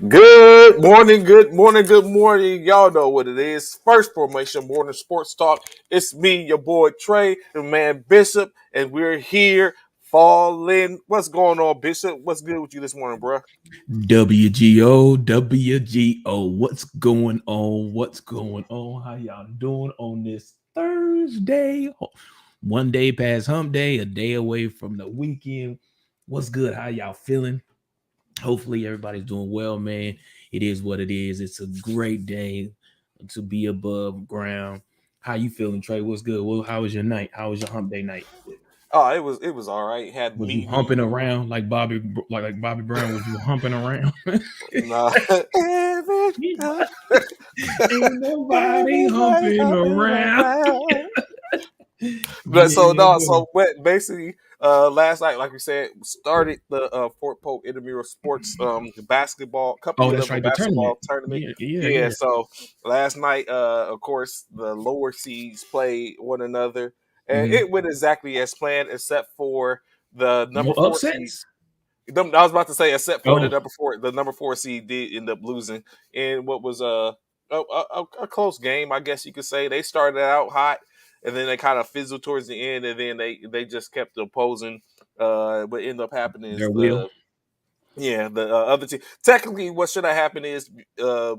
Good morning, good morning, good morning. Y'all know what it is. First Formation Morning Sports Talk. It's me, your boy Trey, the man Bishop, and we're here falling. What's going on, Bishop? What's good with you this morning, bro? WGO, WGO. What's going on? What's going on? How y'all doing on this Thursday? One day past hump day, a day away from the weekend. What's good? How y'all feeling? Hopefully everybody's doing well, man. It is what it is. It's a great day to be above ground. How you feeling, Trey? What's good? Well, how was your night? How was your hump day night? Oh, it was all right. Had Was you meeting. humping around like Bobby Brown? Was you humping around? Nah. Every time, Ain't nobody everybody humping hopping around. around. But so Yeah, no, buddy. so what basically last night, like we said, started the Fort Polk Intramural Sports basketball company Oh, that's level right. The tournament. basketball tournament. Yeah, yeah, Yeah, yeah. so last night, of course, the lower seeds played one another, and Hmm. it went exactly as planned, except for the number No four seed. upsets. I was about to say, except for Oh, the number four seed did end up losing in what was a close game, I guess you could say. They started out hot, and then they kind of fizzled towards the end, and then they just kept opposing. What ended up happening is their will. the other team. Technically, what should have happened is uh,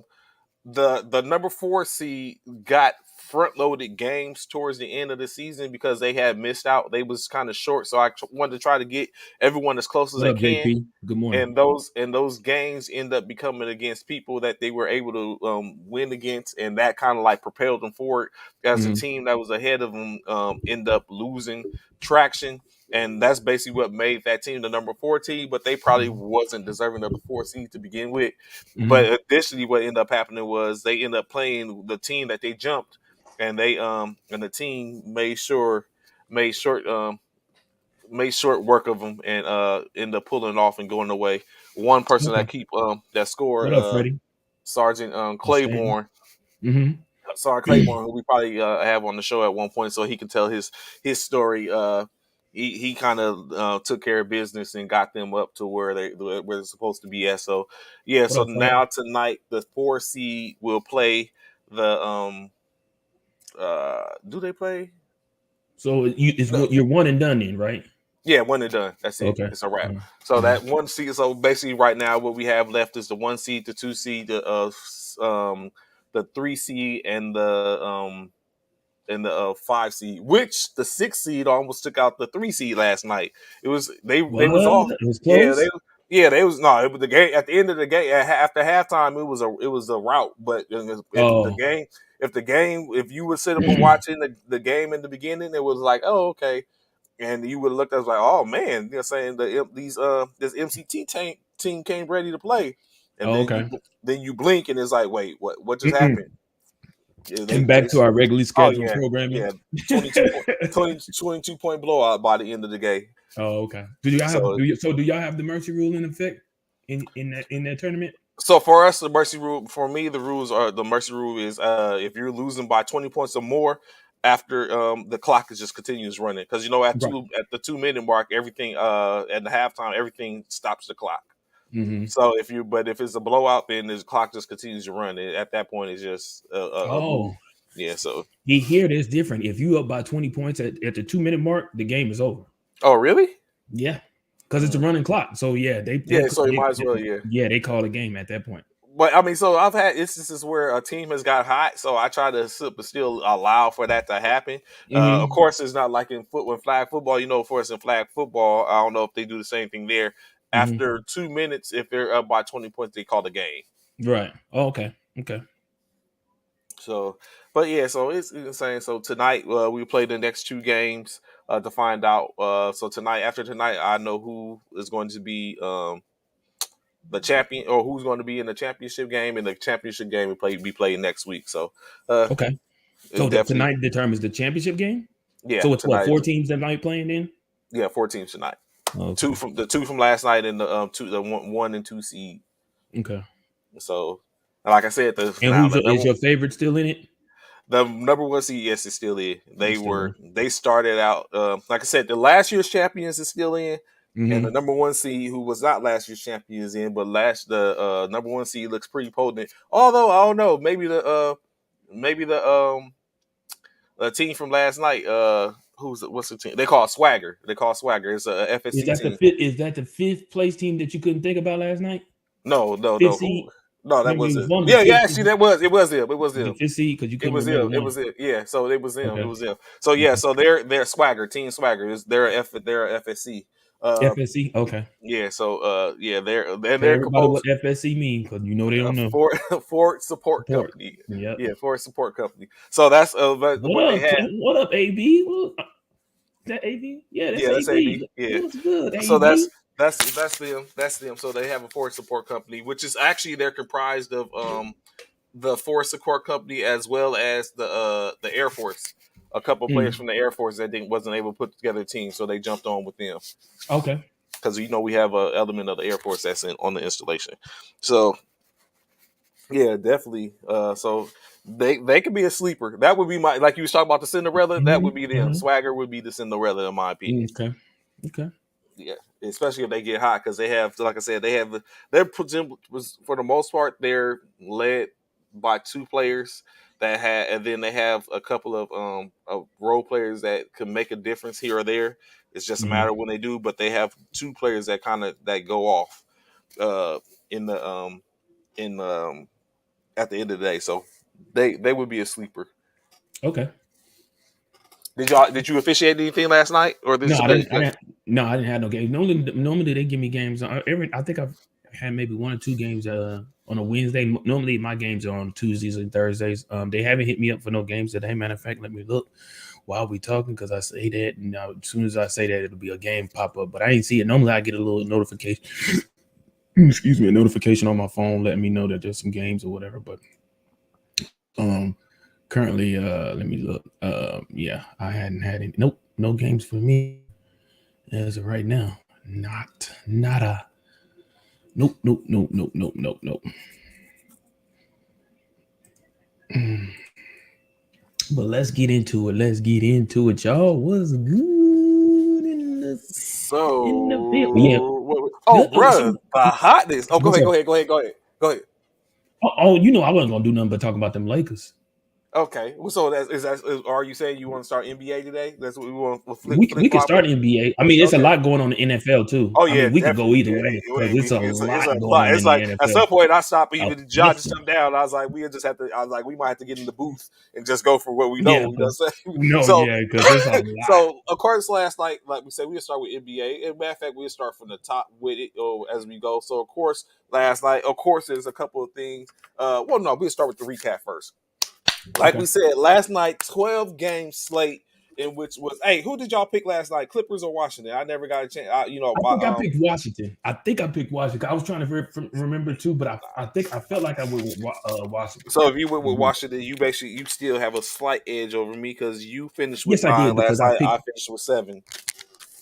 the number four seed got front loaded games towards the end of the season because they had missed out. They was kind of short, so wanted to try to get everyone as close as What they up, can. JP? Good morning. And those games end up becoming against people that they were able to win against, and that kind of like propelled them forward. As the Hmm. team that was ahead of them end up losing traction, and that's basically what made that team the number four team. But they probably wasn't deserving of the four seed to begin with. Hmm. But additionally, what ended up happening was they ended up playing the team that they jumped, and the team made short made short work of them and ended up pulling it off and going away. One person Okay. that scored What up, Freddie? Sergeant Outstanding. Claiborne. Hmm. Sergeant Claiborne, who we probably have on the show at one point, so he can tell his story. He kind of took care of business and got them up to where they're supposed to be at. So yeah, What so up, Fab? now tonight the four seed will play the do they play? So No, you're one and done then, right? yeah, one and done. That's it. Okay. It's a wrap. So Mm-hmm. that one seed. So basically, right now, what we have left is the one seed, the two seed, the three seed, and the five seed. Which the six seed almost took out the three seed last night. It was they was What? off. It was Yeah, close. they was no. It was the game at the end of the game. After halftime, it was a rout. But Oh. if you were sitting up watching the game in the beginning, it was like, oh, okay, and you would have looked at us like, oh man, they're saying this MCT team came ready to play, and Oh, then okay. you blink and it's like, wait, what just happened? Yeah, And back to our regularly oh scheduled yeah, programming. yeah, 22 point blowout by the end of the game. Oh, okay. Do y'all have So do y'all have the mercy rule in effect in that tournament? so for us, the mercy rule for me, the mercy rule is if you're losing by 20 points or more. After the clock is just continues running because Right. at the 2 minute mark everything at the halftime everything stops the clock. Hmm. So if it's a blowout, then the clock just continues to run. At that point, it's just a move. Oh, Yeah. So. here it is different. If you up by 20 points at the 2 minute mark, the game is over. Oh, really? Yeah, because it's a Mm. running clock. So yeah, Yeah. So you might as well. Yeah. yeah, they call a game at that point. But I mean, so I've had instances where a team has got hot, so I try to but still allow for that to happen. Of Hmm. course, it's not like when flag football. For us in flag football, I don't know if they do the same thing there. Hmm. After 2 minutes, if they're up by 20 points, they call the game. Right. Oh, okay. Okay. So, but yeah, so it's insane. So tonight we play the next two games to find out. So after tonight, I know who is going to be the champion or who's going to be in the championship game. And the championship game be played next week. So, Okay. it So that definitely, tonight determines the championship game. yeah, So it's what, tonight. four teams that might playing in? Yeah, four teams tonight. Okay. Two from last night and the one and two seed. Okay. So, like I said, And is your favorite still in it? the number one seed, yes, is still in. It's still in. They started out like I said, the last year's champions is still in. and the Mm-hmm. number one seed, who was not last year's champion, is in. But the number one seed looks pretty potent. Although I don't know, maybe the team from last night. What's the team? They call it Swagger. They call it Swagger. It's a Is FSC that the team. fifth? Is that the fifth place team that you couldn't think about last night? No, no, Fifth no. Who? seed. No, that Remember, it was wasn't. one of the Yeah, yeah. fifth Actually, seed. that was. It was them. It was The them. fifth seed because you It couldn't was remember them. It one. was it. Yeah. So it was them. It Okay. was them. So yeah. Okay. So they're Swagger, Team Swagger. They're a FSC. Uh, FSC. Okay. yeah. So yeah, Tell they're everybody what composed FSC mean because you know they don't know. for Ford Support Support. Company. Yep. Yeah, Ford Support Company. So that's What what they up? had. What up, AB? That AB? Yeah, that's Yeah, that's AB. AB. Yeah. What's good, So that's AB? that's them. That's them. So they have a Ford Support Company, which is actually they're comprised of the Force Support Company as well as the Air Force. A couple of players Mm. from the Air Force that wasn't able to put together a team, so they jumped on with them Okay. because we have an element of the Air Force that's on the installation. So yeah, definitely. So they could be a sleeper. That would be my like you was talking about the Cinderella. That would be them. Mm-hmm. Swagger would be the Cinderella in my opinion. Okay. Okay. Yeah, especially if they get hot because they have, like I said, they're for the most part they're led by two players that had, and then they have a couple of role players that can make a difference here or there. It's just a matter Mm-hmm. of when they do, but they have two players that kind of that go off uh, in the in at the end of the day. So they would be a sleeper. Okay. Did you officiate anything last night or No, this? I didn't. I didn't. No, I didn't have no games. Normally they give me games. I think I've had maybe one or two games on a Wednesday. Normally my games are on Tuesdays and Thursdays. They haven't hit me up for no games today. Matter of fact, let me look while we talking because I say that, and now as soon as I say that, it'll be a game pop up. But I didn't see it. Normally I get a little notification. Excuse me, a notification on my phone letting me know that there's some games or whatever. But um, currently, let me look. Yeah, I hadn't had any. Nope, no games for me as of right now. Nada. Nope, nope, nope, nope, nope, nope, nope. But let's get into it. Let's get into it, y'all. What's good in the field? Yeah. Oh, So, bro, the hotness. Oh, go what's ahead, up? go ahead, go ahead, go ahead, go ahead. Oh, you know I wasn't gonna do nothing but talk about them Lakers. Okay, well, so are you saying you want to start NBA today? That's what we want. We'll We flip can flop start it. NBA. I mean, it's a Okay. lot going on in the NFL too. Oh I yeah, mean, we could go definitely. either Yeah, way because it's a it's a lot going lot. on It's in the like at NFL. some point I stopped A even jot plethora. stuff down. I was like, we just have to. I was like, we might have to get in the booth and just go for what we Yeah, know. You know what I'm saying? no, So, yeah, because it's a lot. so of course, last night, like we said, we'll start with NBA. And matter of fact, we'll start from the top with it as we go. So, of course, last night, of course, there's a couple of things. Well, no, we'll start with the recap first. Like Okay. we said last night, 12 game slate in which was who did y'all pick last night? Clippers or Washington? I never got a chance. I think I picked Washington. I think I picked Washington. I was trying to remember too, but I think I felt like I went with Washington. so if you went with Mhm. Washington, you still have a slight edge over me because you finished with Yes, I 9 did last because I night. I picked. finished with 7.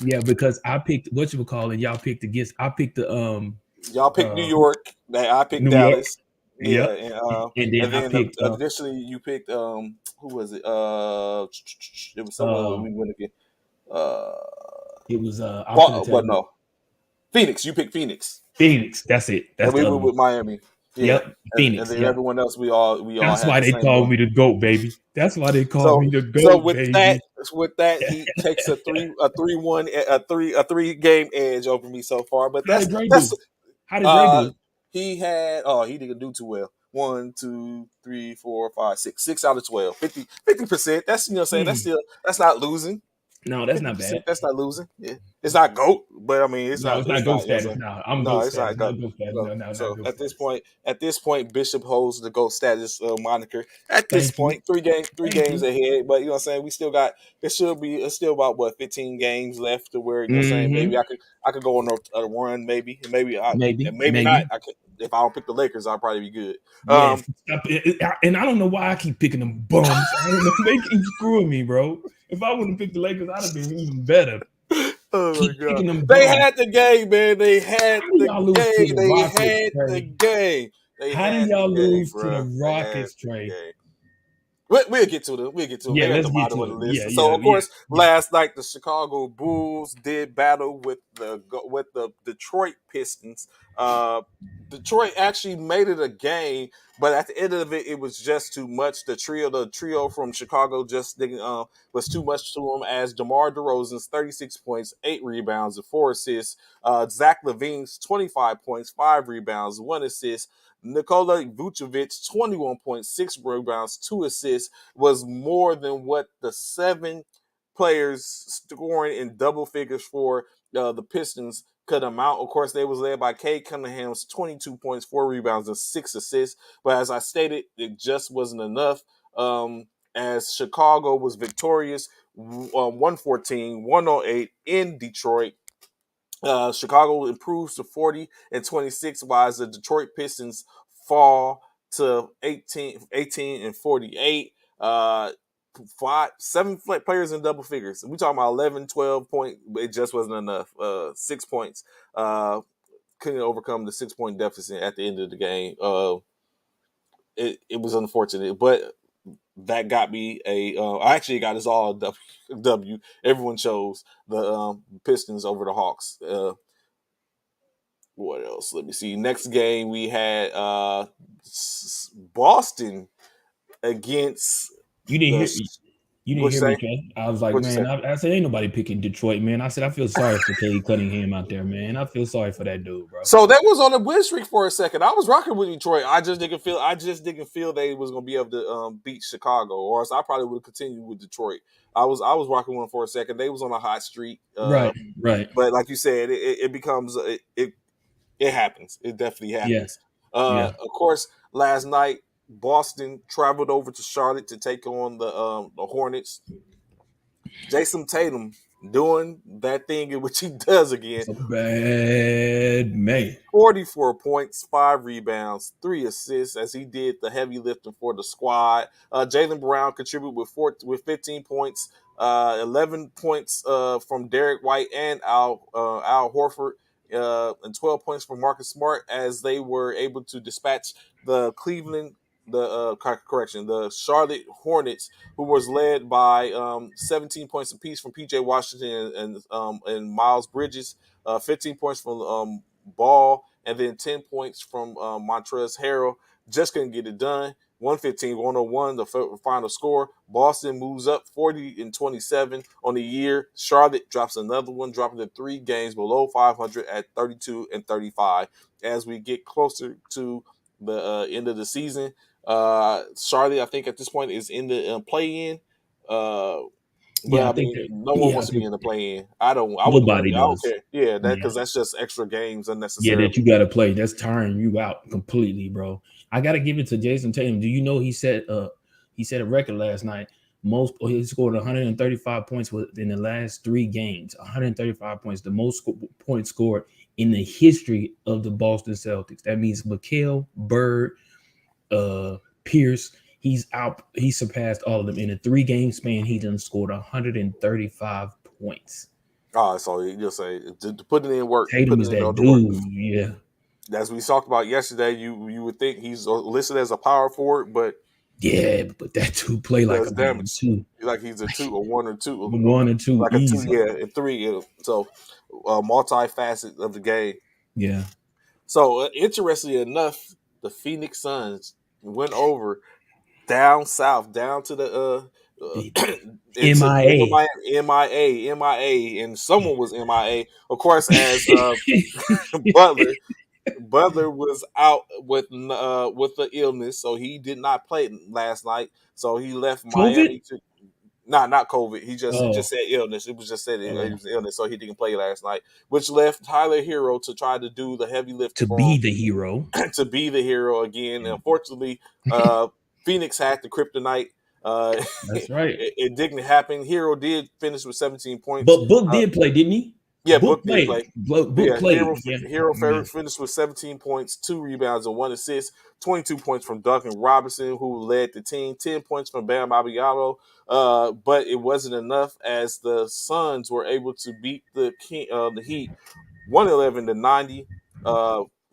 Yeah, because I picked what you would call and y'all picked against. I picked the Y'all picked New uh York. I picked New York. Dallas. Yeah, Yep. And and then I then picked additionally you picked who was it? It was someone when uh we went again. Uh, it was I'm finna tell what? you No, Phoenix. You picked Phoenix. Phoenix. That's it. And That's we the other went one. with Miami. Yeah, Yep. and Phoenix. then Yep. everyone else we all That's had why the they same called one. me the GOAT, baby. That's why they called So me the so GOAT, with baby. that he takes a 3 game edge over me so far. But How did Dre that's do? How did Dre uh do? he didn't do too well. 1, 2, 3, 4, 5, 6 out of 12. 50%. That's what I'm saying. Hmm. That's not losing. No, that's fifty not percent. bad. That's not losing. Yeah. It's not goat, but I mean, it's No, not. it's It's not GOAT not. You know what I'm status. saying? No, I'm No, GOAT it's status. not Not goat. GOAT status. No. No, no, not So GOAT status. at this point, Bishop holds the GOAT status moniker. At this Thank you. point, three Thank games you. ahead. But you know what I'm saying. We still got. It's still about what 15 games left to where you know what I'm saying. Mm-hmm. Maybe I could go on a run. Maybe Maybe. and maybe not. Maybe. I could if I don't pick the Lakers. I'll probably be good. Yes. And I don't know why I keep picking them bums. I don't know. They keep screwing me, bro. If I wouldn't pick the Lakers, I'd have been even better. Oh my Keep god. picking them They bums. had the game, man. They had How do the y'all lose to game. the They Rockets, had the Trey? game. They How do had the y'all game, lose to the bro. They had Rockets, the Trey? game. We'll get to them. We'll get to them. Yeah, They're at let's the get bottom to of the it. Yeah, list. So, yeah, of yeah, course, yeah. last night the Chicago Bulls did battle with the Detroit Pistons. Uh, Detroit actually made it a game, but at the end of it, it was just too much. The trio from Chicago just didn't, was too much to them. As DeMar DeRozan's 36 points, 8 rebounds, and 4 assists. Zach Levine's 25 points, 5 rebounds, 1 assist. Nikola Vucevic, 21 points, 6 rebounds, 2 assists, was more than what the 7 players scoring in double figures for the Pistons could amount. Of course, they was led by Cade Cunningham's 22 points, 4 rebounds, and 6 assists. But as I stated, it just wasn't enough. As Chicago was victorious, 114-108 in Detroit. Chicago improves to 40-26, while the Detroit Pistons fall to 18-48. Seven players in double figures. We talking about 11, 12 point. It just wasn't enough. 6 points. Couldn't overcome the 6 point deficit at the end of the game. It was unfortunate, but that got me a. I actually got us all a W. Everyone chose the Pistons over the Hawks. What else? Let me see. Next game we had Boston against You didn't the. hear you didn't What you hear me, say? Trey. I was like, What you man, say? I said ain't nobody picking Detroit, man. I said I feel sorry for Cade Cunningham out there, man. I feel sorry for that dude, bro. So that was on a win streak for a second. I was rocking with Detroit. I just didn't feel. I just didn't feel they was gonna be able to beat Chicago, or else I probably would have continued with Detroit. I was rocking with them for a second. They was on a hot streak, Right, right. but like you said, it becomes it happens. It definitely Yeah, happens. yeah. Of course, last night Boston traveled over to Charlotte to take on the Hornets. Jason Tatum doing that thing in which he does again. It's a bad man. 44 points, 5 rebounds, 3 assists as he did the heavy lifting for the squad. Jalen Brown contributed with 15 points, 11 points from Derek White and Al Horford, and 12 points from Marcus Smart as they were able to dispatch the the Charlotte Hornets, who was led by 17 points apiece from PJ Washington and Miles Bridges, 15 points from Ball, and then 10 points from Montrezl Harrell. Just couldn't get it done. 115-101, the final score. Boston moves up 40-27 on the year. Charlotte drops another one, dropping to 3 games below 500 at 32-35. As we get closer to the end of the season, Charlotte, I think at this point, is in the play-in. But Yeah, I I think mean, that. no one Yeah, I wants to be think in the play-in. I don't. I wouldn't want to nobody be. I don't does. care. Yeah, that Yeah, because that's just extra games yeah. That you unnecessarily. got to play. That's tiring you out completely, bro. I got to give it to Jason Tatum. Do you know he set a record last night? He scored 135 points in the last 3 games. 135 points, the most points scored in the history of the Boston Celtics. That means Mikal, Bird, Pierce. He's out. He surpassed all of them in a 3 game span. He done scored 135 points. So you just say to put it in work, Tatum put it is in that the work. dude. Yeah, As we talked about yesterday, you would think he's listed as a power forward, but yeah. But that dude play he like does a damn damage. two, Like he's a two, a one or two, one or two like a two, easy. yeah, and three. So multifaceted of the game. Yeah. So interestingly enough, the Phoenix Suns went over down south, down to the into MIA. MIA, and someone was MIA. Of course, as Butler Butler was out with the illness, so he did not play last night. So he left COVID. Miami to not COVID. He just Oh, said illness. It was just said it oh. was illness, so he didn't play last night, which left Tyler Hero to try to do the heavy lifting To for be the hero. him to be the hero again. And unfortunately, Phoenix had the kryptonite. That's right. It didn't happen. Hero did finish with 17 points. But Book Uh, did play, didn't he? yeah, Book Book did played. play. Book Yeah, played. Yeah. Hero Yeah. finished with 17 points, 2 rebounds, and 1 assist. 22 points from Duncan Robinson, who led the team. 10 points from Bam Abiano. But it wasn't enough as the Suns were able to beat the Heat 111-90.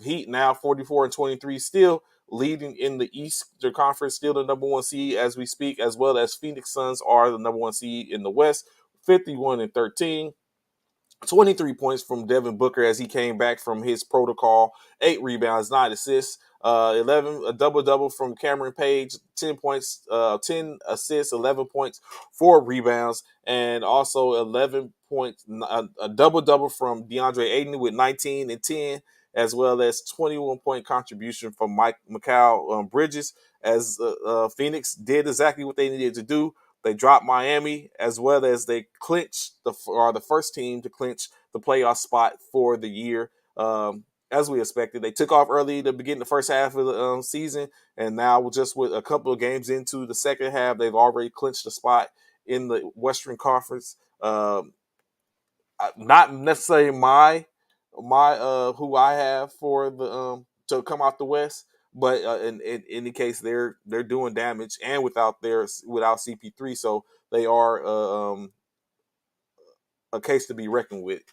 Heat now 44-23. Still leading in the Eastern Conference, still the number one seed as we speak, as well as Phoenix Suns are the number one seed in the West, 51-13. 23 points from Devin Booker as he came back from his protocol, 8 rebounds, 9 assists, 11 a double double from Cameron Page, 10 points, 10 assists, 11 points, 4 rebounds, and also 11 points, a double double from DeAndre Ayton with 19 and 10, as well as 21 point contribution from Mike Mikal Bridges as Phoenix did exactly what they needed to do. They dropped Miami, as well as they clinched the first team to clinch the playoff spot for the year. As we expected, they took off early to begin the first half of the season, and now just with a couple of games into the second half, they've already clinched the spot in the Western Conference. Not necessarily my who I have for the to come out the West, but in any case, they're doing damage, and without CP3, so they are a case to be reckoned with.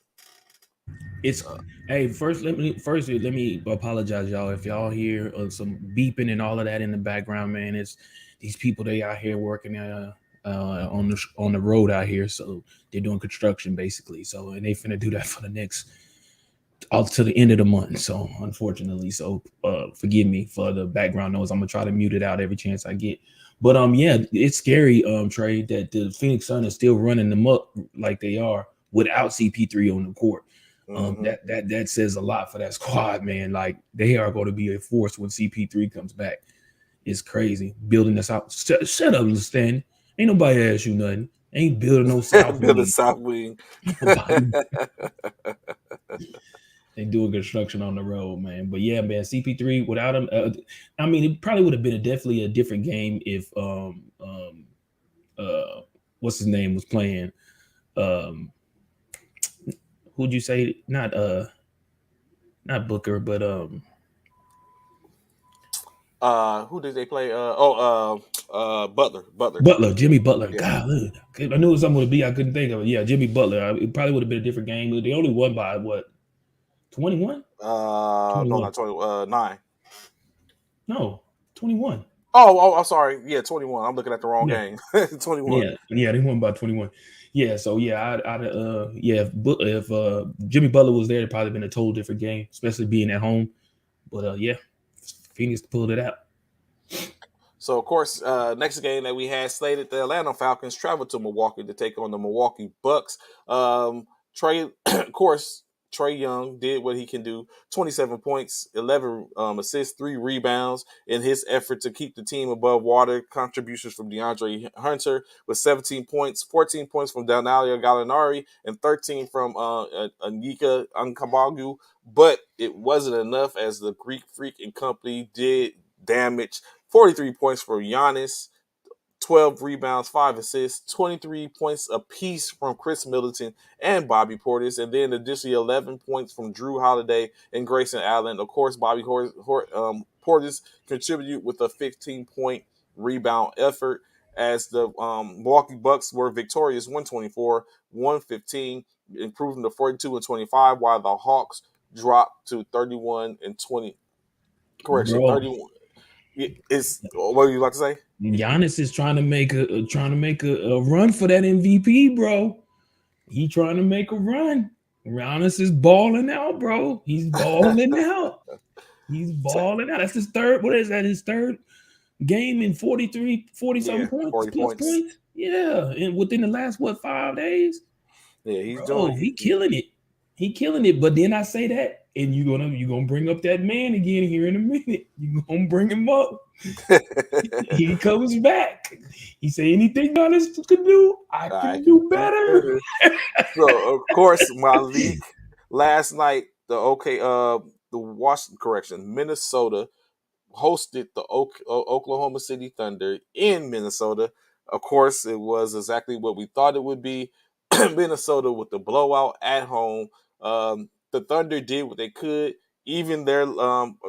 It's hey, first let me apologize, y'all, if y'all hear some beeping and all of that in the background, man. It's these people, they out here working on the road out here, so they're doing construction basically. So and they finna do that for the next all to the end of the month. So unfortunately, so forgive me for the background noise. I'm gonna try to mute it out every chance I get. But yeah, it's scary, Trey, that the Phoenix Sun is still running them up like they are without CP3 on the court. Mm-hmm. That says a lot for that squad, man. Like they are going to be a force when CP3 comes back. It's crazy building this out. Shut up, Stan. Ain't nobody ask you nothing. Ain't building no South Build a Wing. South Wing. Nobody. They doing construction on the road, man. But yeah, man, CP3 without him, I mean, it probably would have been definitely a different game if uh what's his name was playing. Um, who'd you say? Not Booker, but Who did they play? Butler. Butler. Butler, Jimmy Butler. Yeah. God, I knew it was something to be. I couldn't think of it. Yeah, Jimmy Butler. It probably would have been a different game. They only won by what? 21? No, 21. not 20. 9. No, 21. I'm sorry. Yeah, 21. I'm looking at the wrong Yeah. game. 21. Yeah, they won by 21. Yeah, so yeah, yeah, if Jimmy Butler was there, it'd probably been a total different game, especially being at home. But yeah, Phoenix pulled it out. So, of course, next game that we had slated, the Atlanta Falcons traveled to Milwaukee to take on the Milwaukee Bucks. Trey, of course, Trey Young did what he can do: 27 points, 11 assists, 3 rebounds in his effort to keep the team above water. Contributions from DeAndre Hunter with 17 points, 14 points from Danalia Gallinari, and 13 from Anika Ankabagu. But it wasn't enough as the Greek Freak and company did damage. 43 points for Giannis, 12 rebounds, 5 assists, 23 points apiece from Chris Middleton and Bobby Portis, and then additionally 11 points from Drew Holiday and Grayson Allen. Of course, Portis contributed with a 15-point rebound effort as the Milwaukee Bucks were victorious 124-115, improving to 42-25, while the Hawks dropped to 31-20. Correction, Bro, 31. It's what are you about to say? Giannis is trying to make a run for that MVP, bro. He trying to make a run. Giannis is balling out, bro. He's balling out. He's balling out. That's his third. What is that? His third game in 40 Yeah, something points 40 plus points. points. Yeah. And within the last 5 days, Yeah, he's doing. bro, he killing it. He killing it. But then I say that, and you're gonna bring up that man again here in a minute. You're gonna bring him up. He comes back. He say anything Giannis can do, I I can can do do better. better. So of course, my league last night, the Washington correction, Minnesota hosted the Oklahoma City Thunder in Minnesota. Of course, it was exactly what we thought it would be. Minnesota with the blowout at home. The Thunder did what they could. Even their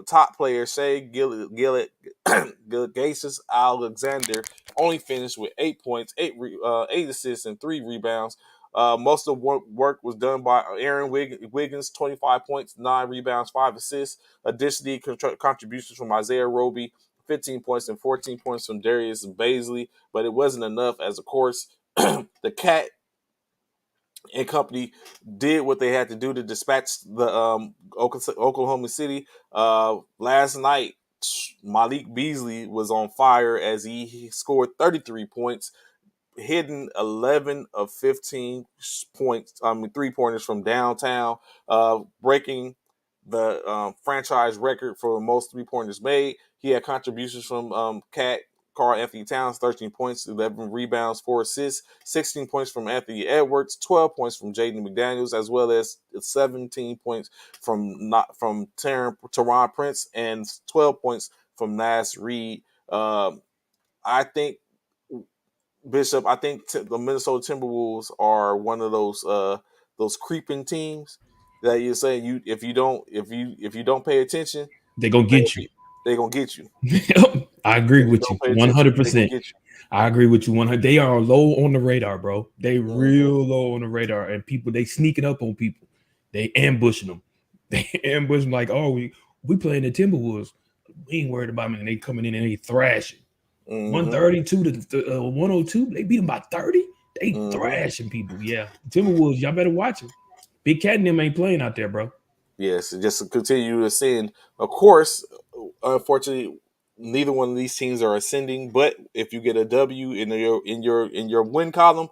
top player, Shea Gilgeous Alexander, only finished with 8 points, eight assists, and 3 rebounds. Most of the work was done by Aaron Wiggins, 25 points, 9 rebounds, 5 assists. Additionally, contributions from Isaiah Roby, 15 points and 14 points from Darius Baisley, but it wasn't enough as, of course, the Cat and company did what they had to do to dispatch the Oklahoma City. Last night, Malik Beasley was on fire as he scored 33 points, hitting 11 of 15 points, 3-pointers from downtown, breaking the franchise record for most 3-pointers made. He had contributions from Cat Carl Anthony Towns, 13 points, 11 rebounds, 4 assists, 16 points from Anthony Edwards, 12 points from Jaden McDaniels, as well as 17 points from Teron Prince and 12 points from Nas Reed. I think Bishop, I think the Minnesota Timberwolves are one of those creeping teams that you're saying you if you don't pay attention, They're gonna get you. they gonna get you. I agree If you with don't you pay attention, they gonna 100%. get I agree with you 100. They are low on the radar, bro. They you. Hmm. real low on the radar, and people they sneaking up on people. They ambushing them. They ambush them like, oh, we playing the Timberwolves. We ain't worried about them, and they coming in and they thrashing. Hmm. 132 to 102. They beat them by 30. They Hmm. thrashing people. Yeah, Timberwolves. Y'all better watch them. Big Cat and them ain't playing out there, bro. Yes, just to continue to ascend. Of course, unfortunately, neither one of these teams are ascending. But if you get a W in your win column,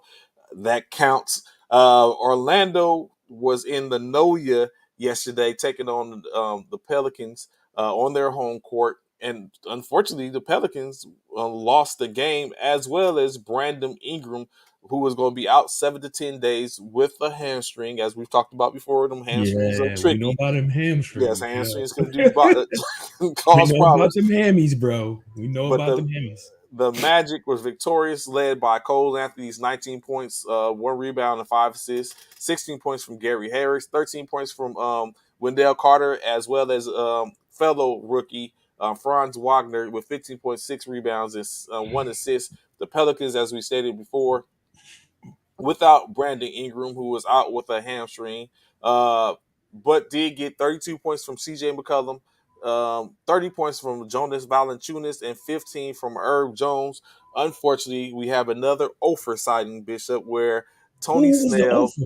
that counts. Orlando was in the Noya yesterday, taking on the Pelicans on their home court, and unfortunately, the Pelicans lost the game, as well as Brandon Ingram, who was going to be out 7 to 10 days with a hamstring, as we've talked about before. Them hamstrings are Yeah, we know tricky. about them Yes, hamstrings. hamstrings Yeah. can do We cause know about problems. them hammies, bro. We know But about the them hammies. the Magic was victorious, led by Cole Anthony's 19 points, 1 rebound, and 5 assists. 16 points from Gary Harris, 13 points from Wendell Carter, as well as fellow rookie Franz Wagner with 15.6 rebounds and 1 assist. The Pelicans, as we stated before, without Brandon Ingram, who was out with a hamstring, but did get 32 points from CJ McCollum, 30 points from Jonas Valanciunas, and 15 from Herb Jones. Unfortunately, we have another Ofer sighting, Bishop, where Tony Who was the Snell, offer?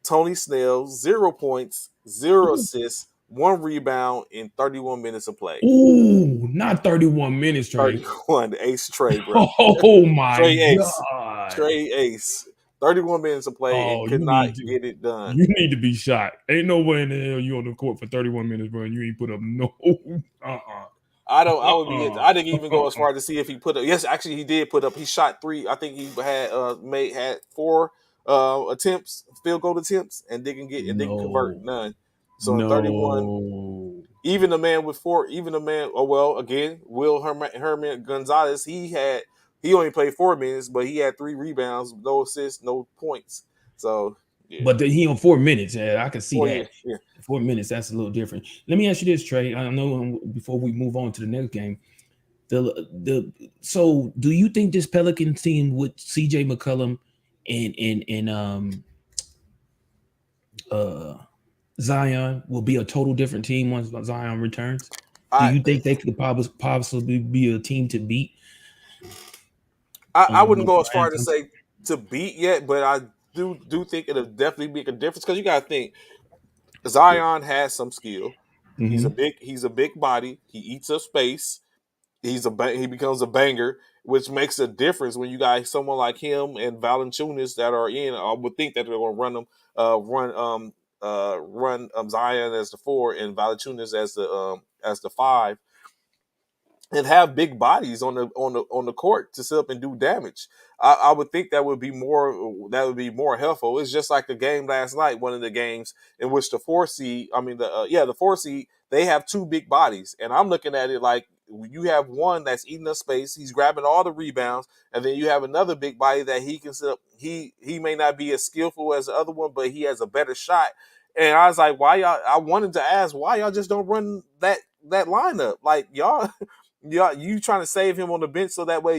Tony Snell, 0 points, zero Ooh, assists, 1 rebound in 31 minutes of play. ooh, not 31 minutes, Trey. 31, Ace Trey, bro. Oh my Trey Ace. God. Trey Ace. 31 minutes of play and Oh, could you not need to get it done. you need to be shot. Ain't no way in the hell you on the court for 31 minutes, bro. And you ain't put up no uh-uh. I would be Uh-uh. I didn't even go as Uh-uh. far to see if he put up. Yes, actually he did put up. He shot three. I think he had four attempts, field goal attempts, and didn't convert No. none. So in 31, No. even the man with four, even the man, oh well, again, Will Herman Gonzalez, he only played 4 minutes, but he had 3 rebounds, no assists, no points. So yeah. But he on 4 minutes. Yeah, I can see Oh yeah, that. yeah. 4 minutes, that's a little different. Let me ask you this, Trey. I know before we move on to the next game, the so do you think this Pelican team with CJ McCollum and uh Zion will be a total different team once Zion returns? Do I you think they could possibly be a team to beat I wouldn't go as far to Anthony? say to beat yet, but I do think it'll definitely make a difference because you got to think Zion has some skill. Hmm. He's a big body. He eats up space. He becomes a banger, which makes a difference when you got someone like him and Valanciunas that are in. I would think that they're going to run Zion as the 4 and Valanciunas as the 5 and have big bodies on the court to sit up and do damage. I would think that would be more helpful. It's just like the game last night, one of the games in which the 4 seed, I mean the 4 seed, they have two big bodies, and I'm looking at it like you have one that's eating up space, he's grabbing all the rebounds, and then you have another big body that he can sit up. He may not be as skillful as the other one, but he has a better shot. And I was like, why y'all? I wanted to ask why y'all just don't run that lineup, like y'all. Yeah, you trying to save him on the bench so that way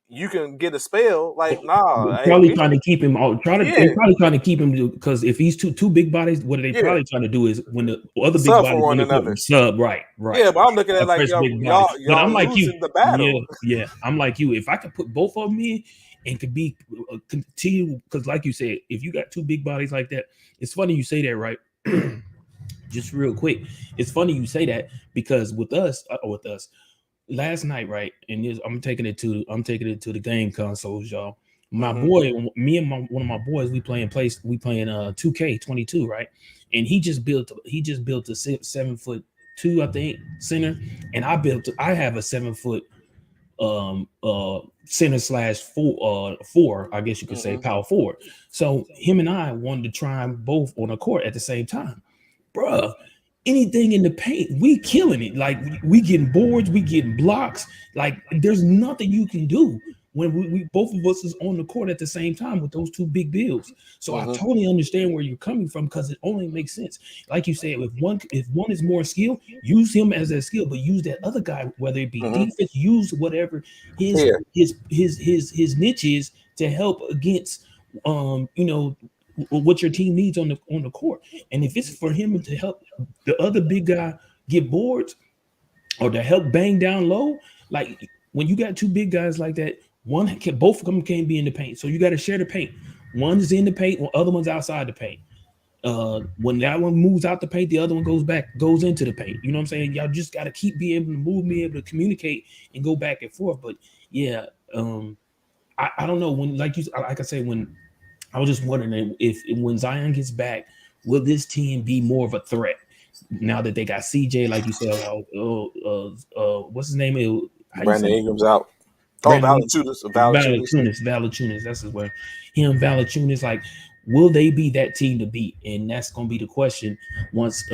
you can get a spell. Like, nah, Probably trying to keep him out. They yeah, probably trying to keep him because if he's two big bodies, what are they yeah, probably trying to do is when the other big sub for bodies on one the court another. sub, right, right. Yeah, but I'm looking A at like fresh y'all, big body. y'all, But I'm y'all like you. losing the Yeah, battle. yeah. I'm like you. If I could put both of them in and could be continue, because like you said, if you got two big bodies like that, it's funny you say that, right? Just real quick, it's funny you say that because with us last night, right? And I'm taking it to the game consoles, y'all. My Hmm. boy, me and one of my boys, we playing 2K22, right? And he just built a 7 foot two, I think, center, and I have a 7 foot center slash four, I guess you could say Hmm. power forward. So him and I wanted to try them both on a court at the same time, bruh. Anything in the paint, we killing it. Like we getting boards, we getting blocks. Like there's nothing you can do when we both of us is on the court at the same time with those two big bills. So I Hmm. totally understand where you're coming from because it only makes sense. Like you said, if one is more skill, use him as a skill, but use that other guy, whether it be Hmm. defense, use whatever his Yeah. niche is to help against what your team needs on the court. And if it's for him to help the other big guy get boards or to help bang down low, like when you got two big guys like that, both of them can't be in the paint. So you got to share the paint. One's in the paint, the other one's outside the paint. When that one moves out the paint, the other one goes into the paint. You know what I'm saying? Y'all just got to keep being able to move, be able to communicate and go back and forth. But yeah, I don't know when, like I say, when I was just wondering if when Zion gets back, will this team be more of a threat now that they got CJ, like you said? What's his name? How you Brandon say Ingram's out. Oh, Brandon Valanciunas, Valanciunas. Valachunas. That's his word. Him, Valachunas. Like, will they be that team to beat? And that's going to be the question once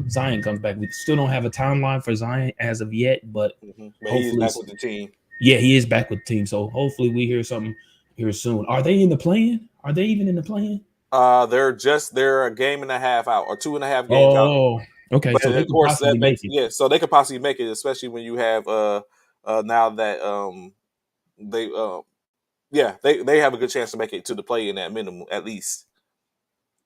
Zion comes back. We still don't have a timeline for Zion as of yet, but But he is hopefully, back with the team. yeah, he is back with the team. So hopefully, we hear something here soon. Are they in the plan? Are they even in the plan? They're a game and a half out or 2.5 games out. Oh, okay. But So they of could course that possibly make makes, it. yeah. So they could possibly make it, especially when you have now that they yeah, they have a good chance to make it to the play in at minimum at least,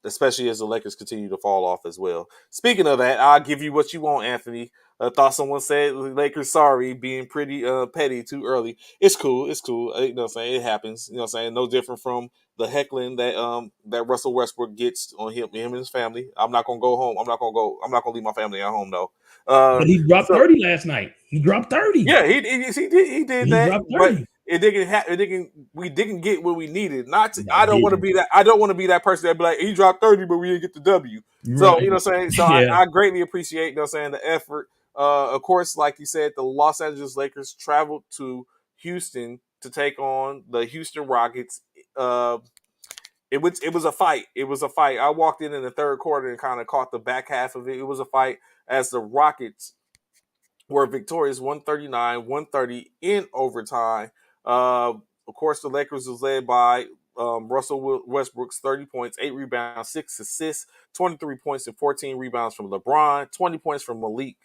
especially as the Lakers continue to fall off as well. Speaking of that, I'll give you what you want, Anthony. I thought someone said Lakers sorry, being pretty petty too early. It's cool. It's cool. You know what I'm saying? It happens. You know what I'm saying? No different from the heckling that Russell Westbrook gets on him and his family. I'm not gonna go home. I'm not gonna leave my family at home though. But he dropped So 30 last night. He dropped 30. yeah, he did He that, dropped but 30. it didn't we didn't get what we needed. Not to, Y'all I don't want to didn't. be that I don't want to be that person that be like he dropped 30, but we didn't get the W. So you Right. know what I'm saying. So Yeah. I greatly appreciate you know what I'm saying the effort. Of course, like you said, the Los Angeles Lakers traveled to Houston to take on the Houston Rockets. Uh, it was a fight. It was a fight. I walked in the third quarter and kind of caught the back half of it. It was a fight as the Rockets were victorious 139-130 in overtime. Of course, the Lakers was led by Russell Westbrook's 30 points, 8 rebounds, 6 assists, 23 points, and 14 rebounds from LeBron, 20 points from Malik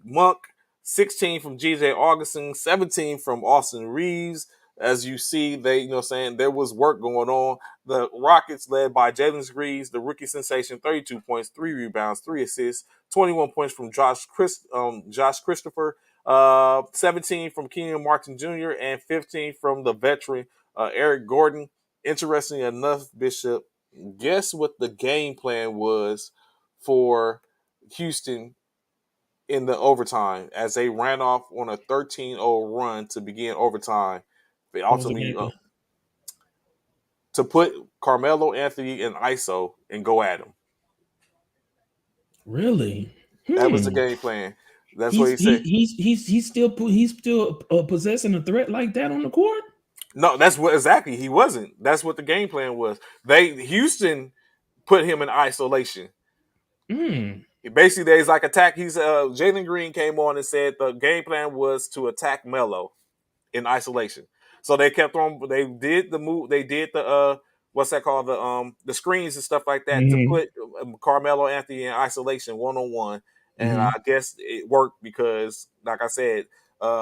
Monk, 16 from GJ Augustin, 17 from Austin Reeves. As you see, saying there was work going on. The Rockets, led by Jalen Reeves, the rookie sensation, 32 points, 3 rebounds, 3 assists, 21 points from Josh Christopher, 17 from Kenyon Martin Jr., and 15 from the veteran Eric Gordon. Interestingly enough, Bishop, guess what the game plan was for Houston in the overtime as they ran off on a 13-0 run to begin overtime. They What was the ultimately game plan? to put Carmelo Anthony in ISO and go at him. Really? That was Hmm. the game plan. That's what He's he he, said. he's still possessing a threat like that on the court. No, that's what exactly he wasn't. That's what the game plan was. Houston put him in isolation. Hmm. Basically, there's like attack. Jalen Green came on and said the game plan was to attack Melo in isolation. So they kept on. They did the move. They did the what's that called, the screens and stuff like that to Hmm. put Carmelo Anthony in isolation 1-on-1. And I Hmm. guess it worked because, like I said,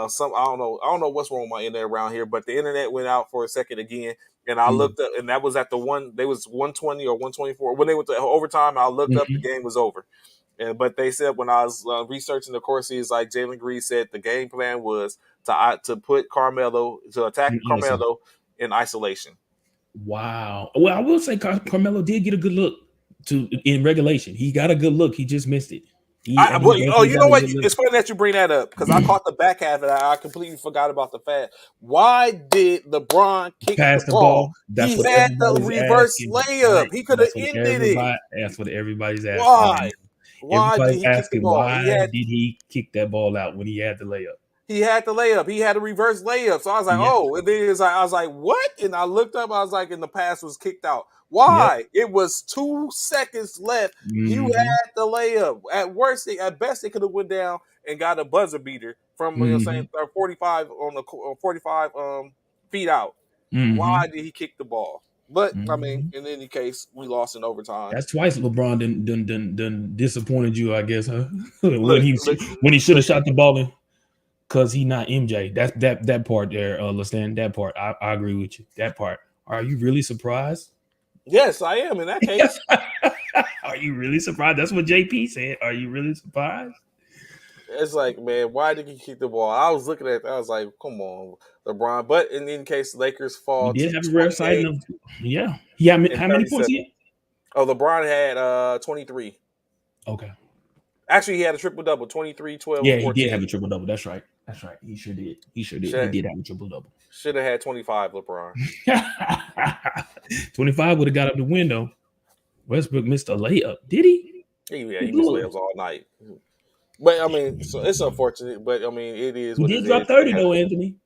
some I don't know what's wrong with my internet around here, but the internet went out for a second again, and I Mm, looked up, and that was at the one. They was 120 or 124 when they went to overtime. I looked up, the mhm, game was over. And but they said when I was researching the courses, like Jalen Green said, the game plan was to put Carmelo to attack and Iverson. Carmelo in isolation. Wow. Well, I will say Carmelo did get a good look to in regulation. He got a good look. He just missed it. He Oh, definitely you got know a what? good look. It's funny that you bring that up because I caught the back half of that. I completely forgot about the fact. Why did LeBron kick the Pass the ball? ball. That's He what had the everybody's reverse asking. layup. Right. He could have ended it. That's what everybody's asking right Why? now. Why did Everybody's he kick the asking ball? why did he kick that ball out when he had the layup? He had the layup. He had a reverse layup. So I was like, Yep. oh. And then it's like, I was like, what? And I looked up. I was like, and the pass was kicked out. Yep. Why? It was 2 seconds left. He Mm-hmm. had the layup. At best, they could have went down and got a buzzer beater from Mm-hmm. 45 on the 45 feet out. Mm-hmm. Why did he kick the ball? But I mean, Mm-hmm. in any case, we lost in overtime. That's twice LeBron done disappointed you, I guess, huh? Look, look, When he should have look. shot the ball in because he not MJ. That part there, Lestan, that part. I agree with you. That part. Are you really surprised? Yes, I am in that case. Are you really surprised? That's what JP said. Are you really surprised? It's like, man, why did he keep the ball? I was looking at that. I was like, come on, LeBron. But in any case, Lakers We fall did to have a rare sighting 28 of, yeah. Yeah, and how many points 37. he had? Oh, LeBron had 23. Okay. Actually, he had a triple double 23, 12, and Yeah, he did have 14. a triple double. That's right. That's right. He sure did. He sure did. He Should did have a triple double. have had 25, LeBron. 25 would have got up the window. Westbrook missed a layup. Did he? Yeah, He he missed blew it. layups all night. But I mean, so it's unfortunate. But I mean, it is He what it did drop is. 30 though, Anthony.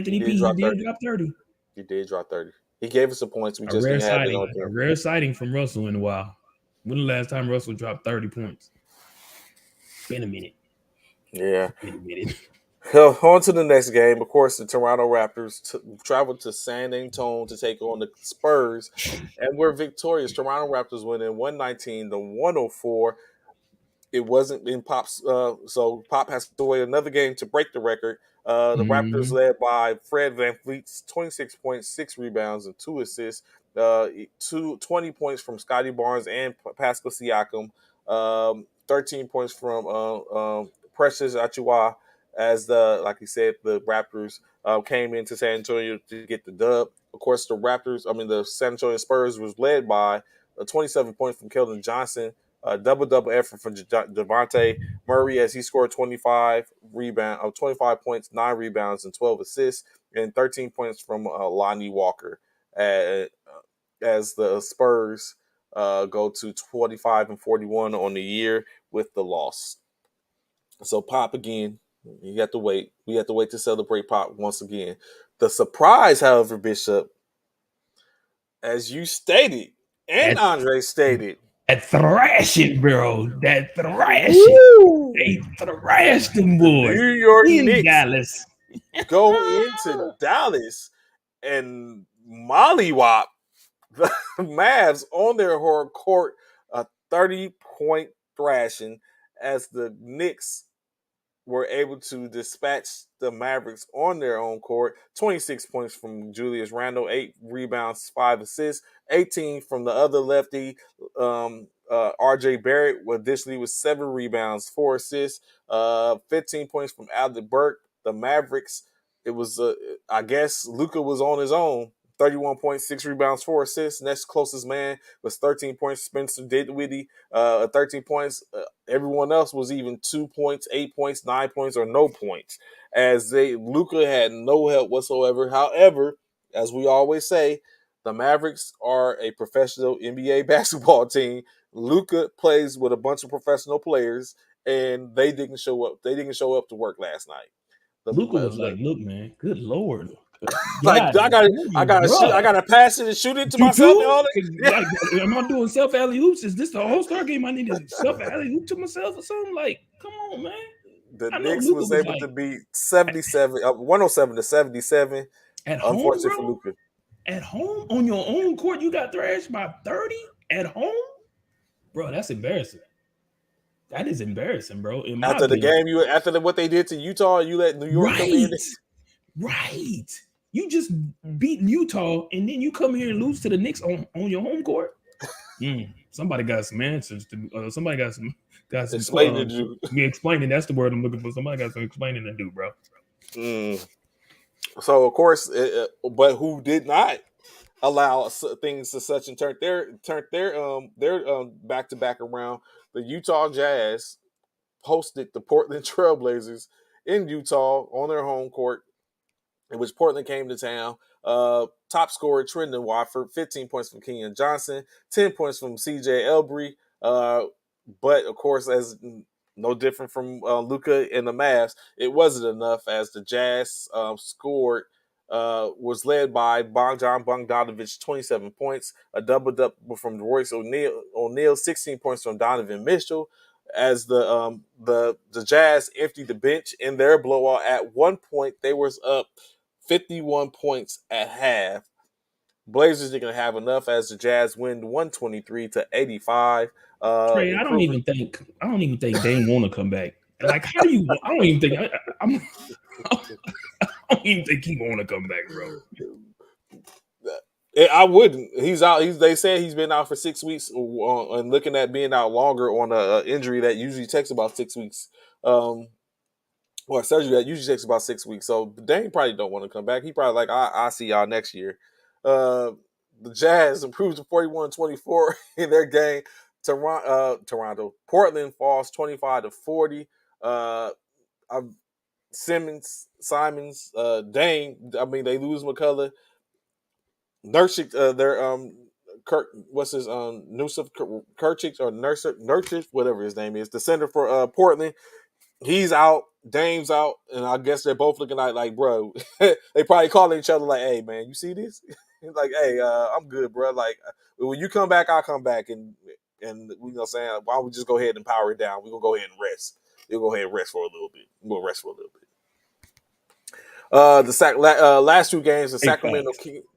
He Anthony did P. He drop did 30. drop 30. He did drop 30. He gave us some points. We A just rare didn't have it sighting. on A him. rare sighting from Russell in a while. When the last time Russell dropped 30 points? Been a minute. Yeah. Been a minute. On to the next game. Of course, the Toronto Raptors traveled to San Antonio to take on the Spurs, and were victorious. Toronto Raptors winning 119 to 104. It wasn't in Pop's, so Pop has to wait another game to break the record. The Raptors, Mhm. led by Fred VanVleet's 26 points, 6 rebounds, and 2 assists. 20 points from Scotty Barnes and Pascal Siakam. 13 points from Precious Achua, as like you said, the Raptors came into San Antonio to get the dub. Of course, the San Antonio Spurs was led by 27 points from Keldon Johnson, a double effort from Devontae Murray, as he scored 25 points, 9 rebounds, and 12 assists, and 13 points from Lonnie Walker, uh, as the Spurs go to 25-41 on the year with the loss. So Pop again, you have to wait. We have to wait to celebrate Pop once again. The surprise, however, Bishop, as you stated and That Andre stated, that thrashing, bro. That thrashing. woo, They thrashed them the boys New York in Knicks Dallas. go into Dallas and mollywop the Mavs on their home court, a 30-point thrashing, as the Knicks were able to dispatch the Mavericks on their own court. 26 points from Julius Randle, 8 rebounds, 5 assists, 18 from the other lefty, RJ Barrett, additionally with 7 rebounds, 4 assists, 15 points from Alec Burke. The Mavericks, it was, I guess, Luka was on his own. 31 points, 6 rebounds, 4 assists. Next closest man was 13 points. Spencer Dinwiddie, 13 points. Everyone else was even 2 points, 8 points, 9 points, or no points. As Luka had no help whatsoever. However, as we always say, the Mavericks are a professional NBA basketball team. Luka plays with a bunch of professional players, and they didn't show up. They didn't show up to work last night. Luca was The like, "Look, man, good lord, like God, I gotta shoot, I bro, gotta pass it and shoot it to you myself and too? all that. Yeah. Like, am I doing self alley hoops? Is this the whole star game? I need to self alley hoop to myself or something? Like, come on, man. The I know Knicks Luca was was able like to beat 77, 107 to 77. at home, Unfortunate for bro. Luka. At home on your own court, you got thrashed by 30 at home, bro. That's embarrassing. That is embarrassing, bro. In my After the opinion. game, what they did to Utah, you let New York come in. Right. Right. You just beat Utah and then you come here and lose to the Knicks on your home court. Somebody got some answers to. Somebody got some. Explain to you. Me explaining. That's the word I'm looking for. Somebody got some explaining to do, bro. Mm. So of course, but who did not allow things to such and turn their back to back around? The Utah Jazz hosted the Portland Trailblazers in Utah on their home court, in which Portland came to town. Top scorer Trendon Watford, 15 points from Kenyon Johnson, 10 points from CJ Elbury. But of course, as no different from Luka and the Mavs, it wasn't enough as the Jazz scored. Was led by Bogdan Bogdanovic, 27 points, a double from Royce O'Neal, 16 points from Donovan Mitchell, as the Jazz emptied the bench in their blowout. At one point, they was up 51 points at half. Blazers are going to have enough as the Jazz win 123-85. Trey, Improving. I don't even think Dame want to come back. Like, how do you? I don't even think. I'm. I don't even think he want to come back, bro. I wouldn't. He's out. They said he's been out for 6 weeks, and looking at being out longer on a injury that usually takes about 6 weeks. Or surgery that usually takes about 6 weeks. So Dame probably don't want to come back. He probably like, I'll see y'all next year. Uh, the Jazz improved to 41-24 in their game. Toronto. Portland falls 25-40. Uh, Simons, Dame. I mean, they lose McCullough. Nurkic, Kirk, what's his Nusuf Kirchich or Nurkic, whatever his name is, the center for Portland. He's out, Dame's out, and I guess they're both looking like bro. They probably calling each other like, "Hey, man, you see this?" Like, "Hey, I'm good, bro. Like, when you come back, I'll come back, and you know, what I'm saying, why don't we just go ahead and power it down? We're gonna go ahead and rest. You'll go ahead and rest for a little bit. We'll rest for a little bit." Last two games, Big facts.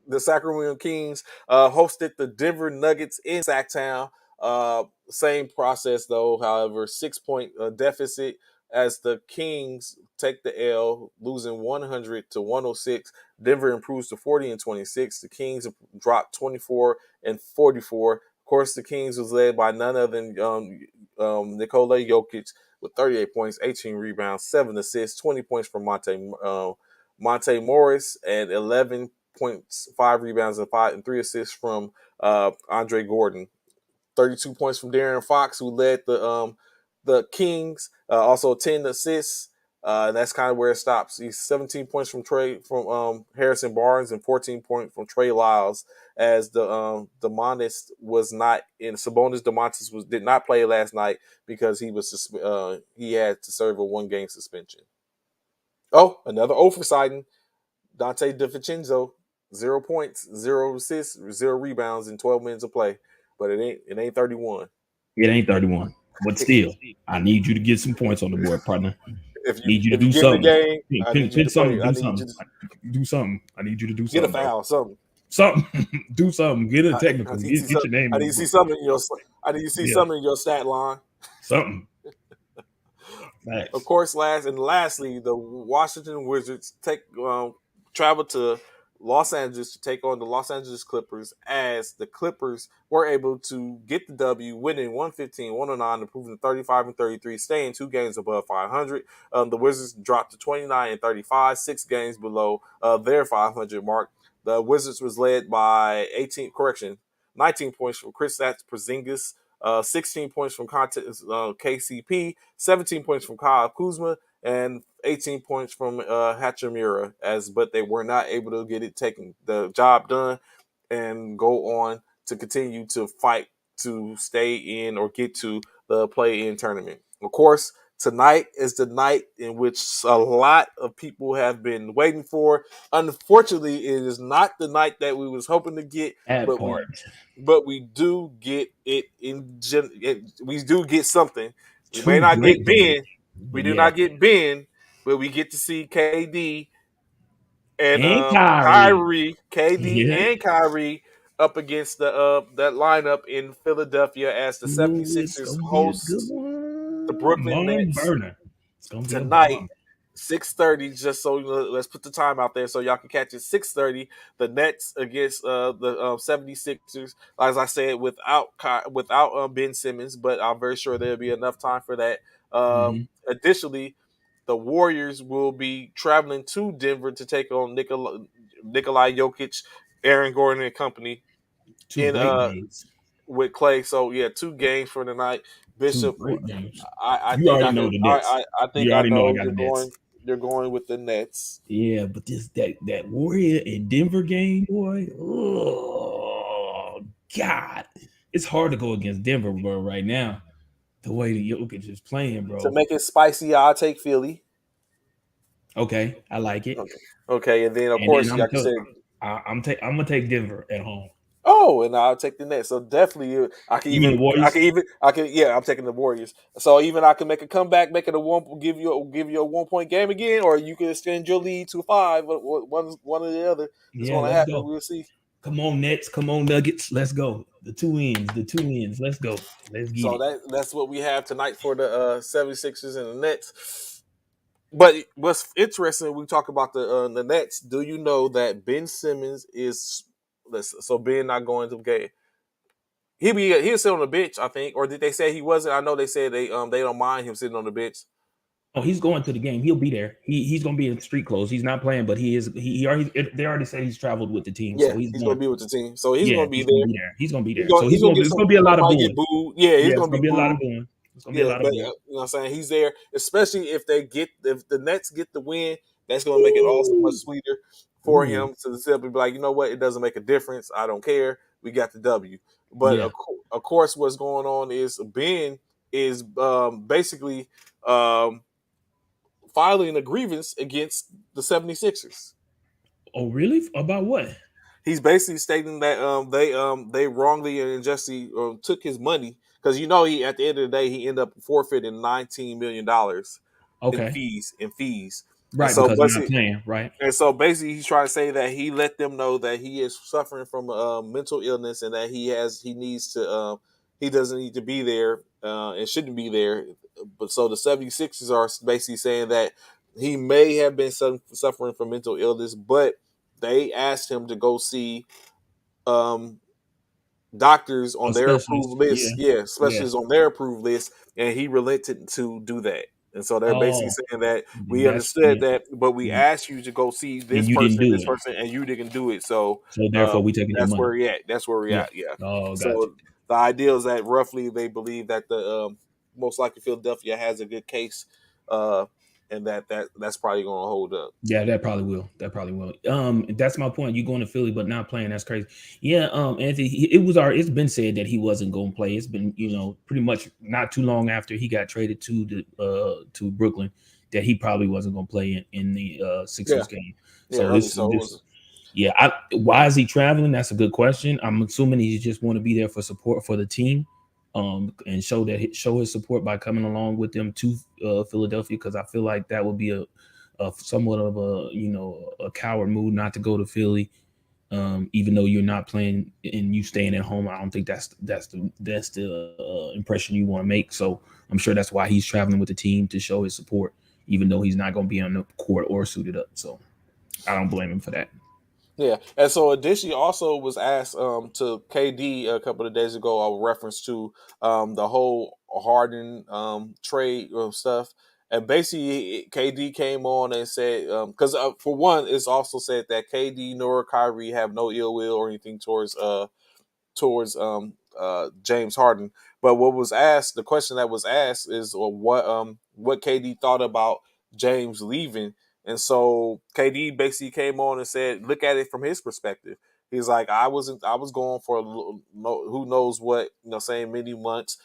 The Sacramento Kings hosted the Denver Nuggets in Sacktown. Same process though, however, 6 point deficit as the Kings take the L, losing 100-106. Denver improves to 40-26. The Kings dropped 24-44. Of course, the Kings was led by none other than Nikola Jokic with 38 points, 18 rebounds, 7 assists, 20 points from Monte Morris, and 11 points, 5 rebounds, and 3 assists from Andre Gordon. 32 points from Darren Fox, who led the Kings. Also 10 assists. And that's kind of where it stops. He's 17 points from Harrison Barnes and 14 points from Trey Lyles. As the Demontis was not in Sabonis Demontis did not play last night because he had to serve a 1 game suspension. Oh, another oversight. Dante DiVincenzo, 0 points, 0 assists, 0 rebounds in 12 minutes of play. But it ain't 31. It ain't 31, but still, I need you to get some points on the board, partner. if you Need you to if you do get in the something. game, I need you Pin to something. play. I Do need something. you to Do something. I need you to do get a something, bro. foul, something. Something. Do something. Get a I, technical. I need to see Get some. your name I on need the to see board. something in your. I need to see Yeah. something in your stat line. Something. Of Facts. course, lastly, the Washington Wizards travel to Los Angeles to take on the Los Angeles Clippers, as the Clippers were able to get the W, winning 115-109, improving to 35-33, staying 2 games above 500. The Wizards dropped to 29-35, 6 games below their 500 mark. The Wizards was led by 19 points from Kristaps Porzingis, 16 points from KCP, 17 points from Kyle Kuzma, and 18 points from Hachimura. But they were not able to get it taken the job done and go on to continue to fight to stay in or get to the play-in tournament. Of course, tonight is the night in which a lot of people have been waiting for. Unfortunately, it is not the night that we was hoping to get, That but part. we do get it we do get something. We may 2 not get great games. Ben. We But do yeah. not get Ben, but we get to see KD and And Kyrie. Kyrie, KD Yeah. and Kyrie up against that lineup in Philadelphia as the Ooh, it's 76ers gonna be a good host one. the Brooklyn Barn Nets burner. It's gonna be a tonight, barn. 6:30. Just so let's put the time out there so y'all can catch it. 6:30. The Nets against the 76ers. As I said, without Ben Simmons, but I'm very sure there'll be enough time for that. Hmm. Additionally, the Warriors will be traveling to Denver to take on Nikolai Jokic, Aaron Gordon and company Two in great games. with Clay. So yeah, 2 games for tonight. Two Bishop, great games. I You think already I know could. the Nets. I think You I already know I know got the Nets. you're going with the Nets. Yeah, but this that Warrior and Denver game, boy. Oh God, it's hard to go against Denver, bro. Right now, the way the Jokic is playing, To bro. make it spicy, I'll take Philly. Okay, I like it. Okay. Okay, and then of And then course, like you said, I'm gonna take Denver at home. oh, and I'll take the Nets. So definitely, You mean the Warriors? yeah, I'm taking the Warriors. So even I can make a comeback, make it a one, give you a 1 point game again, or you can extend your lead to 5. One or the other is Yeah, going to let's happen. go. We'll see. Come on, Nets. Come on, Nuggets. Let's go. The two wins. The two wins. Let's go. Let's get So it. that's what we have tonight for the 76ers and the Nets. But what's interesting, we talk about the Nets. Do you know that Ben Simmons is so Ben not going to the game? He'll sit on the bench, I think, or did they say he wasn't? I know they said they don't mind him sitting on the bench. Oh, he's going to the game. He'll be there. He's gonna be in street clothes. He's not playing, but he is. He already. They already said he's traveled with the team, Yeah, so he's he's going going. to be with the team, so he's Yeah, going to be he's gonna there. be there. He's gonna be there. So He's going to get it's some. gonna be a He lot of might get booing. booed. Yeah, he's Yeah, it's going to gonna be be a lot of booed. booing. It's gonna be a Yeah, lot of but booing. you know what I'm saying, he's there, especially if the Nets get the win, that's going to make it all so much Ooh, sweeter for ooh, him to simply be like, you know what, it doesn't make a difference. I don't care. We got the W. But yeah. of course, what's going on is Ben is basically um, filing a grievance against the 76ers. Oh, really? About what? He's basically stating that they wrongly and unjustly took his money because he at the end of the day he ended up forfeiting $19 million Okay, in fees, and right, so because but not playing, right? basically he's trying to say that he let them know that he is suffering from mental illness and that he needs to he doesn't need to be there and shouldn't be there. But so the 76ers are basically saying that he may have been suffering from mental illness, but they asked him to go see um, doctors on A their approved specialist. list. Yeah, Yeah, yeah. specialists on their approved list, and he relented to do that. And so they're basically Oh, saying that we that's understood yeah. that, but we And asked you to go see you didn't do this it, person, and you didn't do it. So so therefore we taking your that's where money. we at. That's where we Yeah. at. Yeah. Oh, gotcha. So the idea is that roughly they believe that the most likely Philadelphia has a good case, uh, and that's probably going to hold up. Yeah, that probably will. That probably will. That's my point. You going to Philly but not playing? That's crazy. Yeah. Anthony, it was our. It's been said that he wasn't going to play. It's been pretty much not too long after he got traded to Brooklyn that he probably wasn't going to play in the Yeah. Sixers game. Yeah. So Early. this So it this was. yeah. Why is he traveling? That's a good question. I'm assuming he just want to be there for support for the team. And show his support by coming along with them to Philadelphia because I feel like that would be a somewhat of a coward move not to go to Philly, even though you're not playing and you staying at home. I don't think that's the impression you want to make. So I'm sure that's why he's traveling with the team to show his support, even though he's not going to be on the court or suited up. So I don't blame him for that. Yeah, and so additionally also was asked to KD a couple of days ago a reference to the whole Harden trade stuff, and basically KD came on and said because for one, it's also said that KD nor Kyrie have no ill will or anything towards James Harden. But the question that was asked is what KD thought about James leaving, and so KD basically came on and said, look at it from his perspective. He's like, I was going for who knows what, saying many months.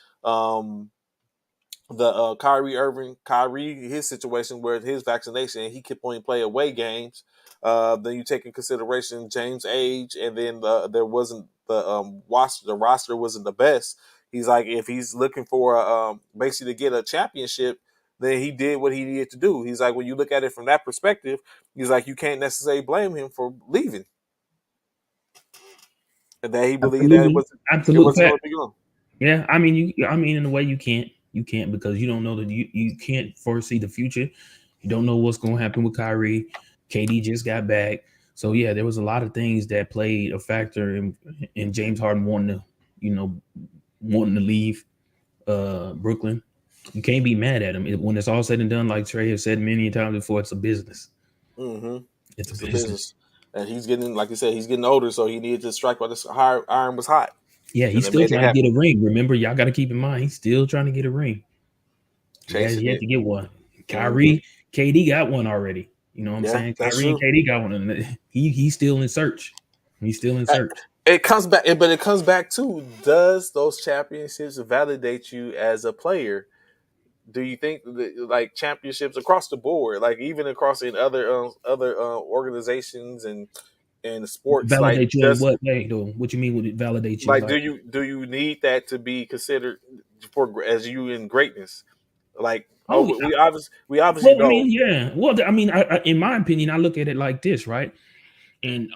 The Kyrie, his situation where his vaccination, he could only play away games. Then you take in consideration James' age, and then there wasn't the roster wasn't the best. He's like, if he's looking for basically to get a championship, then he did what he needed to do. He's like, when you look at it from that perspective, he's like, you can't necessarily blame him for leaving, and that he believed that Absolutely, it absolute wasn't going fact. to be gone. Yeah, I mean, in a way, you can't. You can't because you don't know that you can't foresee the future. You don't know what's going to happen with Kyrie. KD just got back. So yeah, there was a lot of things that played a factor in James Harden wanting to, you know, wanting to leave Brooklyn. You can't be mad at him. When it's all said and done, like Trey has said many times before, it's a business. Mm-hmm. It's a It's a business. business, and he's getting, like you said, he's getting older, so he needed to strike while the iron was hot, Yeah, and he's they still made it trying to get happen. a ring. Remember, y'all got to keep in mind, he's still trying to get a ring. He has Chasing yet it. to get one. Mm-hmm. Kyrie, KD got one already. You know what I'm Yeah, saying? that's Kyrie and true. KD got one, and he's still in search. He's still in Uh, search. It comes back, but it comes back to, does those championships validate you as a player? Do you think that, like, championships across the board, like even across in other organizations and sports, like, Validate you in does, what way, though? What you mean would it validate you? like, Like, do you need that to be considered for as you in greatness? Like, oh, oh, we obviously well, I know. mean, yeah. Well, I mean, in my opinion, I look at it like this, right? And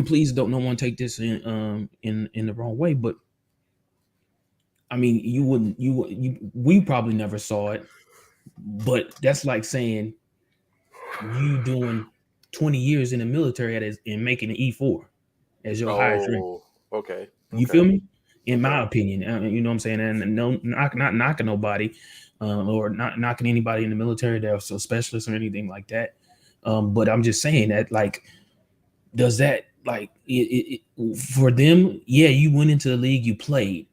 please don't no one take this in the wrong way, but I mean, you wouldn't you we probably never saw it, but that's like saying you doing 20 years in the military and making an E4 as your highest rank. Oh, okay, You feel okay, me? In okay. my opinion, you know what I'm saying, and no, not knocking nobody, or not knocking anybody in the military that are so specialists or anything like that. But I'm just saying that, like, does that like for them? Yeah, you went into the league, you played.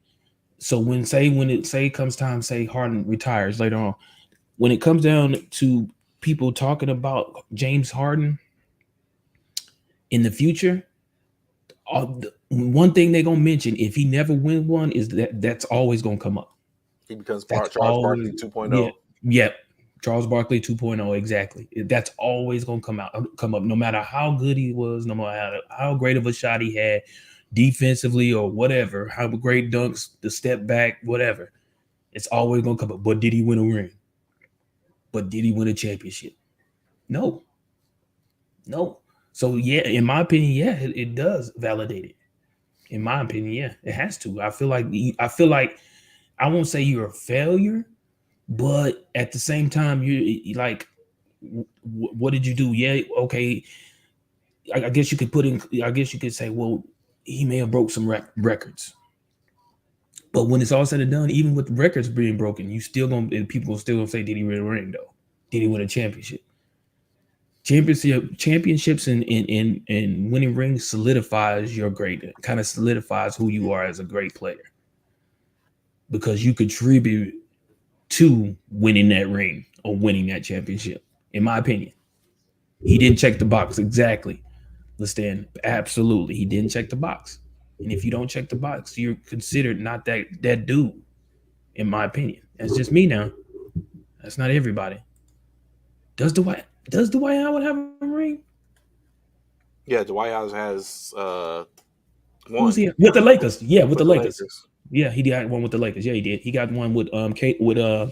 So when it comes time, say Harden retires later on, when it comes down to people talking about James Harden in the future, one thing they're gonna mention if he never win one is that's always gonna come up. He becomes That's Charles always Barkley 2.0. yeah, yeah. Charles Barkley 2.0, exactly. That's always gonna come up, no matter how good he was, no matter how great of a shot he had defensively or whatever, how great dunks, the step back, whatever. It's always gonna come up. But did he win a ring? But did he win a championship? No, no. So yeah, in my opinion, yeah, it does validate it. In my opinion, yeah, it has to. I feel like I won't say you're a failure, but at the same time, you like, what did you do? Yeah, okay. I guess you could put in. I guess you could say, well, he may have broke some records, but when it's all said and done, even with the records being broken, you still gonna people still gonna say, did he win a ring though? Did he win a championship? Championships and winning rings solidifies your greatness, kind of solidifies who you are as a great player because you contribute to winning that ring or winning that championship. In my opinion, he didn't check the box exactly. Listan, absolutely, he didn't check the box. And if you don't check the box, you're considered not that dude. In my opinion, that's just me now. That's not everybody. Does Dwight Howard have a ring? Yeah, Dwight Howard has Who's one he with the Lakers? Yeah, with the with the Lakers. Lakers. Yeah, he got one with the Lakers. Yeah, he did. He got one with Kate with AD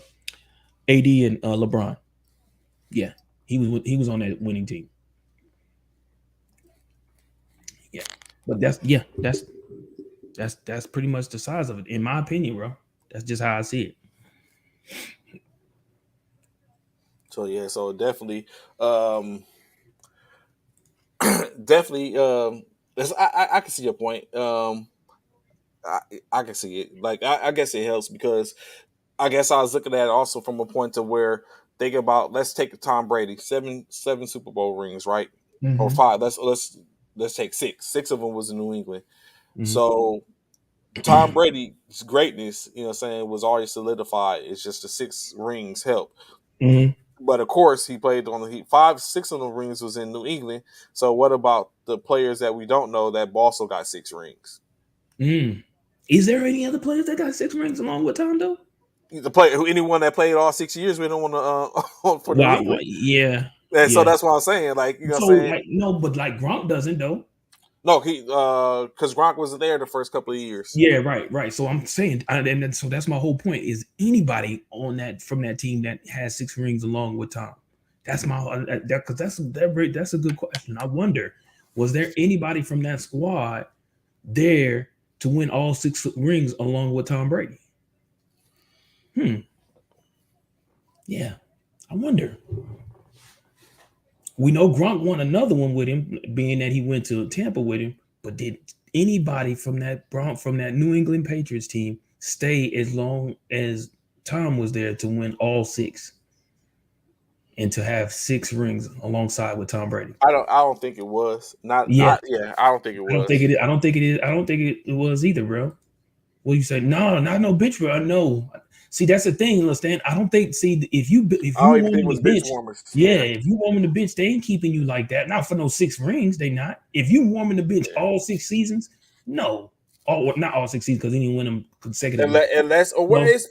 and LeBron. Yeah, he was on that winning team. Yeah, but that's pretty much the size of it, in my opinion, bro. That's just how I see it. So yeah, so definitely, um, definitely, I can see your point. I, I can see it. Like, I guess it helps because I guess I was looking at it also from a point to where, think about, let's take Tom Brady, seven Super Bowl rings, right? Or Mm-hmm. five. Let's take six. Six of them was in New England. Mm-hmm. So Tom Brady's greatness, you know what I'm saying, was already solidified. It's just the six rings help. Mm-hmm. But of course, he played on the Heat. Five, six of the rings was in New England. So what about the players that we don't know that also got six rings? Mm. Is there any other players that got 6 rings along with Tom though? The player, anyone that played all 6 years, we don't want to for New Wow. England. Yeah. And so Yeah. that's what I'm saying. Like, you know So what I'm saying? like no, but like Gronk doesn't though. No, he because Gronk wasn't there the first couple of years. Yeah, right, right. So I'm saying, so that's my whole point. Is anybody on that from that team that has 6 rings along with Tom? That's my that because that's a good question. I wonder, was there anybody from that squad there to win all 6 rings along with Tom Brady? Hmm. Yeah, I wonder. We know Gronk won another one with him, being that he went to Tampa with him. But did anybody from that New England Patriots team stay as long as Tom was there to win all six and to have six rings alongside with Tom Brady? I don't think it was. Not Yeah, not yeah, I don't think it I don't think was. it. I don't think it is. I don't think it was either, bro. Well, you say no, not no bench, bro. No. See, that's the thing. Understand? I don't think. See, if I you don't even think it warming the was bench bench, warmers. yeah, Yeah. if you warming the bench, they ain't keeping you like that. Not for no six rings. They not. If you warming the bench Yeah. all six seasons, no. All not all six seasons because he didn't win them consecutively. Unless, or what Well, is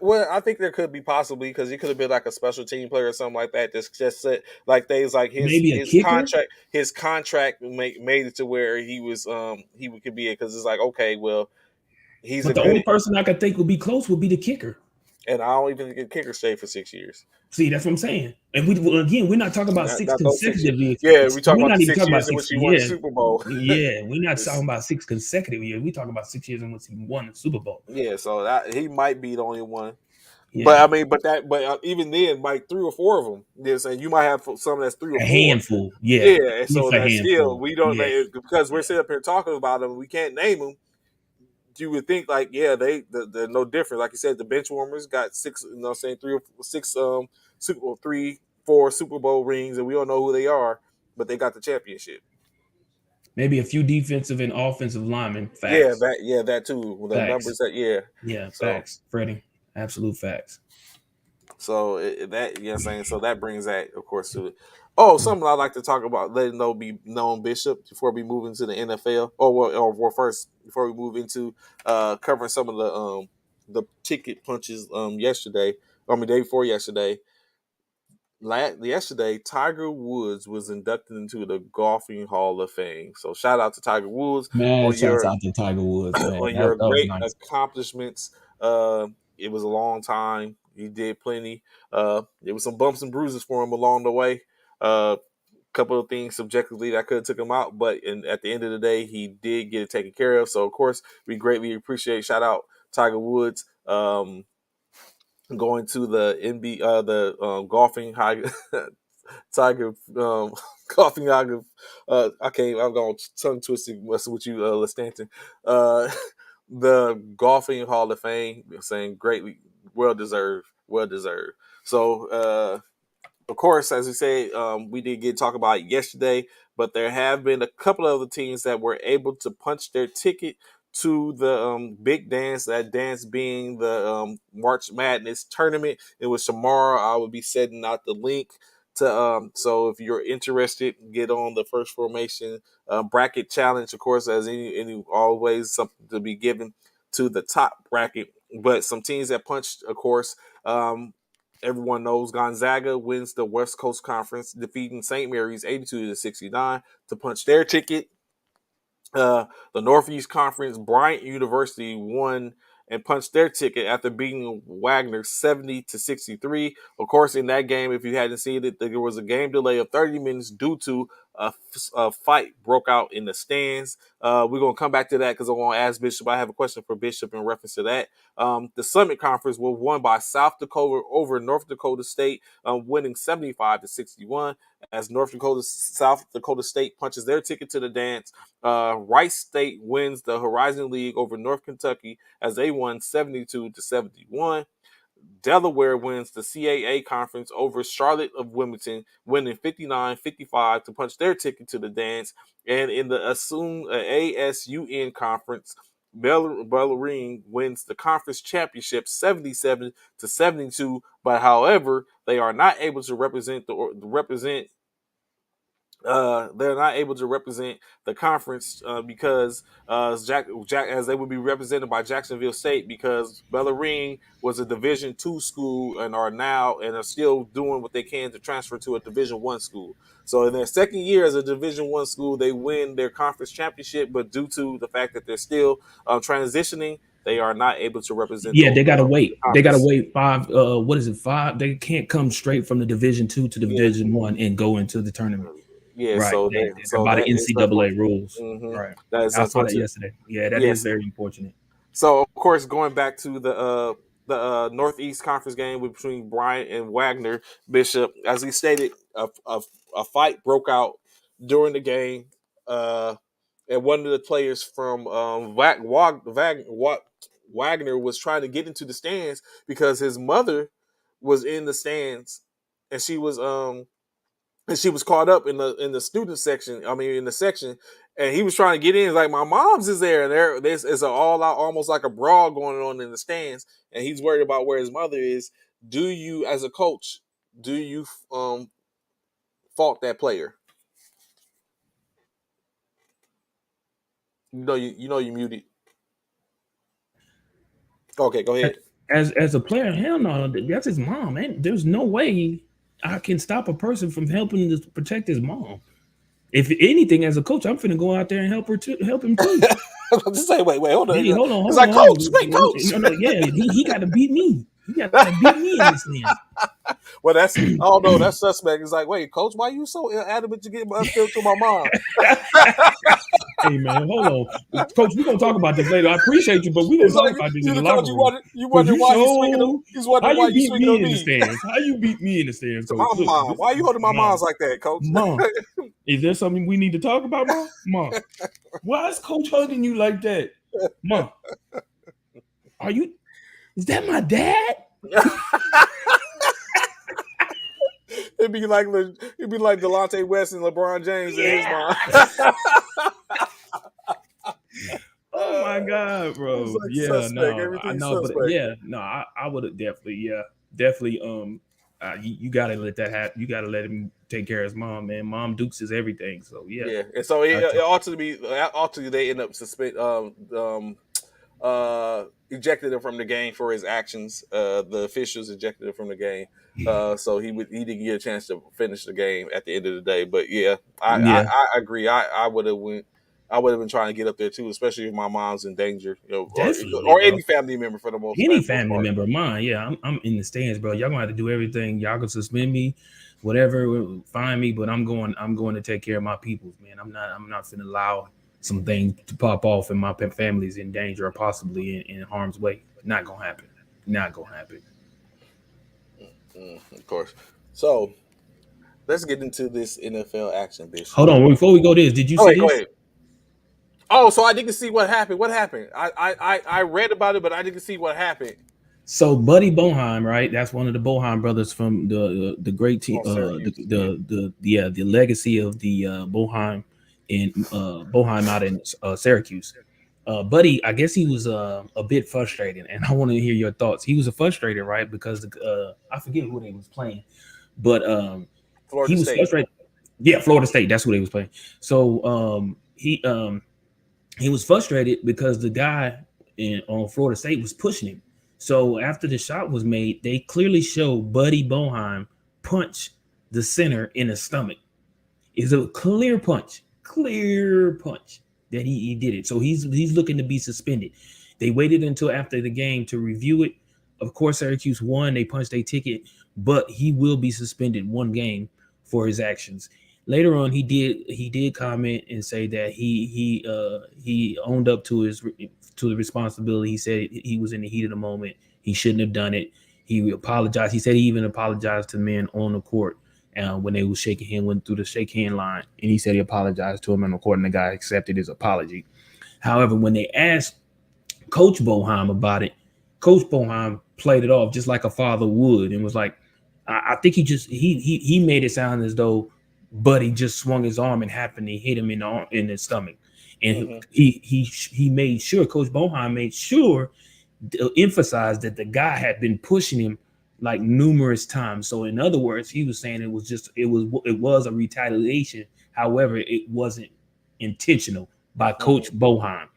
well, I think there could be possibly because he could have been like a special team player or something like that. Just said like things like maybe a kicker. his contract made it to where he could be it because it's like okay, well he's a But the good only person I could think would be close would be the kicker. and I don't even get kicker stay for 6 years. See, that's what I'm saying. And we well, again, we're not talking about six Not those 6 years. consecutive years. Yeah, we talk We're about the not even six talking about years in six. which he won the Yeah, Super Bowl. yeah, we're not talking It's- about six consecutive years. We're talking about 6 years in which he won the Super Bowl. yeah, so he might be the only one. But Yeah, I mean, even then, like 3 or 4 of them. You're saying you might have some that's 3 or a 4. handful. Yeah, Yeah, and it's so a that's still handful. we don't Yeah, like, because we're yeah. sitting up here talking about them. We can't name them. You would think like, yeah, they're no different. Like you said, the bench warmers got 6. You know, what I'm saying 3 or 6 Super Bowl 3, 4 Super Bowl rings, and we don't know who they are, but they got the championship. Maybe a few defensive and offensive linemen. Yeah, Facts. that too. The Facts. numbers that yeah. Yeah, So facts. Freddie. Absolute facts. that you know what I'm saying. So that brings that of course to it. Oh, something I'd like to talk about, letting know be known Bishop before we move into the NFL. Or first before we move into covering some of the ticket punches yesterday. I mean day before yesterday. Yesterday, Tiger Woods was inducted into the Golfing Hall of Fame. So shout out to Tiger Woods Man, on shouts your out to Tiger Woods, man. on That, your that was great nice. accomplishments. It was a long time. He did plenty. There was some bumps and bruises for him along the way. A couple of things subjectively that could have took him out, but at the end of the day, he did get it taken care of. So of course, we greatly appreciate. Shout out Tiger Woods. Going to the the golfing high Tiger coughing out of I can't I'm going tongue twisting messing with you, Stanton. Uh the golfing Hall of Fame, saying greatly well deserved, well deserved. So of course, as we say, we did get talk about it yesterday, but there have been a couple of other teams that were able to punch their ticket to the big dance. That dance being the March Madness tournament. It was tomorrow. I will be setting out the link to. So if you're interested, get on the first formation bracket challenge. Of course, as any always something to be given to the top bracket. But some teams that punched, of course. Everyone knows Gonzaga wins the West Coast Conference, defeating St. Mary's 82-69 to punch their ticket. The Northeast Conference, Bryant University won and punched their ticket after beating Wagner 70-63. Of course, in that game, if you hadn't seen it, there was a game delay of 30 minutes due to a fight broke out in the stands. We're going to come back to that because I want to ask Bishop. I have a question for Bishop in reference to that. The Summit Conference was won by South Dakota over North Dakota State, winning 75-61 as South Dakota State punches their ticket to the dance. Rice State wins the Horizon League over North Kentucky as they won 72-71. Delaware wins the CAA conference over Charlotte of Wilmington, winning 59-55 to punch their ticket to the dance. And in the assumed ASUN conference, Bellarine wins the conference championship 77-72. But however, they are not able to represent they're not able to represent the conference because Jack as they would be represented by Jacksonville State because Bellarine was a Division II school and are still doing what they can to transfer to a Division I school. So in their second year as a Division I school, they win their conference championship, but due to the fact that they're still transitioning, they are not able to represent Yeah, they gotta the wait. They gotta conference. wait five. What is it? Five. They can't come straight from the Division II to the Yeah, Division I and go into the tournament. yeah. Right. So They're by the that is NCAA unfortunate. rules. Hmm. Right. That is I saw that unfortunate. yesterday. Yeah, that is Yes. very unfortunate. So of course, going back to the the Northeast Conference game between Bryant and Wagner Bishop. As he stated, a fight broke out during the game, uh, and one of the players from Wagner was trying to get into the stands because his mother was in the stands, and she was caught up in the student section. I mean, in the section, and he was trying to get in. He's like, my mom's is there, and there's is an all out, almost like a brawl going on in the stands, and he's worried about where his mother is. Do you, as a coach, do you fault that player? You know you muted. Okay, go ahead. As a player, hell no, that's his mom, man. There's no way I can stop a person from helping to protect his mom. If anything, as a coach, I'm finna go out there and help him too. Just say, wait, hold on. Hey, hold on, It's hold on, like, hold coach, on. wait, coach. No, yeah, he got to beat me. He got to beat me in this thing. Well, that's oh no, that's suspect. It's like, wait, coach, why you so adamant to get upfield to my mom? Hey man, hold on, coach. We're gonna talk about this later. I appreciate you, but we're gonna It's talk like about this you in the the locker coach. room. You Cause wonder you why he's swinging. so He's how wondering why you you beat swinging me on in the me. stands? How you beat me in the stands, To coach? my Look, mom. Why are you holding my mom, mom's like that, coach? mom, is there something we need to talk about, mom? Mom, why is coach hugging you like that? Mom, are you? Is that my dad? It'd be like Delonte West and LeBron James and his mom. Yeah. Oh my Uh, god, it's bro. like Yeah, suspect. no, I Everything's know, but suspect. yeah, no, I would have definitely, yeah, definitely. You gotta let that happen. You gotta let him take care of his mom, man. Mom Dukes is everything. So yeah, Yeah, and so I it told. ultimately they end up suspend ejected him from the game for his actions. The officials ejected him from the game. So he didn't get a chance to finish the game at the end of the day. But yeah, Yeah, I agree. I would have went. I would have been trying to get up there too, especially if my mom's in danger, definitely, or bro. any family member for the Any most family part. member of mine, yeah, I'm in the stands, bro. Y'all gonna have to do everything. Y'all can suspend me, whatever, find me, but I'm going to take care of my peoples, man. I'm not gonna allow some things to pop off and my family's in danger or possibly in harm's way. Not gonna happen. Not gonna happen. Of course. So let's get into this NFL action, Bishop. Hold on, before we go this, did you Oh see wait, go this? ahead. Oh, so I didn't see what happened. What happened? I read about it, but I didn't see what happened So Buddy Boheim, right? That's one of the Boheim brothers from the great team, on Syracuse. Yeah. the legacy of the Boheim in Boheim out in Syracuse. Buddy, I guess he was a bit frustrated, and I want to hear your thoughts. He was a frustrated, right? Because I forget who they was playing, but he Florida was State. frustrated. Yeah, Florida State. That's who they was playing. So he was frustrated because the guy on Florida State was pushing him. So after the shot was made, they clearly show Buddy Boheim punch the center in the stomach. It's a clear punch that he did it. So he's looking to be suspended. They waited until after the game to review it. Of course, Syracuse won. They punched a ticket, but he will be suspended 1 game for his actions. Later on, he did comment and say that he owned up to the responsibility. He said he was in the heat of the moment. He shouldn't have done it. He apologized. He said he even apologized to men on the court when they was shaking hand, went through the shake hand line, and he said he apologized to him, and according to the guy accepted his apology. However, when they asked Coach Boheim about it, Coach Boheim played it off just like a father would, and was like, I think he made it sound as though Buddy just swung his arm and happened to hit him in the stomach, and Hmm. he made sure Coach Boheim made sure to emphasize that the guy had been pushing him like numerous times. So in other words, he was saying it was a retaliation. However, it wasn't intentional by Hmm. Coach Boheim.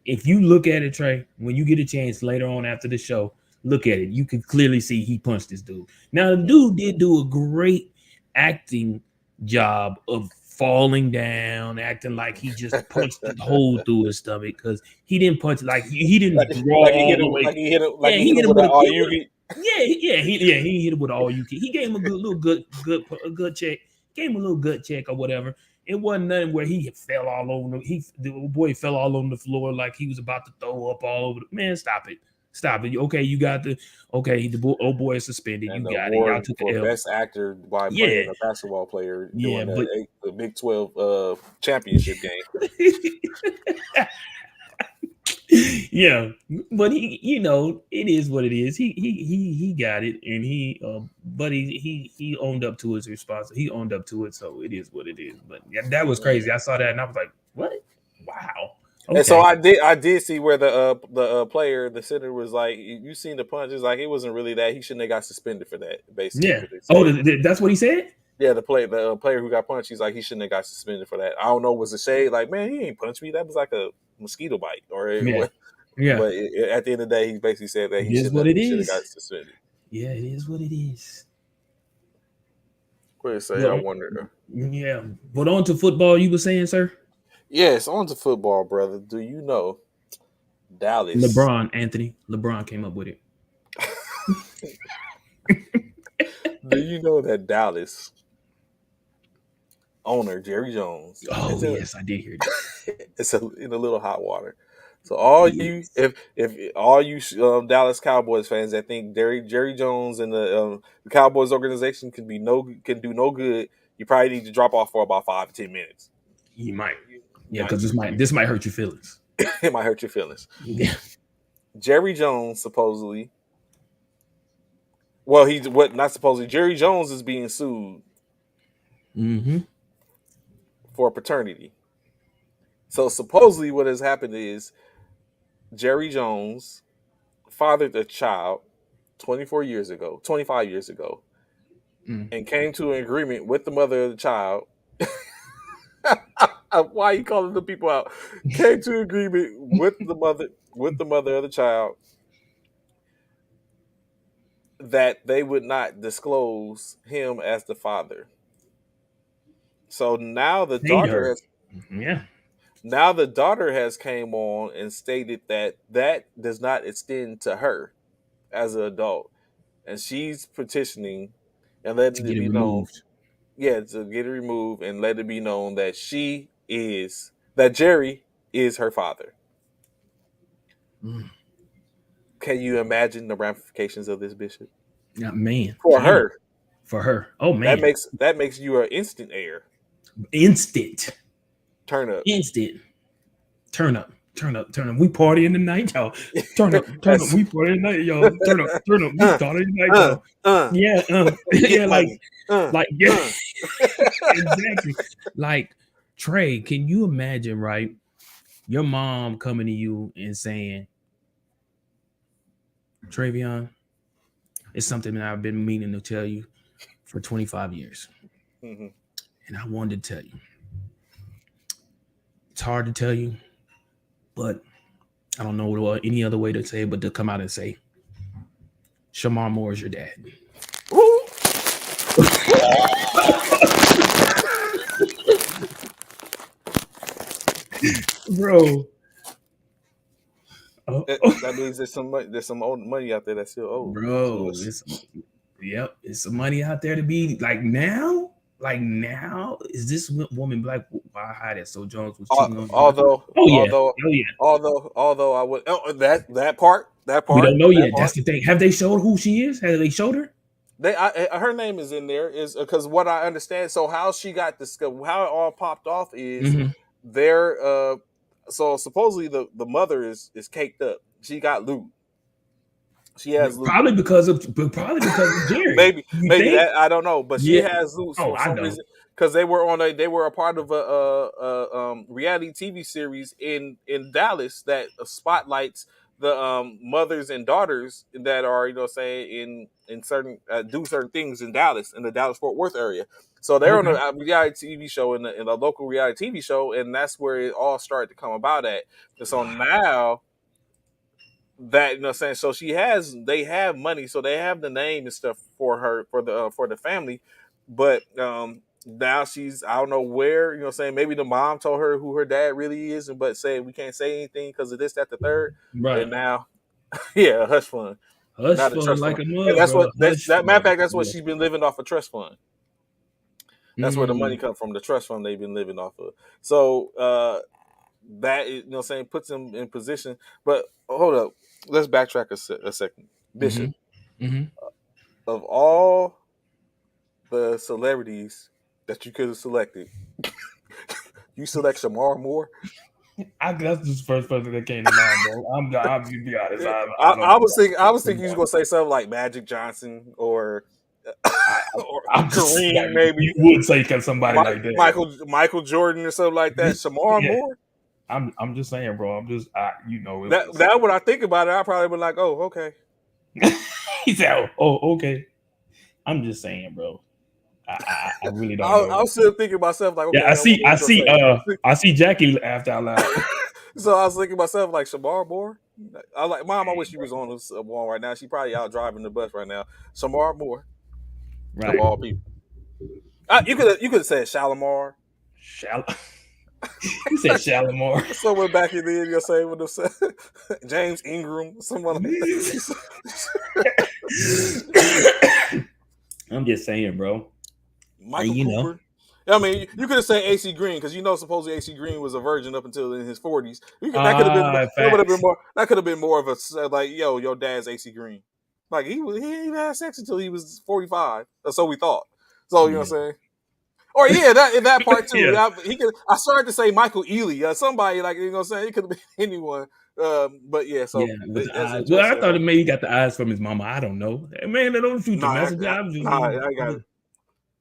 If you look at it, Trey, when you get a chance later on after the show, look at it. You can clearly see he punched this dude. Now the dude did do a great acting job of falling down, acting like he just punched the hole through his stomach because he didn't punch like he didn't draw all the way. Like Yeah, he he hit hit him him with with an a all he you would can. he hit him with all you can. He gave him a good little good check. Gave him a little gut check or whatever. It wasn't nothing where he fell all over. The boy fell all on the floor like he was about to throw up all over. Man, stop it, Stop it. Okay, you got the old boy is suspended. And You the got it. Y'all award took for the L. best actor by Yeah, playing a basketball player yeah, during but the Big 12 championship game. yeah, but it is what it is. He got it, and but he owned up to his response. He owned up to it, so it is what it is. But yeah, that was crazy. I saw that, and I was like, what? Wow. And so Okay. I did see where the player, the center was like, you seen the punch. It's like it wasn't really that. He shouldn't have got suspended for that. Basically, Yeah. what they Oh, said. that's what he said. Yeah, the player who got punched, he's like he shouldn't have got suspended for that. I don't know, was a shade like, man, he ain't punched me. That was like a mosquito bite or Yeah. what. Yeah. But at the end of the day, he basically said that It is what it he should have got is. suspended. Yeah, it is what it is. What did it say? But I wonder. yeah, but on to football. You were saying, sir? Yes, on to football, brother. Do you know Dallas? LeBron came up with it. Do you know that Dallas owner Jerry Jones Oh yes, I did hear this. it's in a little hot water. So all you, Yes. if all you Dallas Cowboys fans that think Jerry Jones and the Cowboys organization can do no good, you probably need to drop off for about 5 to 10 minutes. You might. You Yeah, might because this might hurt your feelings. it might hurt your feelings. Yeah. Jerry Jones supposedly, well, he's what not supposedly. Jerry Jones is being sued Mm-hmm. for paternity. So supposedly, what has happened is Jerry Jones fathered a child 25 years ago, Mm. and came to an agreement with the mother of the child. Why are you calling the people out? Came to an agreement with the mother of the child that they would not disclose him as the father. So Paid her. Yeah. now the daughter has came on and stated that that does not extend to her as an adult, and she's petitioning and To letting get it it be known, removed. yeah, to get it removed and let it be known that Jerry is her father. Mm. Can you imagine the ramifications of this, Bishop? Yeah, man, For can it her, for her. Oh man. that makes you an instant heir. Instant. Turn up. Instant. Turn up. Turn up. Turn up. We partying tonight, y'all. Turn up. Turn up. That's We partying tonight, y'all. Turn up. Turn up. We uh, partying tonight, uh, y'all. uh, Yeah. get Yeah. money. Yeah. Uh. Exactly. Like Trey, can you imagine, right? Your mom coming to you and saying, Travion, it's something that I've been meaning to tell you for 25 years. Mhm. And I wanted to tell you. It's hard to tell you, but I don't know any other way to say it, but to come out and say, Shamar Moore is your dad. Bro. Oh, That means there's some old money out there that's still owed to bro, us. it's some money out there to be like now. Like now, is this woman black? Why hide that? So Jones was cheating on her. Oh yeah, oh yeah. Although I would We don't know that yet. That's part the thing. Have they showed who she is? Have they showed her? her name is in there is because what I understand. So how she got this, how it all popped off is Mm-hmm. there. So supposedly the mother is caked up. She got loot. She has loot. Probably because of Jerry. You Maybe think? that I don't know, but she Yeah. has loot Oh, for I some know. reason because they were a part of a reality TV series in Dallas that spotlights the mothers and daughters that are saying in certain do certain things in Dallas in the Dallas Fort Worth area. So they're on Okay. a reality TV show in a local reality TV show, and that's where it all started to come about at. And so now that saying, so they have money, so they have the name and stuff for her for the family, but now she's, I don't know where, saying maybe the mom told her who her dad really is, and but saying we can't say anything because of this, that, the third, Right. and now yeah, a hush fund, Hush not a fund trust like fund, a and mud, bro. Hush that matter of fund. fact, that's what Yeah. she's been living off, a trust fund. That's where the money Mm. comes from, the trust fund they've been living off of. So that is, saying, puts him in position. But hold up. let's backtrack a second. Bishop, Mm-hmm. Mm-hmm. of all the celebrities that you could have selected, you select Shamar Moore. That's just the first person that came to mind, bro. I'm to be honest. I don't I know. was thinking, you was gonna say something like Magic Johnson or I, or I'm just Kareem, like, maybe you would say somebody like that. Michael Jordan or something like that. Shamar Yeah, Moore. I'm just saying, bro. I'm just it That was. that when I think about it, I probably be like, oh, okay. He said, "Oh, okay." I'm just saying, bro. I really don't I know. was still thinking to myself like, Yeah, okay, what I you gonna see, say? I see Jackie laughed out loud. So I was thinking to myself like Shamar Moore. I was like, Mom, I wish she Dang, was on this one right now. She probably out driving the bus right now. Shamar Moore, bro. of Right. all people. You could have said Shalimar. Shallow. He said Shalimar. Someone back in the end, you're saying with them James Ingram, someone like that. I'm just saying, bro. And Michael Cooper. I mean, you could have said AC Green because supposedly AC Green was a virgin up until in his 40s. That could have been that would have been facts. more that could have been more of a like, yo, your dad's AC Green. Like he didn't even have sex until he was 45. Or so we thought. So you know what I'm Yeah. saying? Or yeah, that part too. Yeah. I started to say Michael Ealy, somebody like you know what I'm saying. It could have been anyone. But yeah, so Yeah, with the that's eyes. Well, I interesting. thought it maybe he got the eyes from his mama. I don't know. Man, they don't shoot the Nah, messenger. I'm just, I got it.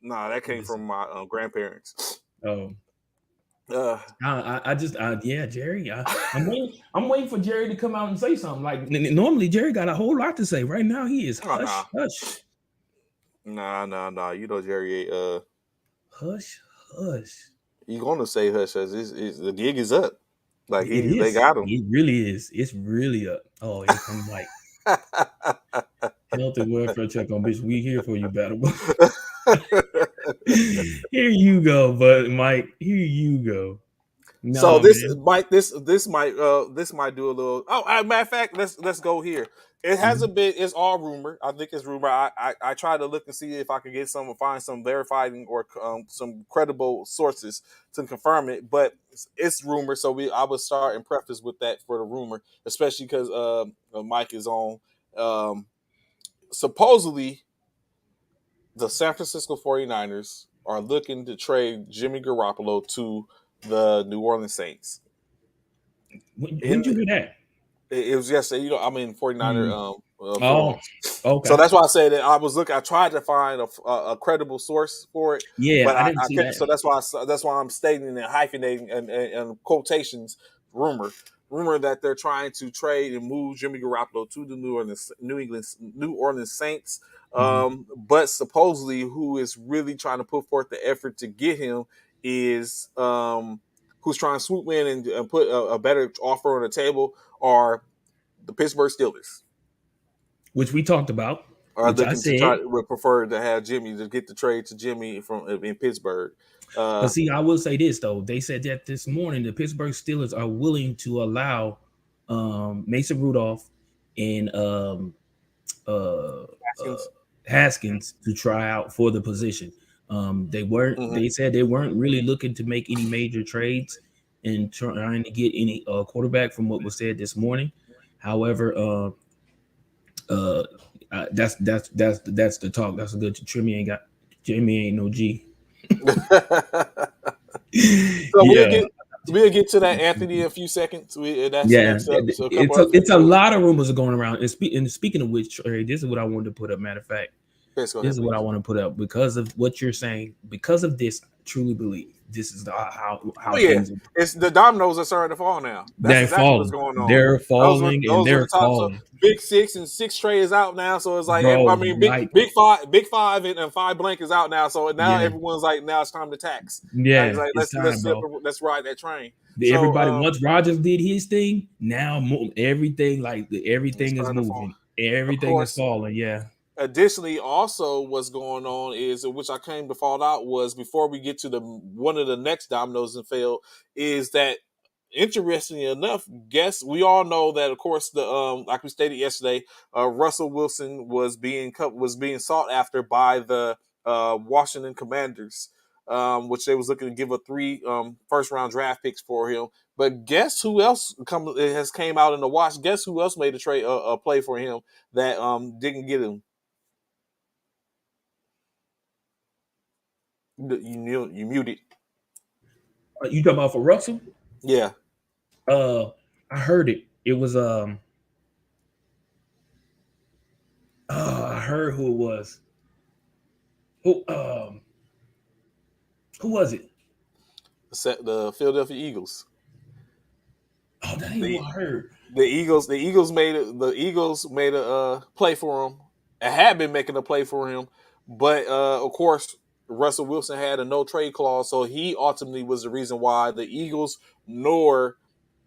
Nah, that I'm came just from my grandparents. oh. Uh, Yeah, Jerry. I'm waiting for Jerry to come out and say something. Like normally, Jerry got a whole lot to say. Right now, he is oh nah, hush, hush, nah. You know Jerry. hush, hush. You gonna say hush? Hush. The gig is up. Like It they is. got him. It really is. It's really up. Oh, here come Mike. Health and welfare check on bitch. We here for you, battle. Here you go, but Mike. Here you go. So Nah, man. this might do a little. Oh, matter of fact, let's go here. It Mhm. hasn't been. It's all rumor. I think it's rumor. I try to look and see if I can get find some verifying or some credible sources to confirm it. But it's rumor, so I would start and preface with that for the rumor, especially because Mike is on. Um, Supposedly, the San Francisco 49ers are looking to trade Jimmy Garoppolo to the New Orleans Saints. When'd In you hear that? it was yesterday. I'm in 49er Mm. Oh, forums. So okay. that's why I said that I was looking. I tried to find a credible source for it, Yeah, but I didn't I see couldn't. that. So that's why I'm stating and hyphenating and quotations rumor that they're trying to trade and move Jimmy Garoppolo to the New Orleans Saints. Mhm. But supposedly, who is really trying to put forth the effort to get him is who's trying to swoop in and put a better offer on the table are the Pittsburgh Steelers Which we talked about, are which I looking to try said. would prefer to have Jimmy to get the trade to Jimmy from in Pittsburgh. But Uh, see, I will say this though. They said that this morning the Pittsburgh Steelers are willing to allow Mason Rudolph and uh, Haskins. Haskins to try out for the position. They weren't. Mhm. They said they weren't really looking to make any major trades and trying to get any quarterback from what was said this morning. However, uh, that's the talk. That's a good. Jimmy ain't no G. So Yeah, we'll get to that Anthony in a few seconds. That's yeah. next up. So a couple It's other things. a lot of rumors are going around. And speaking of which, Trey, this is what I wanted to put up. Matter of fact, Yes, go this ahead, is what I please. want to put up because of what you're saying. Because of this, I truly believe this is Oh how yeah, things are. it's the dominoes are starting to fall now. That's They're exactly what's falling. going on. They're falling, and Those were they're the top. So falling, Big Six and Six Trey is out now. So it's like I bro. mean Like, Big Five and Five Blank is out now. So now yeah, everyone's like now it's time to tax. It's yeah. like It's time, bro. let's ride that train. So Everybody once Rogers did his thing, now everything it's everything is starting to fall. moving, Of everything is course, falling. Yeah, additionally, also what's going on is which I came to fall out was before we get to the one of the next dominoes and fail is that interestingly enough, guess we all know that of course the like we stated yesterday, Russell Wilson was being sought after by the Washington Commanders. which they was looking to give a three first round draft picks for him. But guess who else has came out in the watch? Guess who else made a trade a play for him that didn't get him? You muted. You talking about for Russell? Yeah. Uh, I heard it. It was I heard who it was. Who who was it? The Philadelphia Eagles. Oh, that ain't who The I heard. the Eagles made a play for him. It had been making a play for him, but of course Russell Wilson had a no trade clause, so he ultimately was the reason why the Eagles nor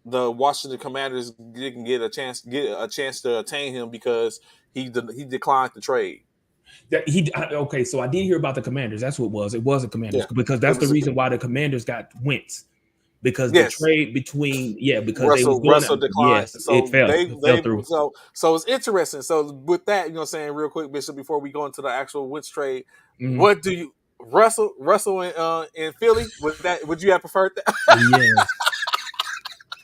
the Washington Commanders didn't get a chance to attain him because he declined the trade. Okay, so I did hear about the Commanders. That's what it was. It was the Commanders Yeah, because it that's the was reason why the Commanders got Wentz because the yes. trade between because they was going Russell up. declined. Yes, it So fell. they It fell they through. so it's interesting. So with that, saying real quick, Bishop, before we go into the actual Wentz trade, Mhm. what do you Russell in Philly, would you have preferred that? Yes.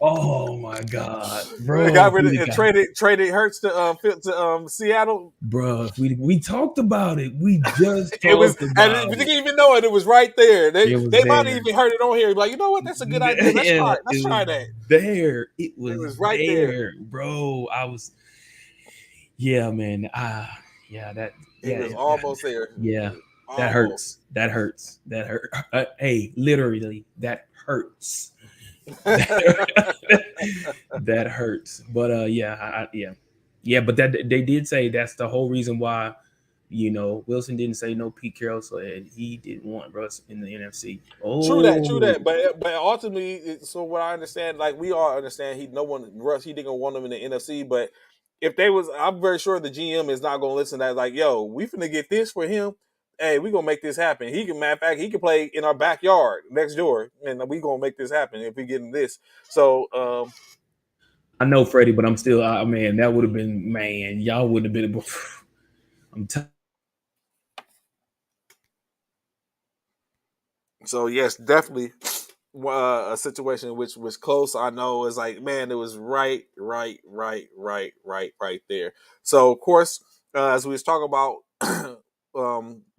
Oh my God, bro! Got If rid of we and got, traded Hurts to Seattle. bro, if we talked about it, we just It was, talked and about we it. didn't even know it. It was right there. It was They might have there. even heard it on here. Like, you know what? That's a good idea. Let's try Yeah, it. it Let's was try that. there. It It was was right there. there, bro. I was, yeah, man. Yeah, It yeah, was almost there. yeah. That Almost. hurts. That hurts. That hurt. Hey, literally, that hurts. That hurts. But yeah, yeah. But that they did say that's the whole reason why Wilson didn't say no Pete Carroll, so he didn't want Russ in the NFC. True Oh, that. But ultimately, so what I understand, like we all understand, no one Russ, he didn't want him in the NFC. But if they was, I'm very sure the GM is not going to listen to that. Like, yo, we finna get this for him. Hey, we gonna make this happen. He can, matter of fact, he can play in our backyard next door, and we gonna make this happen if we getting this. So, I know Freddie, but I'm still, man, that would have been, man, y'all would have been. I'm telling. so yes, definitely a situation which was close. I know is like, man, it was right there. So of course, as we was talking about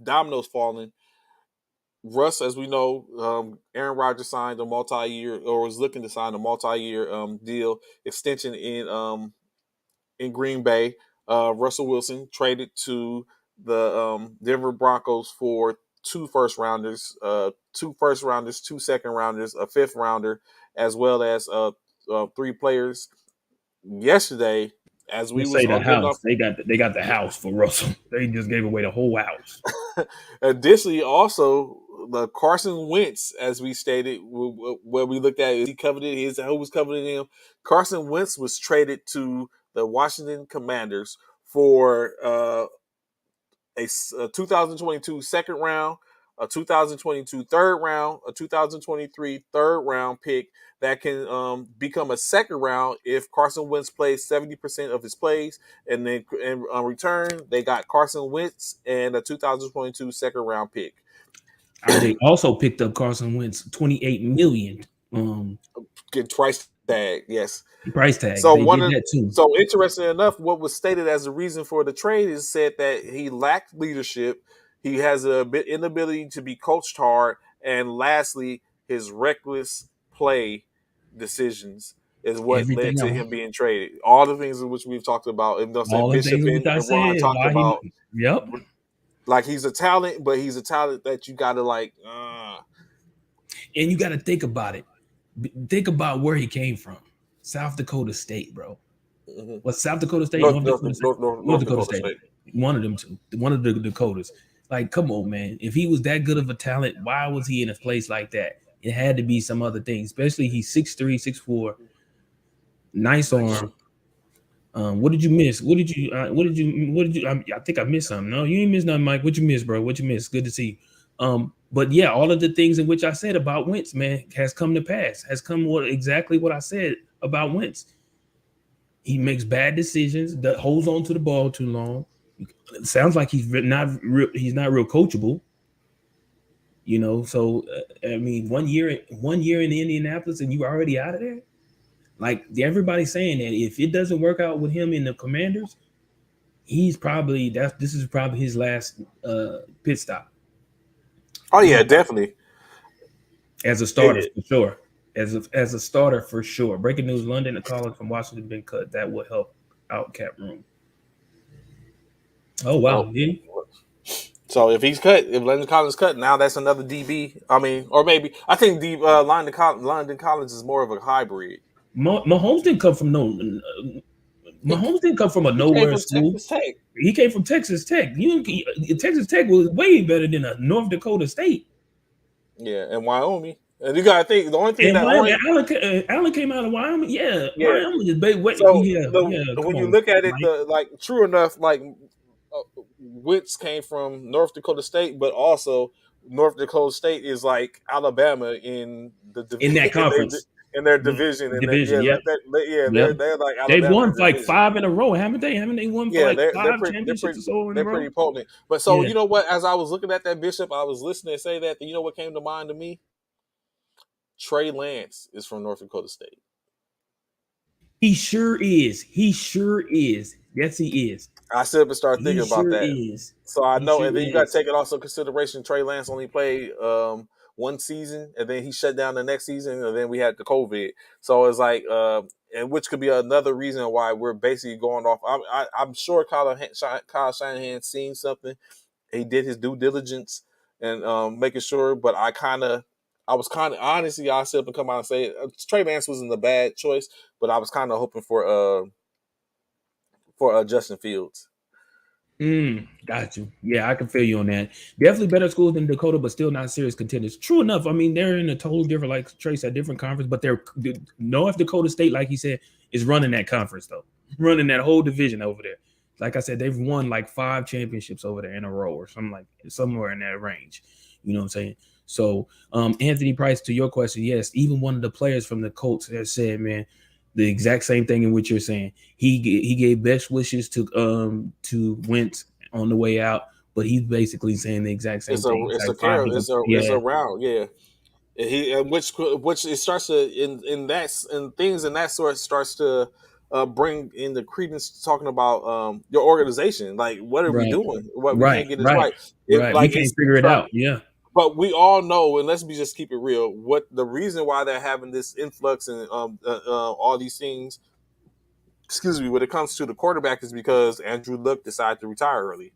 dominoes falling, Russ, as we know, Aaron Rodgers signed a multi-year or was looking to sign a multi-year deal extension in Green Bay. Russell Wilson traded to the Denver Broncos for two first rounders, two second rounders, a fifth rounder, as well as three players. Yesterday, as we Let's was say the all getting off. house. They got the house for Russell. They just gave away the whole house. Additionally, also the Carson Wentz, as we stated, where we looked at, is he coveted his who was coveting him. Carson Wentz was traded to the Washington Commanders for a 2022 second round, a 2022 third round, a 2023 third round pick that can become a second round if Carson Wentz plays 70% of his plays. And then in return, they got Carson Wentz and a 2022 second round pick. They also picked up Carson Wentz 28 million Get price tag, yes. price tag. So They did that too. so interesting enough, what was stated as the reason for the trade is said that he lacked leadership. He has a bit inability to be coached hard, and lastly, his reckless play decisions is what led Everything to else, him being traded. All the things in which we've talked about, and they'll say all the Bishop things which I and Ron said. talked Why he? about, Yep. like he's a talent, but he's a talent that you got to like. And you got to think about it. Think about where he came from. South Dakota State, bro. Mhm. What South Dakota State, North Dakota State, North North Dakota Dakota State. State. One of them two. One of the Dakotas. Like, come on, man. If he was that good of a talent, why was he in a place like that? It had to be some other thing. Especially he's 6'3", 6'4", nice arm. What did you miss? What did you? I think I missed something. No, you ain't missed nothing, Mike. What you miss, bro? What you miss? Good to see you. But yeah, all of the things in which I said about Wentz, man, has come to pass. Has come exactly what I said about Wentz. He makes bad decisions. That holds on to the ball too long. It sounds like he's not real coachable. You know, so I mean, 1 year in Indianapolis, and you already out of there. Like everybody's saying that if it doesn't work out with him in the Commanders, he's probably that. This is probably his last pit stop. Oh This is yeah, definitely. as a starter It, for sure. As a starter for sure. Breaking news: London, a caller from Washington, been cut. That will help out cap room. Oh wow, oh, did so if he's cut, if London Collins cut, now that's another DB. I mean, or maybe I think London Collins is more of a hybrid. Mahomes didn't come from no. He, Mahomes didn't come from a he came nowhere from school. Texas Tech. He came from Texas Tech. Texas Tech was way better than a North Dakota State. Yeah, and Wyoming. And you gotta think the only thing And that Wyoming, only Allen came out of Wyoming. Yeah, yeah. Wyoming is big. Wait, So yeah, the yeah. Come when you on, look at it, Mike. the like true enough, like Wentz came from North Dakota State, but also North Dakota State is like Alabama in the In that conference in their division, and that, division. yeah, Yep, yeah, yep. they're like They've Alabama in won the like division. five in a row, haven't they? Haven't they won for Yeah, like five championships or so in a they're row? pretty potent. But so Yeah, you know what? As I was looking at that Bishop, I was listening to say that. You know what came to mind to me? Trey Lance is from North Dakota State. he sure is. He sure is. Yes, he is. I sit up and start He thinking about sure that. is. So I He know, sure and then you got to is. take it also consideration. Trey Lance only played one season, and then he shut down the next season, and then we had the COVID. So it's like, and which could be another reason why we're basically going off. I'm sure Kyle Shanahan's seen something. He did his due diligence and making sure, but I was kind of honestly, I still come out and say Trey Lance wasn't a bad choice, but I was kind of hoping for Justin Fields. Got you. Yeah, I can feel you on that. Definitely better schools than Dakota, but still not serious contenders. True enough. I mean, they're in a total different, like Trace, a different conference, but they're North Dakota State, like he said, is running that conference though, running that whole division over there. Like I said, they've won like 5 championships over there in a row or something like somewhere in that range. You know what I'm saying? So, Anthony Price, to your question, yes, even one of the players from the Colts has said, man, the exact same thing in what you're saying. He gave best wishes to Wentz on the way out, but he's basically saying the exact same thing. He's like, fine, It's yeah, a round, yeah. And he and which it starts to in that and things in that sort starts to bring in the credence to talking about your organization. Like, what are we right, doing? What we right, can't get this right, right. It right. We like can't it's figure it out. Yeah, but we all know, and let's be just keep it real. What the reason why they're having this influx and all these things, excuse me, when it comes to the quarterback is because Andrew Luck decided to retire early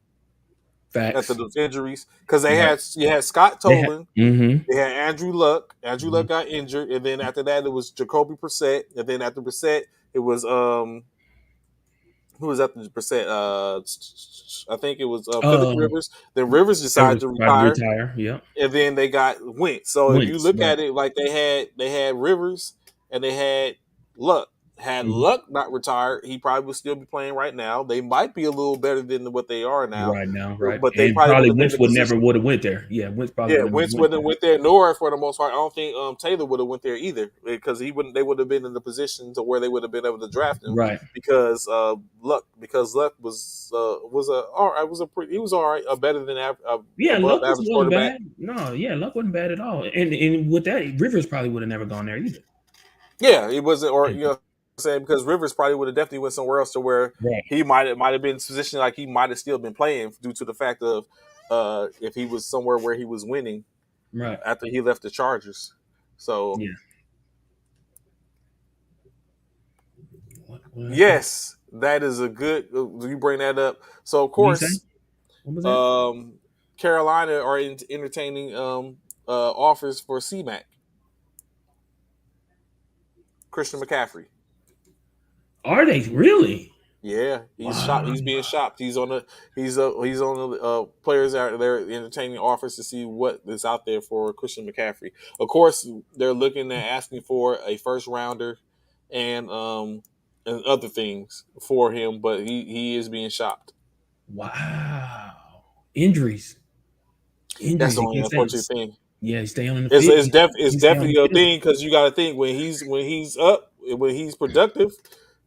after facts. those injuries because Right. you had Scott They ha- Tolan. mm-hmm. They had Andrew Luck. Andrew Mm-hmm. Luck got injured, and then after that, it was Jacoby Brissett, and then after Brissett, it was who was after Brissett? I think it was Philip Um, Rivers. Then Rivers decided Rivers to tried to retire, retire. Yeah, and then they got Wentz. So if you Wentz. look Right. at it, like they had Rivers and they had Luck. Had Mm-hmm. Luck not retired, he probably would still be playing right now. They might be a little better than what they are now, Right now, right, but they and probably would probably have been in Wentz a would never position. would have went there. Yeah, Wentz probably Yeah, would have never Wentz went wouldn't there. have went there, nor for the most part, I don't think Taylor would have went there either because he wouldn't. They would have been in the position to where they would have been able to draft him Right. because Luck was a all right was a pretty he was all right a better than Yeah, above Luck average wasn't quarterback. bad. No, yeah, Luck wasn't bad at all. And with that, Rivers probably would have never gone there either. Yeah, he wasn't, or you know, what I'm saying because Rivers probably would have definitely went somewhere else to where Right, he might have been positioned like he might have still been playing due to the fact of if he was somewhere where he was winning right. after he left the Chargers. So Yeah. What happened? yes, that is a good. You bring that up. So of What did you say? course, What was that? um, Carolina are entertaining offers for C-Mac, Christian McCaffrey. Are they really? Yeah, he's shop. Wow. He's being shopped. He's on the players out there entertaining offers to see what is out there for Christian McCaffrey. Of course, they're looking at asking for a first rounder and other things for him, but he is being shopped. Wow. Injuries. That's Injuries. the He only can't stay. unfortunate thing. Yeah, he's staying on the field. It's He's staying on definitely the a field. thing because you got to think when he's up when he's productive,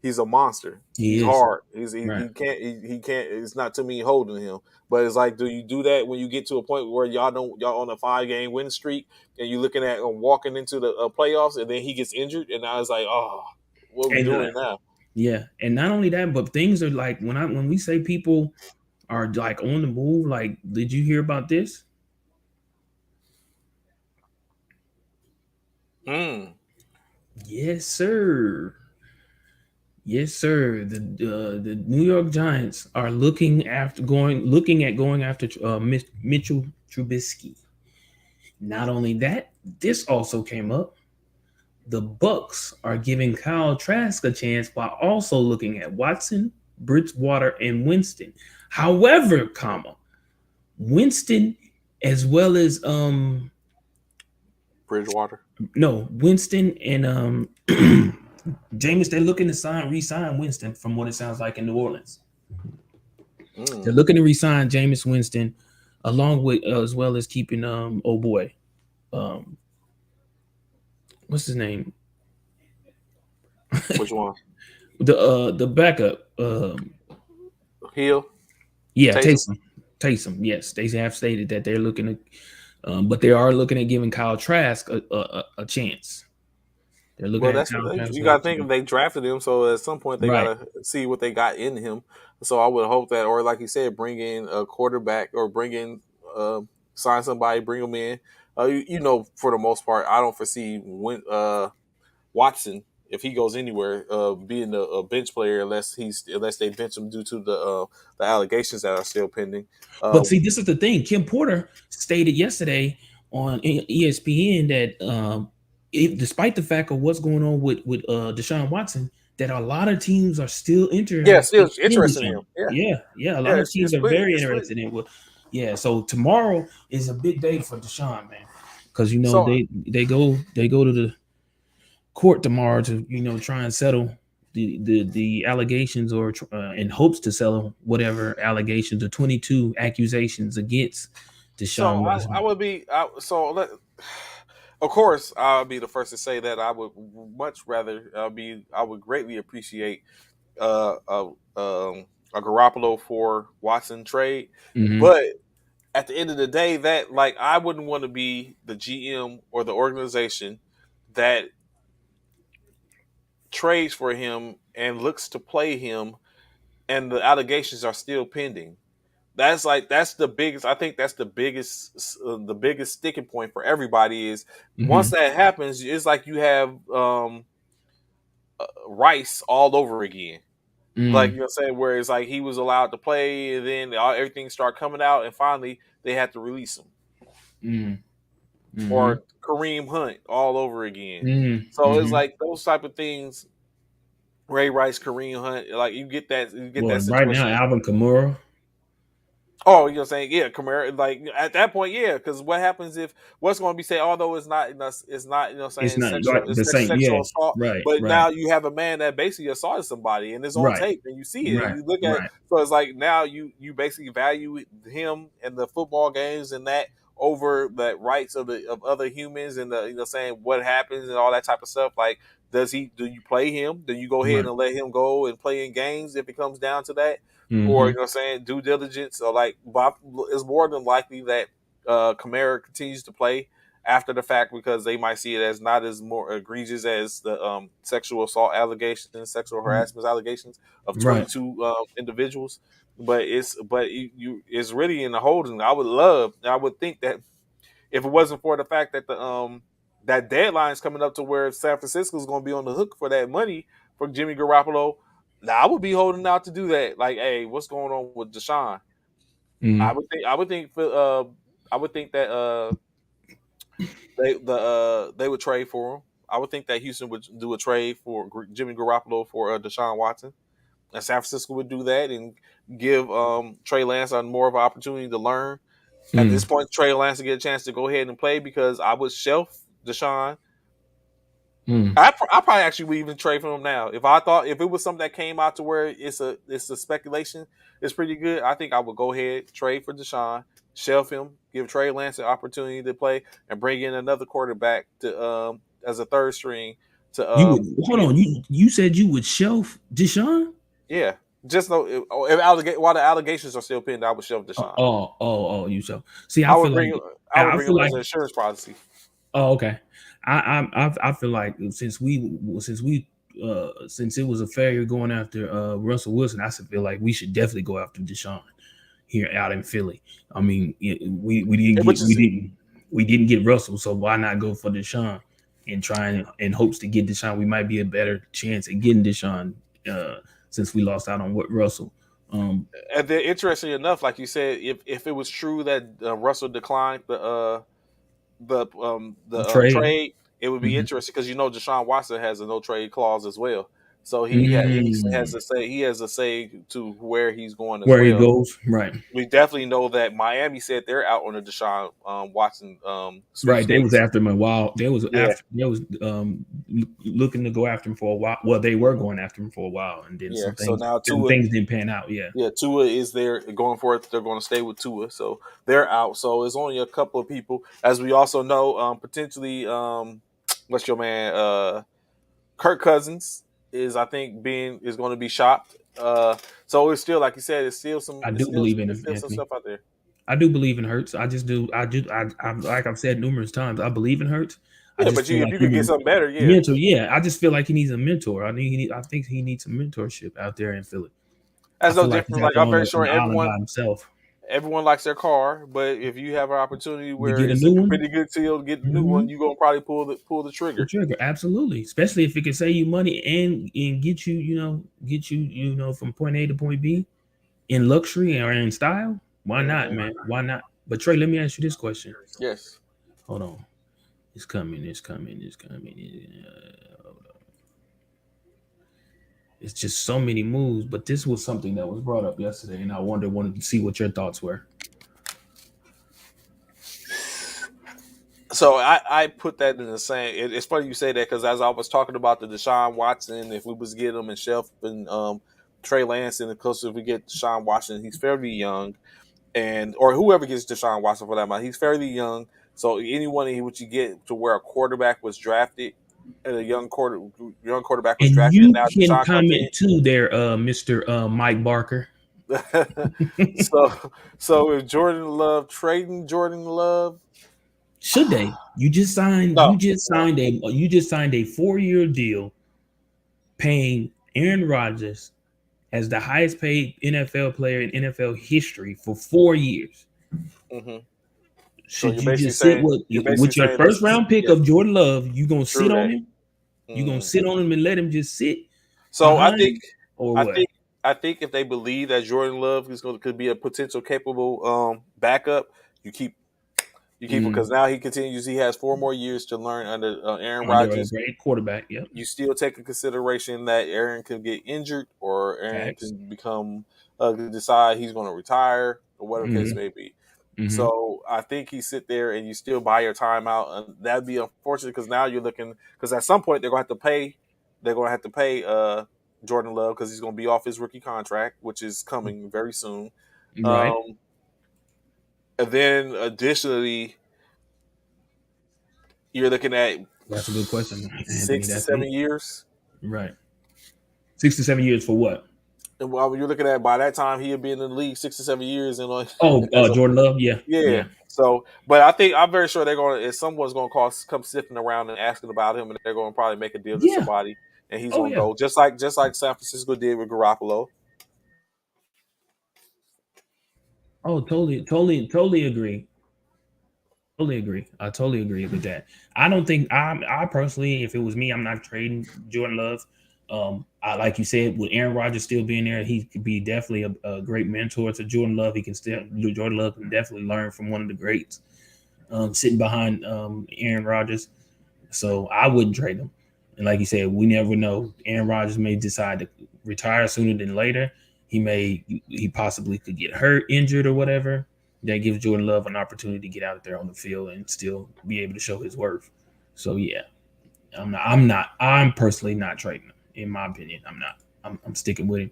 he's a monster. He He's is. hard. Right. He can't. It's not too many holding him. But it's like, do you do that when you get to a point where y'all on a 5 game win streak and you're looking at walking into the playoffs and then he gets injured and now it's like, oh, what are we And doing now? yeah, and not only that, but things are like when we say people are like on the move. Like, did you hear about this? Mm, Yes, sir. Yes, sir. The New York Giants are looking at going after Mitchell Trubisky. Not only that, this also came up. The Bucks are giving Kyle Trask a chance while also looking at Watson, Bridgewater, and Winston. However, comma Winston as well as Bridgewater. no Winston and Jameis. They're looking to re-sign Winston from what it sounds like in New Orleans. They're Mm, looking to re-sign Jameis Winston, along with as well as keeping oh boy, um, what's his name? which one? The backup. Hill. Yeah, Taysom. Taysom. Yes, they have stated that they're looking to, but they are looking at giving Kyle Trask a chance. They're looking Well, at that's what Kyle Trask you a got to think. chance. If they drafted him, so at some point they got Right. to see what they got in him. So I would hope that, or like you said, bring in a quarterback or bring in, sign somebody, bring them in. For the most part, I don't foresee Watson, if he goes anywhere, being a bench player unless they bench him due to the allegations that are still pending. But Uh, see, this is the thing. Kim Porter stated yesterday on ESPN that despite the fact of what's going on with Deshaun Watson, that a lot of teams are still yeah, interested still in interested in him. Deshaun. Yeah, Yeah, yeah, a yeah, lot of teams it's are split. very It's split. interested in what. Yeah, so tomorrow is a big day for Deshaun, man, because So they go to the court tomorrow to try and settle the allegations or in hopes to settle whatever allegations or 22 accusations against So Deshaun I Watson. would be of course I'll be the first to say that I would much rather I would greatly appreciate uh, a a Garoppolo for Watson trade, Hmm. but at the end of the day, that like I wouldn't want to be the GM or the organization that trades for him and looks to play him, and the allegations are still pending. That's the biggest. I think that's the biggest sticking point for everybody is once Hmm. that happens, it's like you have Rice all over again. Like Mm, saying where it's like he was allowed to play, and then everything started coming out, and finally they had to release him. mm, hmm, Or Kareem Hunt all over again. mm, So it's hmm. like those type of things. Ray Rice, Kareem Hunt, like you get Well, that right now, situation. Alvin Kamara, Oh, you know what I'm saying? Yeah, Kamara, like at that point, yeah, because what happens if what's going to be said, although it's not, it's saying not sexual, like the same. Yeah, sexual assault, right, but right, now you have a man that basically assaulted somebody and it's on right, tape and you see it and right, you look at it. right. So it's like now you basically value him and the football games and that over the rights of other humans and the saying what happens and all that type of stuff. Like, do you play him? Do you go ahead Right. and let him go and play in games if it comes down to that? Or Hmm. what I'm saying, due diligence, or like Bob, it's more than likely that Kamara continues to play after the fact because they might see it as not as more egregious as the sexual assault allegations, sexual harassment allegations of Right. 22 individuals. But it's really in the holding. I would think that if it wasn't for the fact that the that deadline is coming up to where San Francisco is going to be on the hook for that money for Jimmy Garoppolo, now I would be holding out to do that. Like, hey, what's going on with Deshaun? Hmm. I would think that they would trade for him. I would think that Houston would do a trade for Jimmy Garoppolo for Deshaun Watson, and San Francisco would do that and give Trey Lance more of an opportunity to learn. At Mm, this point, Trey Lance to get a chance to go ahead and play because I would shelf Deshaun. mm, I probably actually would even trade for him now if I thought if it was something that came out to where it's a speculation, it's pretty good. I think I would go ahead trade for Deshaun, shelf him, give Trey Lance an opportunity to play, and bring in another quarterback to as a third string to You would hold get on. You said you would shelf Deshaun? yeah. Just know while the allegations are still pending, I would shelf Oh, Deshaun. you so see. I would bring I would I bring feel him like as an insurance policy. oh, okay. I feel like since it was a failure going after Russell Wilson, I feel like we should definitely go after Deshaun here out in Philly. I mean, Which is we didn't get Russell, so why not go for Deshaun and try and in hopes to get Deshaun? We might be a better chance at getting Deshaun uh, since we lost out on what Russell. Um, and then interesting enough, like you said, if it was true that Russell declined the trade. trade, it would be Mhm. interesting because Deshaun Watson has a no trade clause as well. So he has Mm, a say to where he's going as where he well. goes, right? We definitely know that Miami said they're out on the Deshaun Watson Right, they was sweepstakes. after him a while. Yeah, They was looking to go after him for a while. Well, they were going after him for a while, and then yeah. So now some Tua, things didn't pan out. Yeah, yeah, Tua is there going for it. They're going to stay with Tua, so they're out. So it's only a couple of people, as we also know, potentially. What's your man? Kirk Cousins is, I think, being is going to be shopped. So it's still, like you said, I do believe in it's him, still some Anthony. stuff out there. I do believe in Hurts. I just do. I do. I like I've said numerous times. I believe in Hurts. I Yeah, just but feel if like you he could get needs something better, yeah. mentor. Yeah, I just feel like he needs a mentor. I think he needs some mentorship out there in Philly. I That's no feel like he's different. out Like there I'm very on sure the island by himself. everyone likes their car, but if you have an opportunity To where get a it's a new one, pretty good deal to get a new mm-hmm. one, you're gonna probably pull the The trigger. trigger, absolutely. Especially if it can save you money and get you, from point A to point B in luxury or in style. Why not, Hmm. man? Why not? But Trey, let me ask you this question. Yes. Hold on. It's coming. It's coming. It's coming. It's just so many moves. But this was something that was brought up yesterday, and I wanted to see what your thoughts were. So I put that in the same. It's funny you say that because as I was talking about the Deshaun Watson, if we was getting him and Shelf and Trey Lance, and of course if we get Deshaun Watson, he's fairly young, and or whoever gets Deshaun Watson for that matter, he's fairly young. So anyone in which you get to where a quarterback was drafted, and a young quarterback was And drafted, and you now can Deshaun comes in. comment too, there, Mister Mike Barker. so so if Jordan Love trading Jordan Love, Should they? You just signed. no, no. You just signed a 4-year deal, paying Aaron Rodgers as the highest paid NFL player in NFL history for 4 years. Hmm. So Should you just sit you're basically with your saying first round pick yeah, of Jordan Love? You gonna true sit on that. him? You gonna Mm. sit on him and let him just sit So behind, or I what? think I think if they believe that Jordan Love is going could be a potential capable backup, you keep you keep him because Mm, now he continues. He has 4 more years to learn under Aaron under a Rodgers. great quarterback. Yep. You still take in consideration that Aaron can get injured or Aaron Facts. can become decide he's going to retire or whatever the case Mm-hmm. may be. Mm-hmm. So I think he sit there and you still buy your time out, and that'd be unfortunate because now you're looking because at some point they're going to have to pay. They're going to have to pay Jordan Love because he's going to be off his rookie contract, which is coming very soon. Right. Um, and then additionally, you're looking at That's a good question, Anthony. six to That's seven it. years. Right. 6 to 7 years for what? And while you're looking at by that time he'll be in the league 6 to 7 years and like Oh, as a Jordan Love. Yeah. yeah. Yeah. So, but I think I'm very sure they're going to if someone's going to call come sifting around and asking about him, and they're going to probably make a deal to Yeah. somebody, and he's Oh going to yeah. go just like San Francisco did with Garoppolo. Oh, totally agree. Totally agree. I totally agree with that. I don't think I personally, if it was me, I'm not trading Jordan Love. I like you said, with Aaron Rodgers still being there, he could be definitely a great mentor to Jordan Love. He can still Jordan Love can definitely learn from one of the greats, sitting behind Aaron Rodgers. So I wouldn't trade him. And like you said, we never know. Aaron Rodgers may decide to retire sooner than later. He possibly could get hurt, injured, or whatever. That gives Jordan Love an opportunity to get out there on the field and still be able to show his worth. So yeah, I'm personally not trading him. In my opinion, I'm not. I'm sticking with him.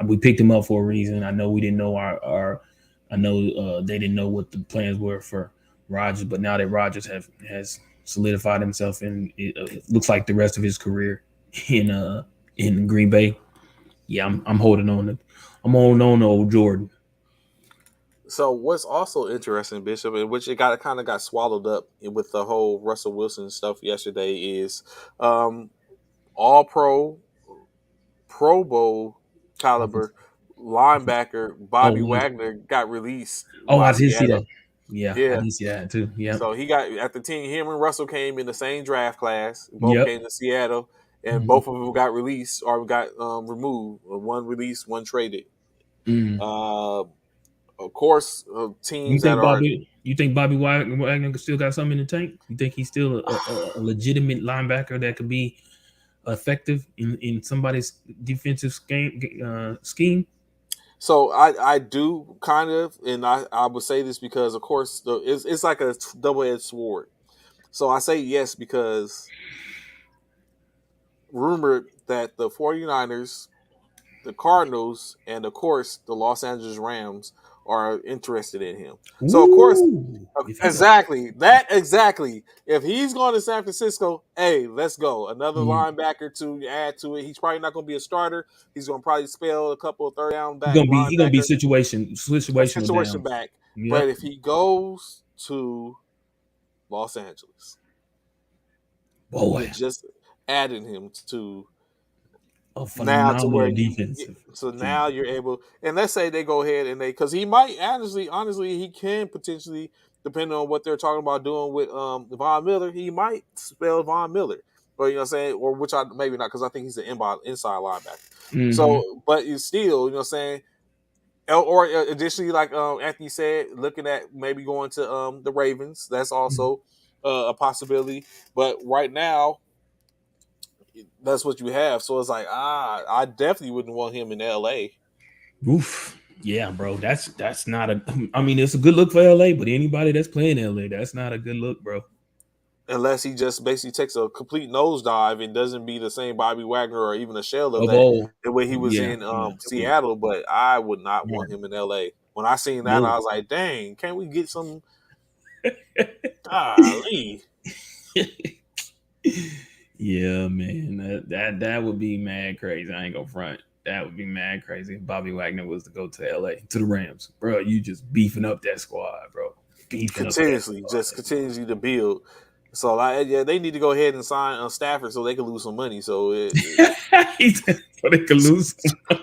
We picked him up for a reason. I know we didn't know our I know they didn't know what the plans were for Rodgers, but now that Rodgers has solidified himself in it, looks like the rest of his career in in Green Bay. Yeah, I'm holding on to I'm holding on to old Jordan. So what's also interesting, Bishop, in which it got kind of got swallowed up with the whole Russell Wilson stuff yesterday, is um, all Pro Bowl caliber linebacker Oh, Bobby Wagner got released oh, by I did see Seattle. that. Yeah, I Yeah. did see that too. Yep. So he got at the team. Him and Russell came in the same draft class. Both Yep. came to Seattle, and Mm-hmm. both of them got released or got removed. One released, one traded. Mm. Uh, of course, You teams that think are Bobby Wagner still got something in the tank? You think he's still a legitimate linebacker that could be effective in somebody's defensive scheme? so I do kind of, and I would say this because of course it's like a double edged sword. So I say yes because rumored that the 49ers, the Cardinals, and of course the Los Angeles Rams are interested in him. So of course, Ooh, if he go, exactly that exactly. If he's going to San Francisco, hey, let's go. Another mm, linebacker to add to it. He's probably not going to be a starter. He's going to probably spell a couple of third down back he gonna be linebacker, a situational situation downs. back. But Yep, if he goes to Los Angeles, you're boy, just adding him to a now to where phenomenal defensive so now team. you're able, and let's say they go ahead and they, because he might honestly he can potentially, depending on what they're talking about doing with Von Miller, he might spell Von Miller, but you know what I'm saying, or which I maybe not, because I think he's an inside linebacker. Mm-hmm. So but it's still, you know what I'm saying. Or additionally, like Anthony said, looking at maybe going to the Ravens, that's also a possibility. But right now, that's what you have. So it's like, I definitely wouldn't want him in LA Oof. Yeah, bro. That's not a. I mean, it's a good look for LA, but anybody that's playing LA, that's not a good look, bro. unless he just basically takes a complete nosedive and doesn't be the same Bobby Wagner or even a shell of Of that all, the way he was yeah, in yeah. Seattle. But I would not Yeah. want him in LA. When I seen that, I No. was like, dang, can't we get some golly? Yeah, man. That would be mad crazy. I ain't gonna front. That would be mad crazy if Bobby Wagner was to go to LA to the Rams, bro. You just beefing up that squad, bro. Beefing up that Continuously, just squad. continuously to build. So like, yeah, they need to go ahead and sign Stafford so they can lose some money. So So they could lose.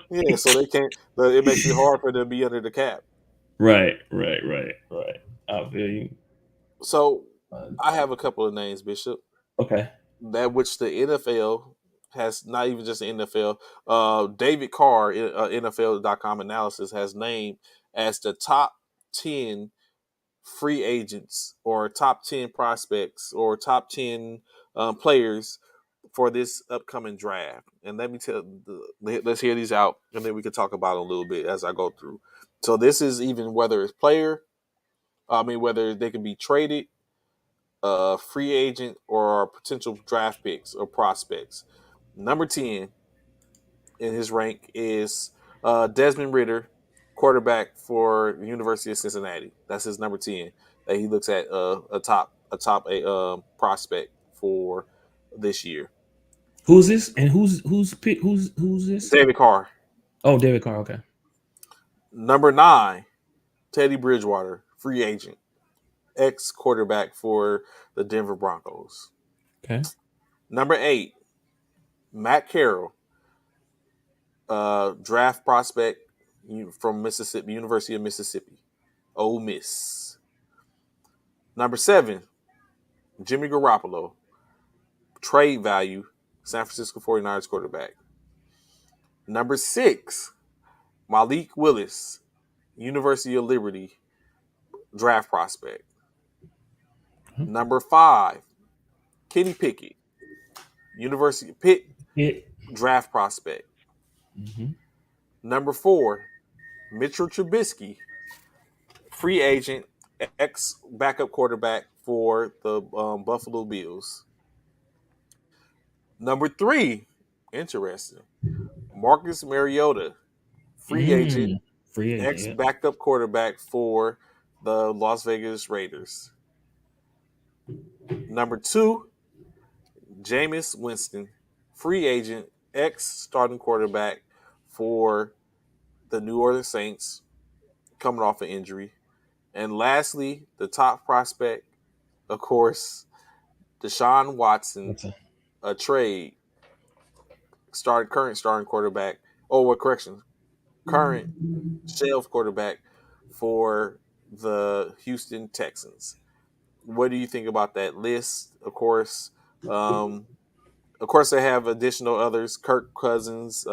yeah, so they can't. It makes it hard for them to be under the cap. Right. I feel you. So Uh, I have a couple of names, Bishop, okay. that which the NFL has, not even just the NFL. David Carr, NFL.com analysis, has named as the top 10 free agents or top 10 prospects or top 10 players for this upcoming draft. And let me let's hear these out, and then we can talk about it a little bit as I go through. So this is even whether it's player, I mean, whether they can be traded, free agent, or potential draft picks or prospects. Number 10 in his rank is Desmond Ritter, quarterback for the University of Cincinnati. That's his number 10 that he looks at, a prospect for this year. Who's this? And who's this? David Carr. Oh, David Carr. Okay. Number 9, Teddy Bridgewater, free agent, ex quarterback for the Denver Broncos. Okay. Number 8, Matt Carroll, draft prospect from Mississippi, University of Mississippi, Ole Miss. Number 7, Jimmy Garoppolo, trade value, San Francisco 49ers quarterback. Number 6, Malik Willis, University of Liberty, draft prospect. Huh? Number 5, Kenny Pickett, University of Pitt, It. draft prospect. Mm-hmm. Number 4, Mitchell Trubisky, free agent, ex backup quarterback for the Buffalo Bills. Number 3, interesting, Marcus Mariota, free agent, Free agent. ex Yeah. backup quarterback for the Las Vegas Raiders. Number two, Jameis Winston, free agent, ex starting quarterback for the New Orleans Saints, coming off an injury. And lastly, the top prospect, of course, Deshaun Watson, That's a, a trade, current starting quarterback, oh, what correction, current shelf quarterback for the Houston Texans. What do you think about that list? Of course, they have additional others: Kirk Cousins,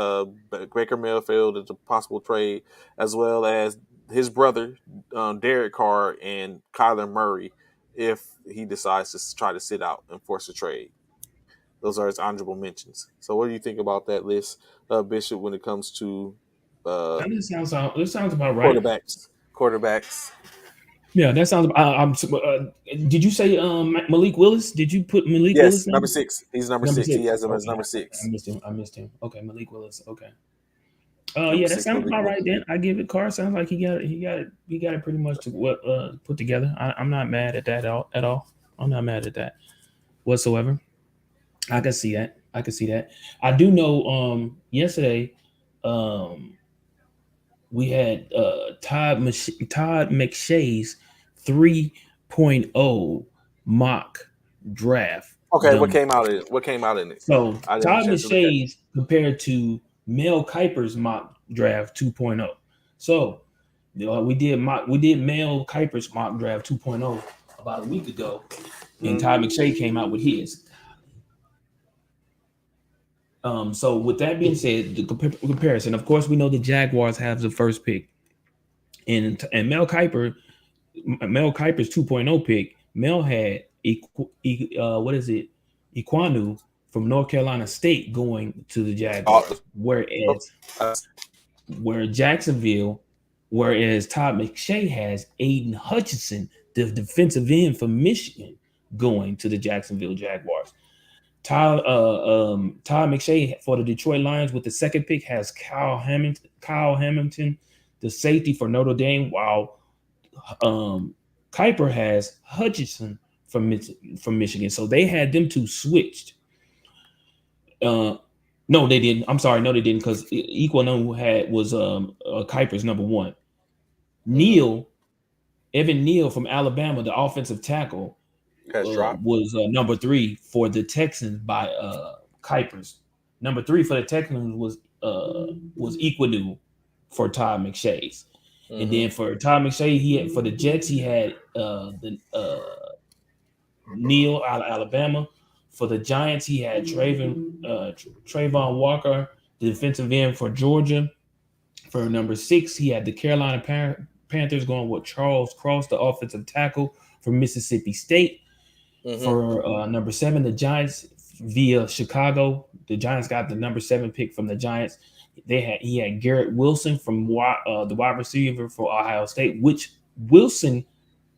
Baker Mayfield as a possible trade, as well as his brother Derek Carr and Kyler Murray, if he decides to try to sit out and force a trade. Those are his honorable mentions. So, what do you think about that list, Bishop, when it comes to uh, that sounds about right. quarterbacks? Yeah, that sounds. Did you say Malik Willis? Did you put Malik Willis Yes, number name? 6. He's number Number 6. He six. has him as Okay, number I 6. missed him. I missed him. Okay, Malik Willis. Okay. Number Yeah, that 6, sounds Malik about right. Willis. Then I give it. Carr sounds like he got it pretty much to what put together. I'm not mad at that at all. I'm not mad at that whatsoever. I can see that. I can see that. I do know. Yesterday, um, we had Todd McShay's 3.0 mock draft Okay, what done. came out in it? What came out in it? So I didn't have a Todd chance to look at it. McShay's compared to Mel Kiper's mock draft 2.0. So we did Mel Kiper's mock draft 2.0 about a week ago, and Mm-hmm. Todd McShay came out with his. So with that being said, the comparison, of course, we know the Jaguars have the first pick, and Mel Kiper's 2.0 pick, Mel had what is it, Iquanu from North Carolina State going to the Oh, Jaguars, oh, where Jacksonville, whereas Todd McShay has Aiden Hutchinson, the defensive end from Michigan, going to the Jacksonville Jaguars. Todd McShay for the Detroit Lions with the second pick has Kyle Hamilton, the safety for Notre Dame, while um, Kuiper has Hutchinson from Michigan. So they had them two switched. Uh, no, they didn't. I'm sorry, no, they didn't because Equano had was Kuiper's number one. mm-hmm. Neal Evan Neal from Alabama, the offensive tackle, Has dropped. was number three for the Texans by Kuiper's. Number three for the Texans was Equanu for Todd McShay's. And Mm-hmm. then for Todd McShay, he had for the Jets, he had the Neal out of Alabama. For the Giants, he had Trayvon Walker, the defensive end for Georgia. For number six, he had the Carolina Panthers going with Charles Cross, the offensive tackle from Mississippi State. Mm-hmm. For number seven, the Giants via Chicago. The Giants got the number seven pick from the Giants. He had Garrett Wilson from the wide receiver for Ohio State, which Wilson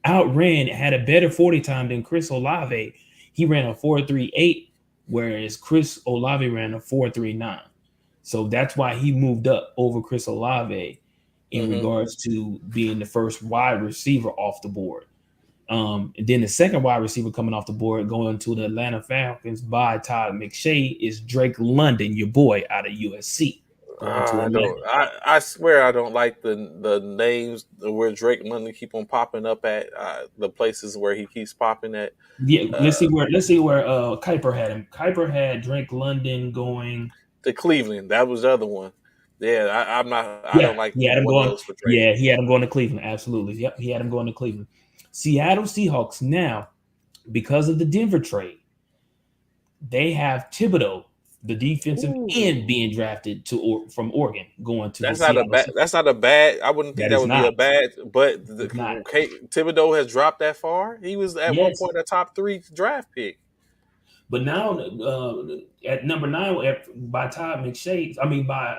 had a better 40 time than Chris Olave. He ran a 4.38, whereas Chris Olave ran a 4.39. So that's why he moved up over Chris Olave in Mm-hmm. regards to being the first wide receiver off the board. And then the second wide receiver coming off the board going to the Atlanta Falcons by Todd McShay is Drake London, your boy out of USC, going to I Atlanta. don't. I swear I don't like the names where Drake London keep on popping up at, the places where he keeps popping at. Yeah, Uh, let's see where Kuiper had him. Kuiper had Drake London going. to Cleveland, that was the other one. Yeah, I'm not. I don't Yeah, like he had either him one of going. those for Drake. Yeah, he had him going to Cleveland. Absolutely. Yep, he had him going to Cleveland. Seattle Seahawks now, because of the Denver trade, they have Thibodeau, the defensive end, Ooh. being drafted from Oregon, going to the That's not a Seattle bad. Seahawks. That's not a bad. I wouldn't think That that is would be not. a bad. But It's not. okay, Thibodeau has dropped that far. He was at one Yes, point a top 3 draft pick. but now at number nine by Todd McShay, I mean by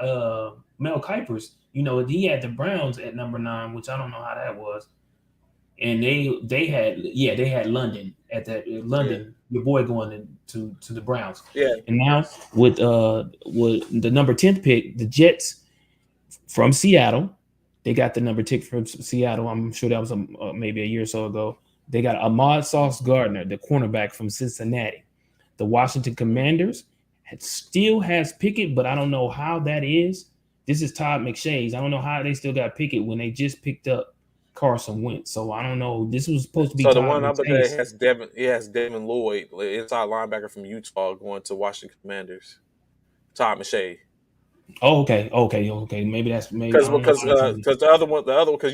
Mel Kiper's, he had the Browns at number nine, which I don't know how that was. And they had London at that Yeah, London, your boy going to the Browns. yeah. And now with the number 10th pick, the Jets from Seattle, they got the number 10 from Seattle. I'm sure that was maybe a year or so ago. They got Ahmad Sauce Gardner, the cornerback from Cincinnati. The Washington Commanders still has Pickett, but I don't know how that is. This is Todd McShay's. I don't know how they still got Pickett when they just picked up Carson Wentz. So I don't know. This was supposed to be So the Todd one I'm looking at McShay's. has Devin. It has Devin Lloyd, inside linebacker from Utah, going to Washington Commanders. Todd McShay. Oh, okay. Maybe that's maybe I Because don't know because how to. because the other one, because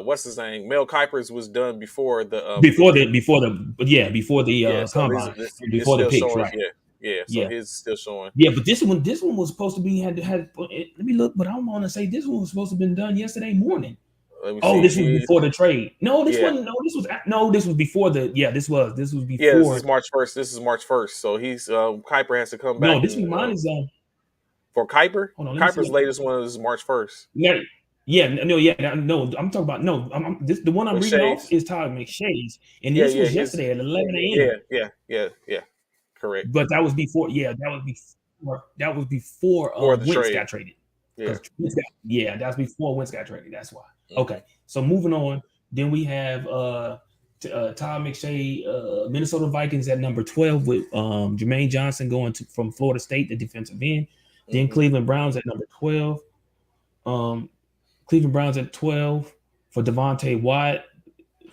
what's his name, Mel Kiper's was done before Before the yeah, so combine, it's before the still picks, showing, right? yeah, so Yeah. his is still showing. Yeah, but this one was supposed to be had. Let me look, but I want to say this one was supposed to have been done yesterday morning. Let me Oh, see, this was he's before the trade. No, this yeah, wasn't. No, this was before the. Yeah, this was yeah, this is before. March 1st. This is March 1st. So he's Kiper has to come No, back this and one mine is. for Kiper. Hold on, let me see Kiper's what. latest one is March 1st. Yeah, no. I'm talking about no. This the one I'm reading off McShay's, is Todd McShay's, and yeah, this yeah, was his, yesterday at 11 a.m. yeah, correct. But that was before. Yeah, that was before For the Wentz trade, got traded. yeah. Because yeah, that's before Wentz got traded. That's why. Hmm. Okay, so moving on. Then we have Todd McShay, Minnesota Vikings at number 12 with Jermaine Johnson going from Florida State, the defensive end. Then Hmm. Cleveland Browns at number 12. Um, Cleveland Browns at 12 for Devontae Wyatt,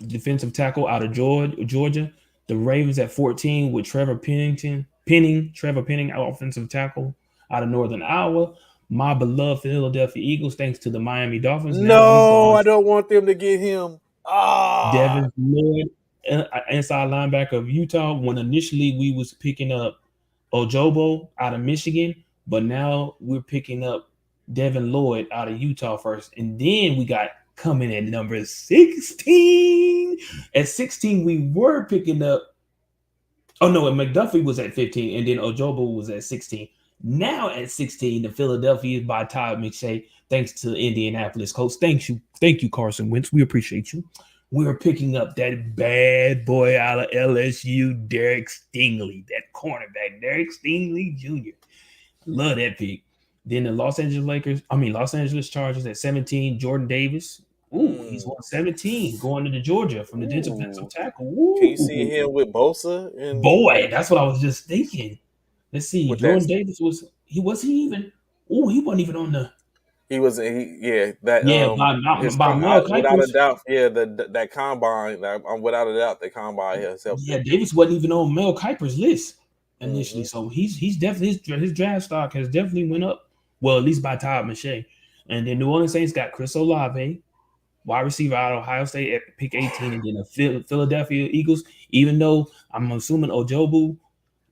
defensive tackle out of Georgia. The Ravens at 14 with Trevor Penning, offensive tackle out of Northern Iowa. My beloved Philadelphia Eagles, thanks to the Miami Dolphins. Now we've No, gone I don't want them to get him. Ah, Devin Lloyd, inside linebacker of Utah. When initially we was picking up Ojobo out of Michigan, but now we're picking up Devin Lloyd out of Utah first, and then we got coming at number 16. At 16, we were picking up. Oh no, and McDuffie was at 15, and then Ojobo was at 16. Now at 16, the Philadelphia by Todd McShay, thanks to Indianapolis Colts. Thank you, Carson Wentz. We appreciate you. We're picking up that bad boy out of LSU, Derek Stingley, that cornerback, Derek Stingley Jr. Love that pick. Then the Los Angeles Chargers at 17, Jordan Davis. Ooh, he's mm, on 17, going to the Georgia from the defensive ooh. tackle. Can you see Ooh, him with Bosa and boy, that's what I was just thinking. Let's see. with that? Jordan Davis was he even? Oh, he wasn't even on the. He was yeah, that Yeah, by Mel without a Kiper's. doubt, yeah, that combine, without a doubt, that combine has helped Yeah, him. Davis wasn't even on Mel Kiper's list initially. Hmm. So he's definitely his draft stock has definitely went up. Well, at least by Todd McShay. And then New Orleans Saints got Chris Olave, wide receiver out of Ohio State at pick 18, and then the Philadelphia Eagles. Even though I'm assuming Ojobu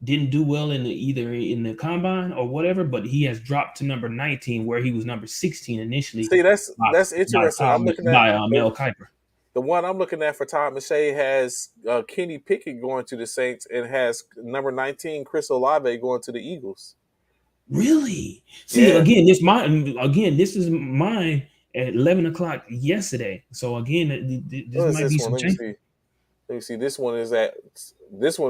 didn't do well either in the combine or whatever, but he has dropped to number 19 where he was number 16 initially See, by, that's interesting. I'm looking at Mel Kiper. the one I'm looking at for Todd McShay has Kenny Pickett going to the Saints and has number 19 Chris Olave going to the Eagles. Really? See, Yeah, this is mine at 11 o'clock yesterday. So again, this what is might be this one? some Let me change. see. Let me see. This one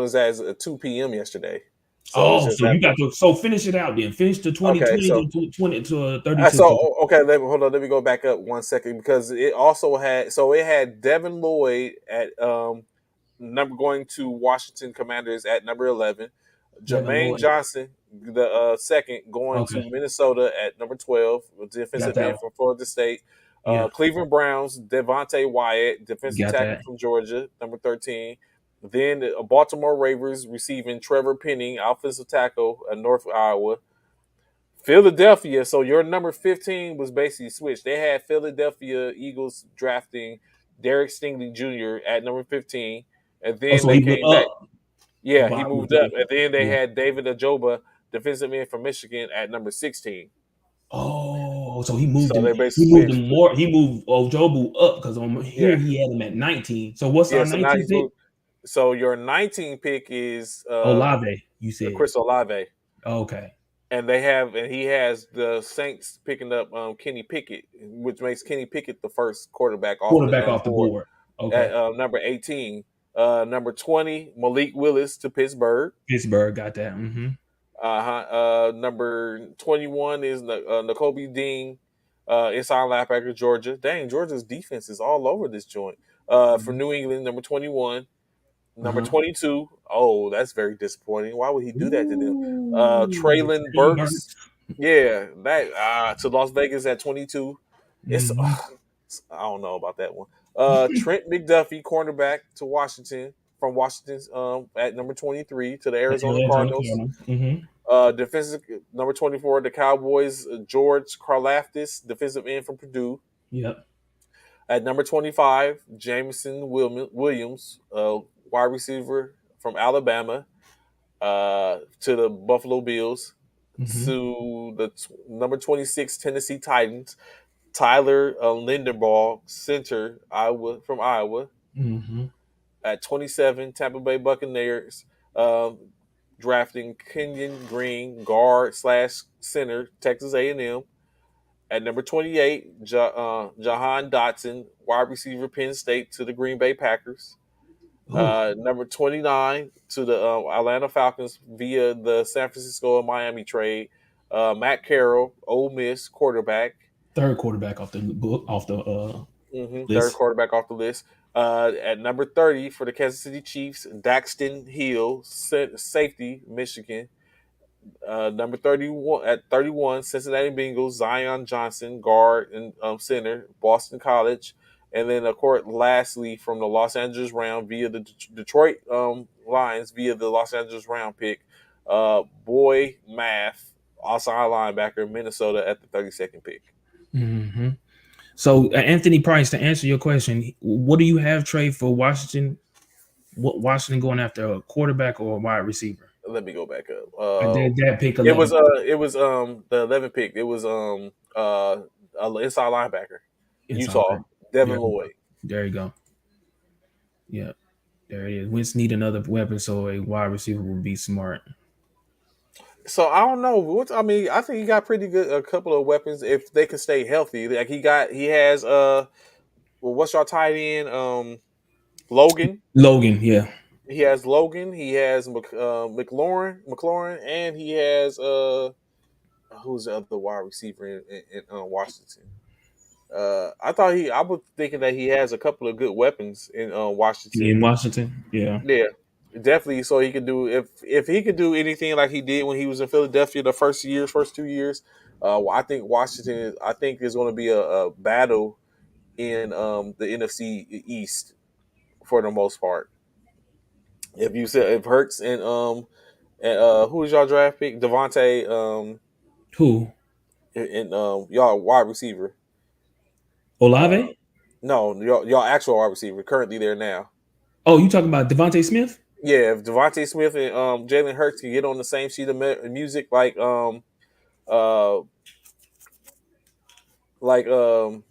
is as 2 p.m. yesterday. So it's Oh, just so you after. got to finish it out then. Finish the Okay, 2020 so to 20 to 32. okay, hold on. Let me go back up 1 second because it had Devin Lloyd at number going to Washington Commanders at number 11, Devin Jermaine Lloyd. Johnson the second going Okay, to Minnesota at number 12, got defensive that end one. from Florida State. Yeah, Cleveland Browns, Devontae Wyatt, defensive got tackle that. from Georgia, number 13. Then Baltimore Ravens receiving Trevor Penning, offensive tackle at North Iowa. Philadelphia, so your number 15 was basically switched. They had Philadelphia Eagles drafting Derek Stingley Jr. at number 15, and Oh, then so they he went came back. up. Yeah, he By moved up, and then they yeah. had David Ajoba, defensive end from Michigan, at number 16. Oh, so he moved So him. they He basically moved switched. him more. He moved Ojobu up because on here Yeah, he had him at 19. So what's yeah. our So now 19 he's pick? moved. So your 19 pick is Olave, you said. Chris Olave, Okay. and he has the Saints picking up Kenny Pickett, which makes Kenny Pickett the first quarterback off the Quarterback off the board board. at Okay. number 18. Number 20, Malik Willis to Pittsburgh. Pittsburgh got that. Number 21 is N'Kobe Dean Inside linebacker, Georgia. Dang, Georgia's defense is all over this joint. For Mhm. New England, number 21. Number Uh-huh. 22. Oh, that's very disappointing. Why would he do that to them? Ooh, Traylon Jalen Burks. Hurts. Yeah, that to Las Vegas at 22. It's Mhm. I don't know about that one. Trent McDuffie, cornerback to Washington from Washington at number 23 to the Arizona Arizona Cardinals. Cardinals. Mhm. Defensive number 24, the Cowboys, George Karlaftis, defensive end from Purdue. Yep. At number 25, Jameson Williams, wide receiver from Alabama, to the Buffalo Bills. Mhm. To the number 26 Tennessee Titans, Tyler Lindenball, center Iowa from Iowa. Mhm. At 27, Tampa Bay Buccaneers, um, drafting Kenyon Green, guard slash center, Texas A&M. At number 28, Jahan Dotson, wide receiver, Penn State to the Green Bay Packers. Oh, Number 29 to the Atlanta Falcons via the San Francisco and Miami trade. Matt Carroll, Ole Miss quarterback. third quarterback off the book off the Third list. quarterback off the list. At number 30 for the Kansas City Chiefs, Daxton Hill, safety, Michigan. Number 31 at 31, Cincinnati Bengals, Zion Johnson, guard and center, Boston College. And then, of course, lastly, from the Los Angeles round via the Detroit Lions via the Los Angeles round pick, Boy Math, outside linebacker, Minnesota at the 32nd pick. Hmm. So, Anthony Price, to answer your question, what do you have trade for Washington? What Washington going after a quarterback or a wide receiver? Let me go back up. That pick It 11 was the 11th pick. It was inside linebacker, inside. Utah, There Devin you go. Lloyd. There you go. Yeah, there it is. Wentz need another weapon, so a wide receiver would be smart. So I don't know. I mean, I think he got pretty good a couple of weapons if they can stay healthy. Like he has well, what's your tight end? Logan. Logan, yeah. He has Logan. He has McLaurin, and he has who's the other wide receiver in Washington? I was thinking that he has a couple of good weapons in In Washington. Washington, yeah. Yeah, definitely. So he could do if he could do anything like he did when he was in Philadelphia the first 2 years. I think Washington. I think there's going to be a battle in the NFC East for the most part. If you said if Hurts and who is y'all draft pick Devontae Who? and y'all wide receiver. Uh, Olave? no, y'all actual wide receiver currently there now. Oh, you talking about Devontae Smith? Yeah, if Devontae Smith and Jalen Hurts can get on the same sheet of music uh like oh,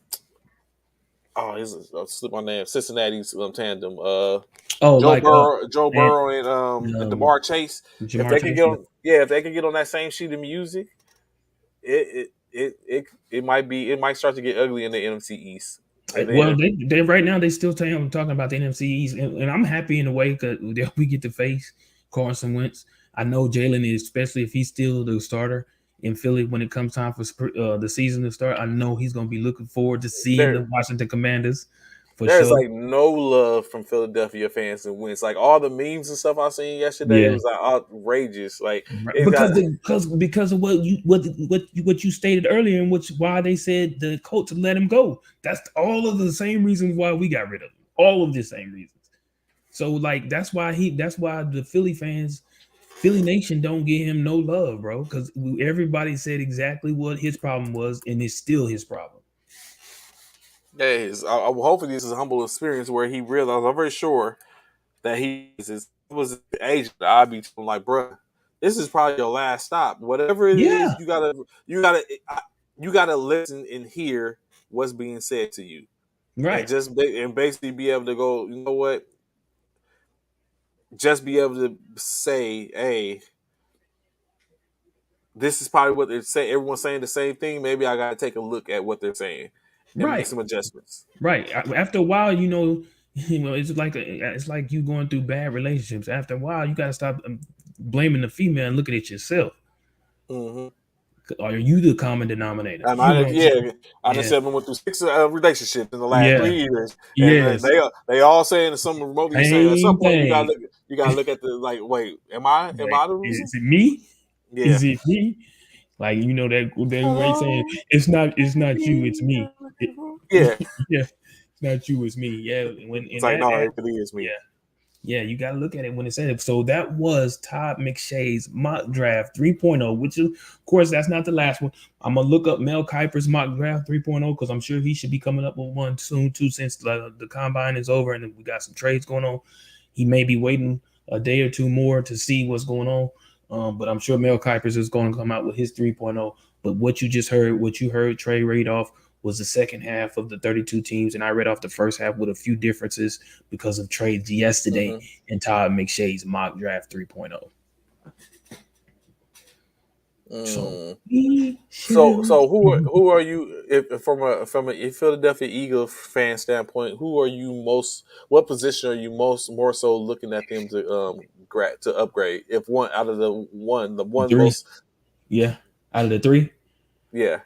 his slip my name. Cincinnati's tandem. Oh, like Joe and, Burrow and um, DeMar Chase. If Jamar they can Chase. get Yeah. on, yeah, if they can get on that same sheet of music, it might start to get ugly in the NFC East. And Well, then they right now they still talking about the NFC East, and I'm happy in a way because we get to face Carson Wentz. I know Jalen is, especially if he's still the starter in Philly when it comes time for the season to start. I know he's going to be looking forward to seeing there the Washington Commanders for there's sure. like no love from Philadelphia fans and wins. Like all the memes and stuff I seen yesterday, it Yeah, was like outrageous. Like right. it got Because of what you stated earlier, and which why they said the coach let him go. That's all of the same reasons why we got rid of him. All of the same reasons. So like that's why the Philly fans, Philly Nation don't give him no love, bro. Because everybody said exactly what his problem was, and it's still his problem. days. Hopefully this is a humble experience where he realized. I'm very sure that he was the agent. I'd be telling like, bruh, this is probably your last stop. Whatever it Yeah, is, you gotta listen and hear what's being said to you, and right, and basically be able to go. You know what? Just be able to say, hey, this is probably what they're saying. Everyone's saying the same thing. Maybe I gotta take a look at what they're saying and make right, some adjustments. right. After a while, it's like you going through bad relationships. After a while, you got to stop blaming the female and looking at yourself. Hmm Are you the common denominator? And You know I, what I'm saying? yeah, I just Yeah, said we went through six relationships in the last yeah, 3 years, and yes, they all saying some remotely saying at some same point thing. you gotta look at the like, wait, am Like, I the reason? is it me? Yeah. Is it me? Like, you know that way saying Hello, it's not you, it's me. It, yeah. yeah, it's not you, it's me. Yeah, when It's in like, that, no, it really is yeah, me. yeah, you got to look at it when it said it. So that was Todd McShay's mock draft 3.0, which is, of course, that's not the last one. I'm going to look up Mel Kiper's mock draft 3.0 because I'm sure he should be coming up with one soon, too, since the combine is over and we got some trades going on. He may be waiting a day or two more to see what's going on. But I'm sure Mel Kiper's is going to come out with his 3.0. But what you just heard, what you heard Trey read off was the second half of the 32 teams. And I read off the first half with a few differences because of trades yesterday Hmm. in Todd McShay's mock draft 3.0. So Mm. we So, shall see. who are you if from a Philadelphia Eagle fan standpoint? Who are you most? What position are you more so looking at them to to upgrade? If one out of the one Three. most, Yeah. Out of the three. yeah.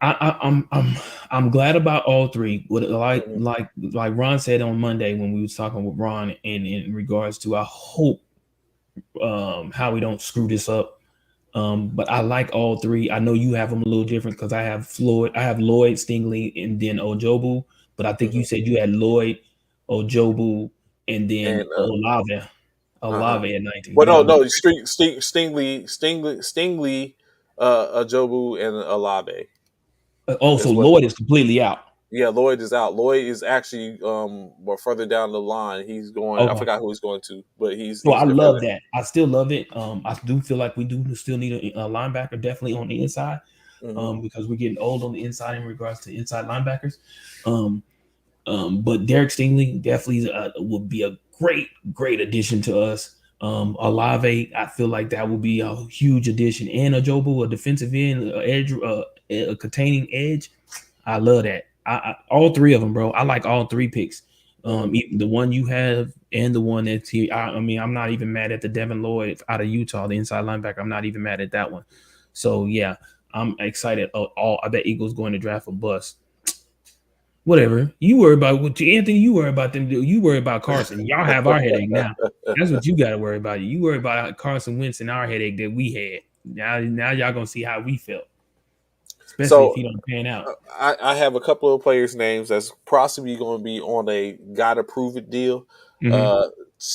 I'm glad about all three. What Hmm. like Ron said on Monday when we was talking with Ron in regards to I hope how we don't screw this up. But I like all three. I know you have them a little different because I have Lloyd, Stingley, and then Ojobu. But I think you Hmm. said you had Lloyd, Ojobu, and then And uh-huh. Olave at 19. Well, You no, have no, Stingley, Jobu, and Olave so is what. Lloyd is completely out. Yeah, Lloyd is out. Lloyd is actually more further down the line. He's going. I Okay. forgot who he's going to, but So I he's love further. that. I still love it. I do feel like we do still need a linebacker definitely on the inside. Hmm. Because we're getting old on the inside in regards to inside linebackers. Um, but Derek Stingley definitely would be a great addition to us. Olave, I feel like that would be a huge addition. And a Jobu, a defensive end, edge, a containing edge. I love that. All three of them, bro. I like all three picks. Hmm. The one you have and the one that's here. I mean, I'm not even mad at the Devin Lloyd out of Utah, the inside linebacker. I'm not even mad at that one. So yeah, I'm excited. All I bet Eagles going to draft a bust. Whatever. You worry about what Anthony, you worry about them. You worry about Carson. Y'all have our headache now. That's what you got to worry about. You worry about Carson Wentz and our headache that we had. Now y'all gonna see how we felt, especially if So he don't pan out. I have a couple of players' names that's possibly going to be on a gotta prove it deal. Mm-hmm. Uh,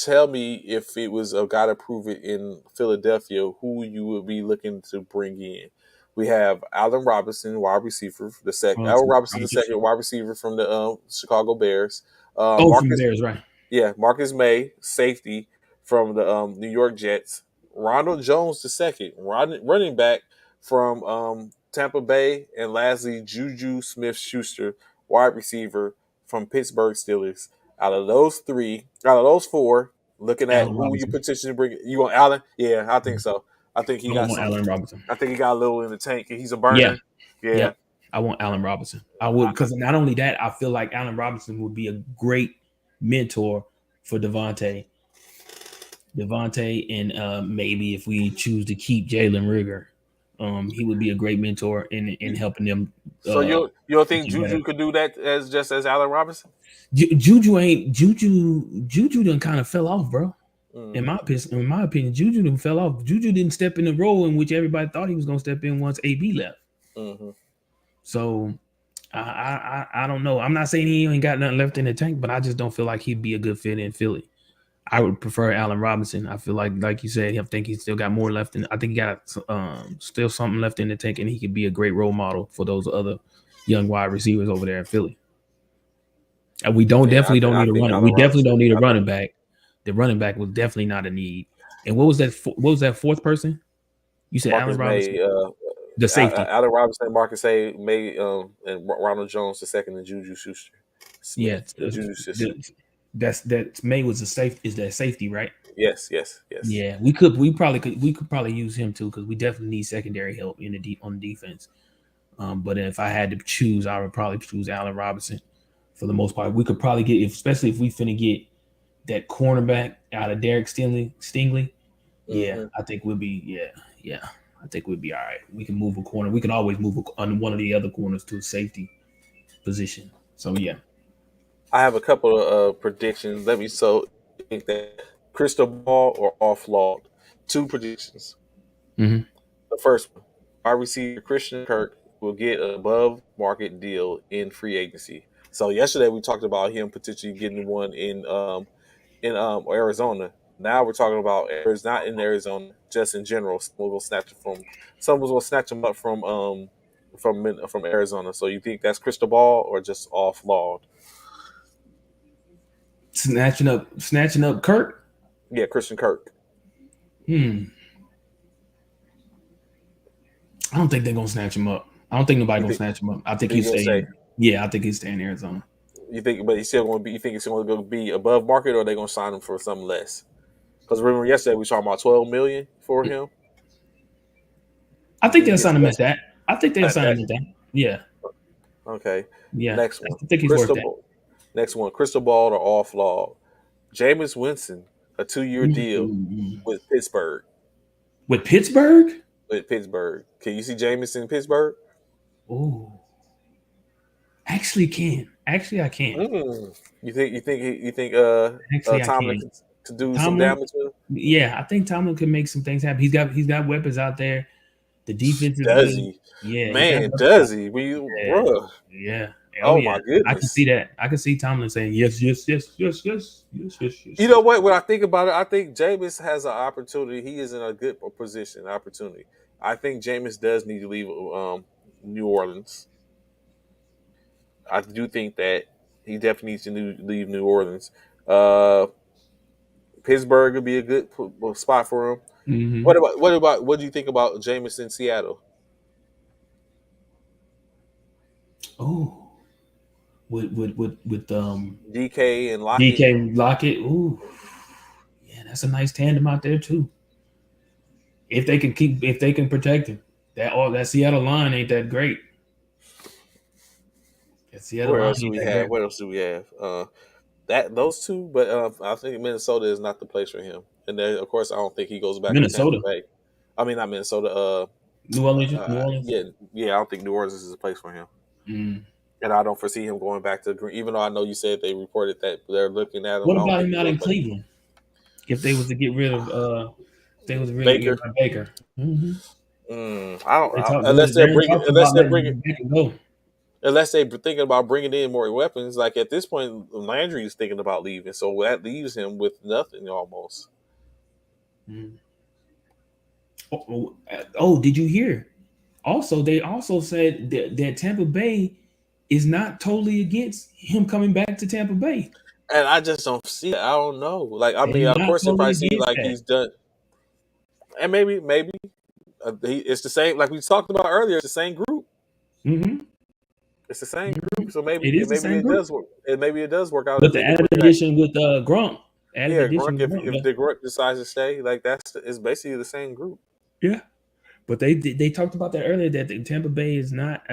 Tell me if it was a gotta prove it in Philadelphia, who you would be looking to bring in. We have Allen Robinson, wide receiver, Allen Robinson, the second wide receiver from the Chicago Bears. Oh, from the Marcus Bears, right? Yeah, Marcus May, safety from the New York Jets. Ronald Jones, the second running back from Tampa Bay, and lastly Juju Smith-Schuster, wide receiver from Pittsburgh Steelers. Out of those four, looking at Allen who you Robinson. potentially bring, you want Allen? Yeah, I think so. I think he I got want some. Allen Robinson. I think he got a little in the tank. He's a Yeah, burner. Yeah, yep. I want Allen Robinson. I would because not only that, I feel like Allen Robinson would be a great mentor for Devontae, and maybe if we choose to keep Jalen Rigger, he would be a great mentor in helping them so you don't think get better. Juju could do that as just as Allen Robinson? Juju done kind of fell off, bro. Mm-hmm. In my opinion, Juju done fell off. Juju didn't step in the role in which everybody thought he was gonna step in once AB left. Mm-hmm. So I don't know. I'm not saying he ain't got nothing left in the tank, but I just don't feel like he'd be a good fit in Philly. I would prefer Allen Robinson. I feel like you said, I think he's still got more left in. I think he got still something left in the tank, and he could be a great role model for those other young wide receivers over there in Philly. And we don't Yeah, definitely don't I need a think runner. We Allen definitely Robinson. don't need a running back. The running back was definitely not a need. And what was that? What was that fourth person? You said Allen Marcus Robinson, May, the safety. Allen Robinson, Marcus A. May, and Ronald Jones the second, and Juju Schuster Yeah, Smith, Juju Schuster. that's May was the safe is that safety, right? Yes, yes, yes. Yeah, we could probably use him too because we definitely need secondary help in the deep on the defense. But if I had to choose, I would probably choose Allen Robinson for the most part. We could probably get, especially if we finna get that cornerback out of Derek Stingley. Yeah, Hmm. I think we'll be yeah. I think we'd be all right. We can move a corner. We can always move on one of the other corners to a safety position. So yeah. I have a couple of predictions. Let me so think that crystal ball or offload. Two predictions. Mm-hmm. The first one, wide receiver Christian Kirk will get an above market deal in free agency. So yesterday we talked about him potentially getting one in Arizona. Now we're talking about Arizona, not in Arizona, just in general. Someone's gonna snatch him up from Arizona. So you think that's crystal ball or just offload? Snatching up Kurt. Yeah, Christian Kirk. Hmm. I don't think they're gonna snatch him up. I don't think nobody You gonna think snatch him up. I think you he's gonna say staying. Yeah, I think he's staying in Arizona. you think, but he's still going to be. You think it's going to be above market, or are they going to sign him for something less? Because remember yesterday we were talking about 12 million for him. I You think think he they'll gets sign him less? at that. I think they'll sign That him at that. Yeah, okay. yeah. Next I one, think he's worth crystal that. ball. Next one, crystal ball or off log. Jameis Winston, a 2 year deal Mm. with Pittsburgh. With Pittsburgh. With Pittsburgh, can you see Jameis in Pittsburgh? Oh, actually, can actually I can. You think Actually, I Tomlin can. could do some Tomlin. damage with him? Yeah, I think Tomlin can make some things happen. He's got weapons out there. The defense is Does good. he? Yeah, he got Man, weapons out does he? there. Bruh. Yeah. Oh Oh yeah. my I can see goodness. that. I can see Tomlin saying yes, yes, yes, yes, yes, yes, yes, You yes, know yes. what? When I think about it, I think Jameis has an opportunity. He is in a good position, opportunity. I think Jameis does need to leave New Orleans. I do think that he definitely needs to leave New Orleans. Uh, Pittsburgh would be a good spot for him. Mm-hmm. What do you think about Jameis in Seattle? Oh, with DK and Lockett. DK Lockett. Ooh, yeah, that's a nice tandem out there too. If they can protect him, that Seattle line ain't that great. That Seattle Where line else do ain't we that have? great. What else do we have? That those two, but I think Minnesota is not the place for him. And then, of course, I don't think he goes back to Tampa Minnesota, Bay. I mean, not Minnesota. New Orleans, New Orleans. Yeah, yeah. I don't think New Orleans is a place for him, Mm. and I don't foresee him going back to Green. Even though I know you said they reported that they're looking at him, What I don't about think him he out goes in back. Cleveland? If they was to get rid of if they was to really get Baker. rid of Baker. Mm-hmm. I don't. They're, Unless they're they're in bringing, talks about letting Baker go. unless they're thinking about bringing in more weapons. Like at this point, Landry is thinking about leaving, so that leaves him with nothing almost. Mm. Oh, did you hear? Also, they also said that Tampa Bay is not totally against him coming back to Tampa Bay. And I just don't see it. I don't know. Like, I They're mean, of not course, it totally probably seems against like that. he's done, and maybe it's the same. Like we talked about earlier, it's the same group. Mm-hmm. It's the same group. So maybe, It is the maybe same it group. does work. And maybe it does work out But if the they can added bring back. addition with Gronk, added Yeah, addition Grunk. with If Gronk, the Grunk decides to stay, like it's basically the same group. yeah. But they talked about that earlier that the Tampa Bay is not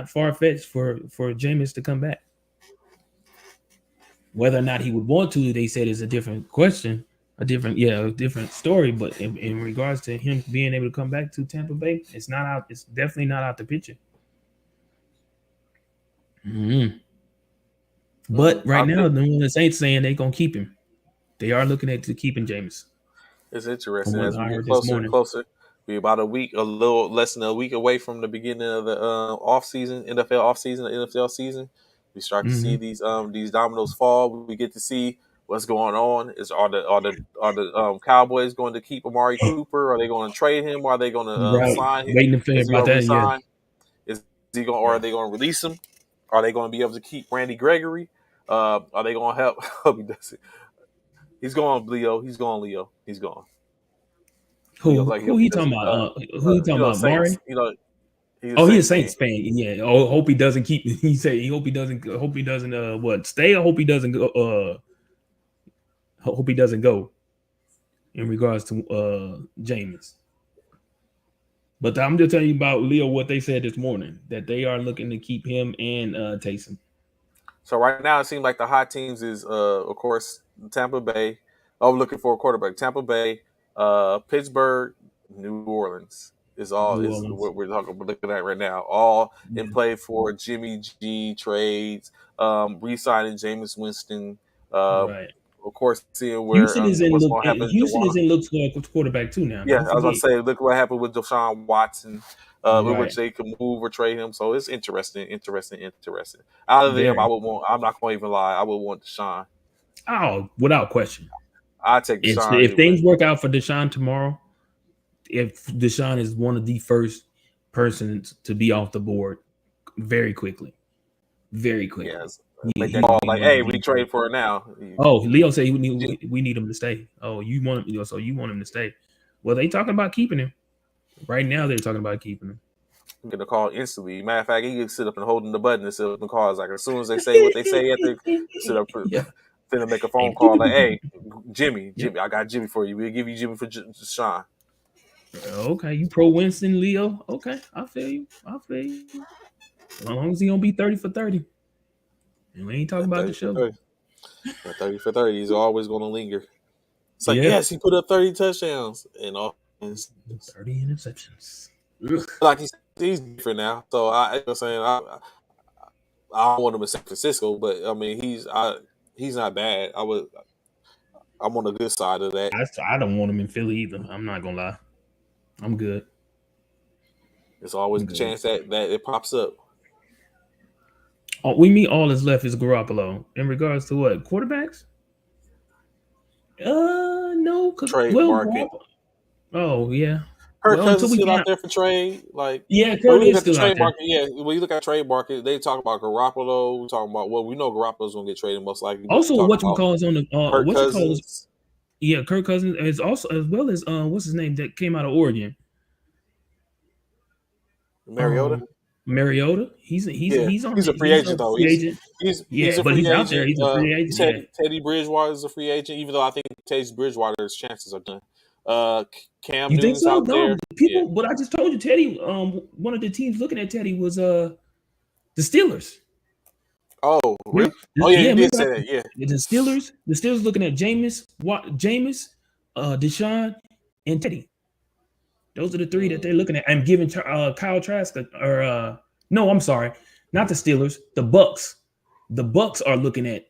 far fetched for Jameis to come back. Whether or not he would want to, they said is a different question, a different story. But in regards to him being able to come back to Tampa Bay, it's not out. It's definitely not out the picture. Mhm. But right I now, think the New Orleans Saints saying they're gonna keep him. They are looking at to keeping Jameis, it's from interesting what as we I get heard this closer and morning. closer. We about a week, a little less than a week away from the beginning of the off season, NFL off season, the NFL season. We start to see Hmm. these dominoes fall. We get to see what's going on. Are the Cowboys going to keep Amari Cooper? Are they going to trade him? Are they going to Right, sign him? waiting to figure Is he about going to that. Yeah, resign? Is he going, or yeah. are they going to release him? Are they going to be able to keep Randy Gregory? Are they going to help? Hope he does it. He's gone, Leo. He's gone, Leo. He's gone. Leo's like, he Who hope he he talking doesn't. about? Who he talking about? Saints. Mari? He's a Oh, he a Saints fan. Saints fan. Yeah. Oh, hope he doesn't keep. He said he hope he doesn't. Hope he doesn't. What stay? Or hope he doesn't go. Hope he doesn't go. In regards to Jameis. But I'm just telling you about Leo what they said this morning that they are looking to keep him and Taysom. So right now, it seems like the hot teams is, of course, Tampa Bay. Oh, looking for a quarterback. Tampa Bay, Pittsburgh, New Orleans is all New is Orleans. what we're looking at right now. All in Yeah, play for Jimmy G trades, re-signing Jameis Winston. Uh, right. of course, seeing where Houston is in what's look. going to happen. Houston is in looks like a quarterback too now. Yeah, Don't I was about to forget. say, look what happened with Deshaun Watson, in Right. which they could move or trade him. So it's interesting, interesting, interesting. Out of them, I Very. would want. I'm not going to even lie. I would want Deshaun. Oh, without question. I take Deshaun If anyway. things work out for Deshaun tomorrow, if Deshaun is one of the first persons to be off the board very quickly, very quickly, Yes, make he that will call be like, one of hey, we the trade first. for it now. Oh, Leo said we need him to stay. Oh, you want him, so you want him to stay. Well, they talking about keeping him. Right now, they're talking about keeping him. I'm gonna call instantly. Matter of fact, he can sit up and holding the button and sit up and call. It's like as soon as they say what they say, after sit up, Yeah. finna make a Hey, phone pew, call pew, like, pew, pew, hey, pew, pew. Yep. Jimmy, I got Jimmy for you. We'll give you Jimmy for Deshaun. Okay, you pro Winston, Leo. Okay, I feel you. I feel you. As long as he don't be 30 for 30. And we ain't talking That about the 30 for show. 30. That 30 for 30 is always gonna linger. It's like, Yeah. yes, he put up 30 touchdowns and all. 30 interceptions. Ugh. Like he's different now. So you know what I'm saying, I don't want him in San Francisco, but I mean he's not bad. I'm on the good side of that. I don't want him in Philly either. I'm not gonna lie. I'm good. There's always I'm a good. chance that it pops up. We mean all that's left is Garoppolo. In regards to what? Quarterbacks? No, cause Trade well, market. Garoppolo. Oh yeah. Kirk Well, until Cousins we still out get there for trade. Like yeah, when Kurt we look is at the still out trade there. market, yeah, when you look at trade market, they talk about Garoppolo. We talking about we know Garoppolo's gonna get traded most likely, but you Also, talk what you about call is on the Kirk what you call is Cousins, yeah, Kirk Cousins is also as well as what's his name that came out of Oregon. Mariota. Um, Mariota. Yeah, he's a free he's agent a though. free agent. He's Yeah, a but free he's out there. agent. He's a free agent. Yeah. Teddy Bridgewater is a free agent, even though I think Teddy Bridgewater's chances are done. Cam You think Newton's so? out No, there. Yeah. people. But I just told you, Teddy. One of the teams looking at Teddy was the Steelers. Oh, Remember? really? Oh yeah, Yeah, you did remember say that. Yeah. the Steelers. The Steelers looking at Jameis, Deshaun, and Teddy. Those are the three that they're Hmm. looking at. I'm giving Kyle Trask or no, I'm sorry, not the Steelers. The Bucks. The Bucks are looking at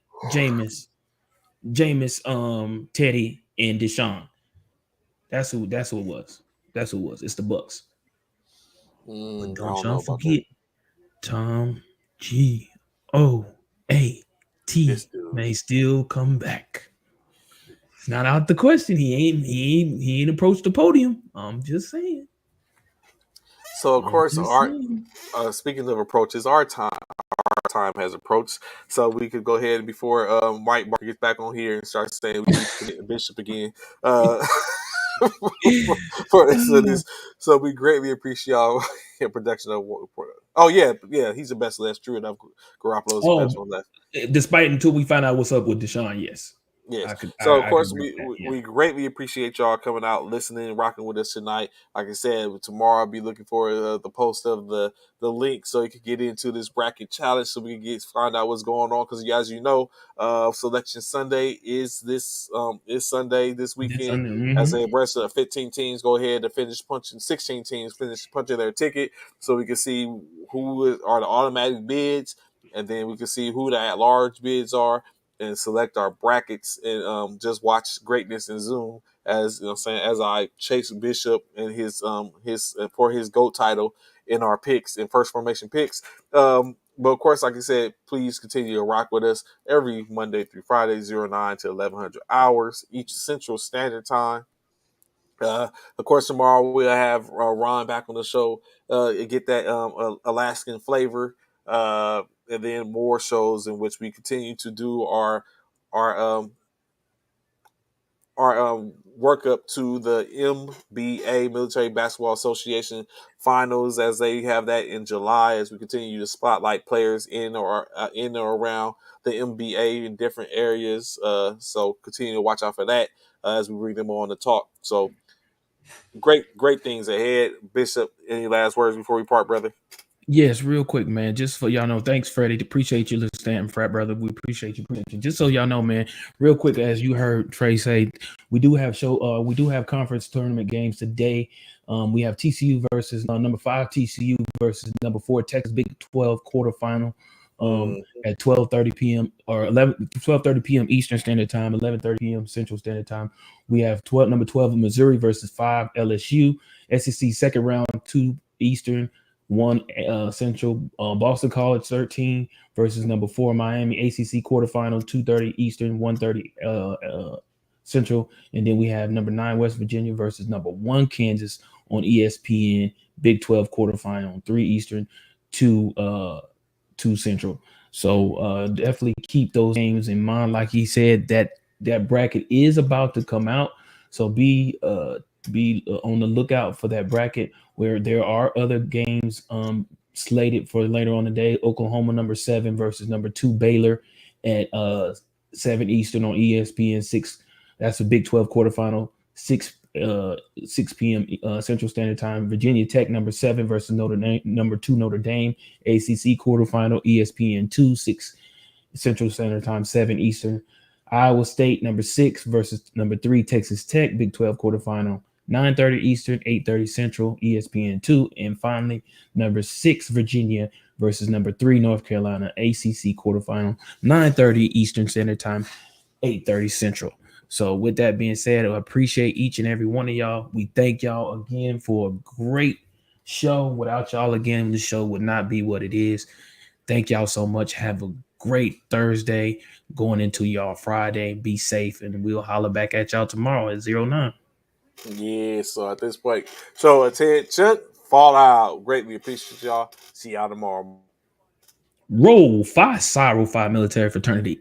Teddy, and Deshaun. That's who it was. That's who it was. It's the Bucks. But I don't don't y'all know about that. forget Tom Goat This dude. may still come back. It's not out the question. He ain't approached the podium. I'm just saying. So of I'm course, just saying. speaking of approaches, our time has approached. So we could go ahead and before Mike Barker gets back on here and starts saying we need to commit Bishop again. Uh, so this, so we greatly appreciate y'all in production of. Oh yeah, he's the best. That's true enough. Garoppolo's the best Oh, one left. despite until we find out what's up with Deshaun, yes, Yes. So of I could course agree with that. Yeah, we greatly appreciate y'all coming out, listening, rocking with us tonight. Like I said, tomorrow I'll be looking for the post of the link so you can get into this bracket challenge so we can find out what's going on. Because as you know, Selection Sunday is Sunday this this weekend. Sunday. As a rest of 15 teams go ahead to finish punching 16 teams finish punching their ticket so we can see are the automatic bids and then we can see who the at large bids are and select our brackets and just watch greatness in Zoom as you know saying as I chase Bishop and his for his GOAT title in our picks in first formation picks. But of course, like I said, please continue to rock with us every Monday through Friday, 09 to 1100 hours each Central Standard Time. Uh, of course, tomorrow we'll have Ron back on the show. Get that Alaskan flavor, and then more shows in which we continue to do our um, work up to the MBA Military Basketball Association finals as they have that in July. As we continue to spotlight players in or around the MBA in different areas. So continue to watch out for that as we bring them on to talk. So great things ahead. Bishop, any last words before we part, brother? Yes, real quick, man. Just for y'all know, thanks, Freddie. Appreciate you listening, frat brother. We appreciate you. Appreciate you. Just so y'all know, man. Real quick, as you heard Trey say, we do have conference tournament games today. We have TCU versus number 5 TCU versus number 4 Texas Big 12 quarterfinal. Mm, At 12:30 p.m. or 12:30 p.m. Eastern Standard Time, 11:30 p.m. Central Standard Time. We have number 12 Missouri versus 5 LSU. SEC second round, 2 Eastern, 1 Central. Boston College 13 versus number 4 Miami. ACC quarterfinal, 2:30 Eastern, 1:30 Central. And then we have number 9 West Virginia versus number 1 Kansas on ESPN. Big 12 quarterfinal, 3 Eastern, 2 Central. So definitely keep those games in mind. Like he said, that bracket is about to come out. So be on the lookout for that bracket where there are other games slated for later on the day. Oklahoma number 7 versus number 2 Baylor at 7 Eastern on ESPN 6. That's a Big 12 quarterfinal. 6 p.m. Central Standard Time. Virginia Tech number 7 versus number 2 Notre Dame. ACC quarterfinal. ESPN 2 6 Central Standard Time, 7 Eastern. Iowa State number 6 versus number 3 Texas Tech. Big 12 quarterfinal. 9:30 Eastern, 8:30 Central, ESPN 2, and finally number 6 Virginia versus number 3 North Carolina, ACC quarterfinal. 9:30 Eastern Standard Time, 8:30 Central. So with that being said, I appreciate each and every one of y'all. We thank y'all again for a great show. Without y'all again, the show would not be what it is. Thank y'all so much. Have a great Thursday going into y'all Friday. Be safe, and we'll holler back at y'all tomorrow at 09. yeah, so at this point, so attention, Fallout. Greatly appreciate y'all. See y'all tomorrow. Roll 5, Cyro 5 military fraternity.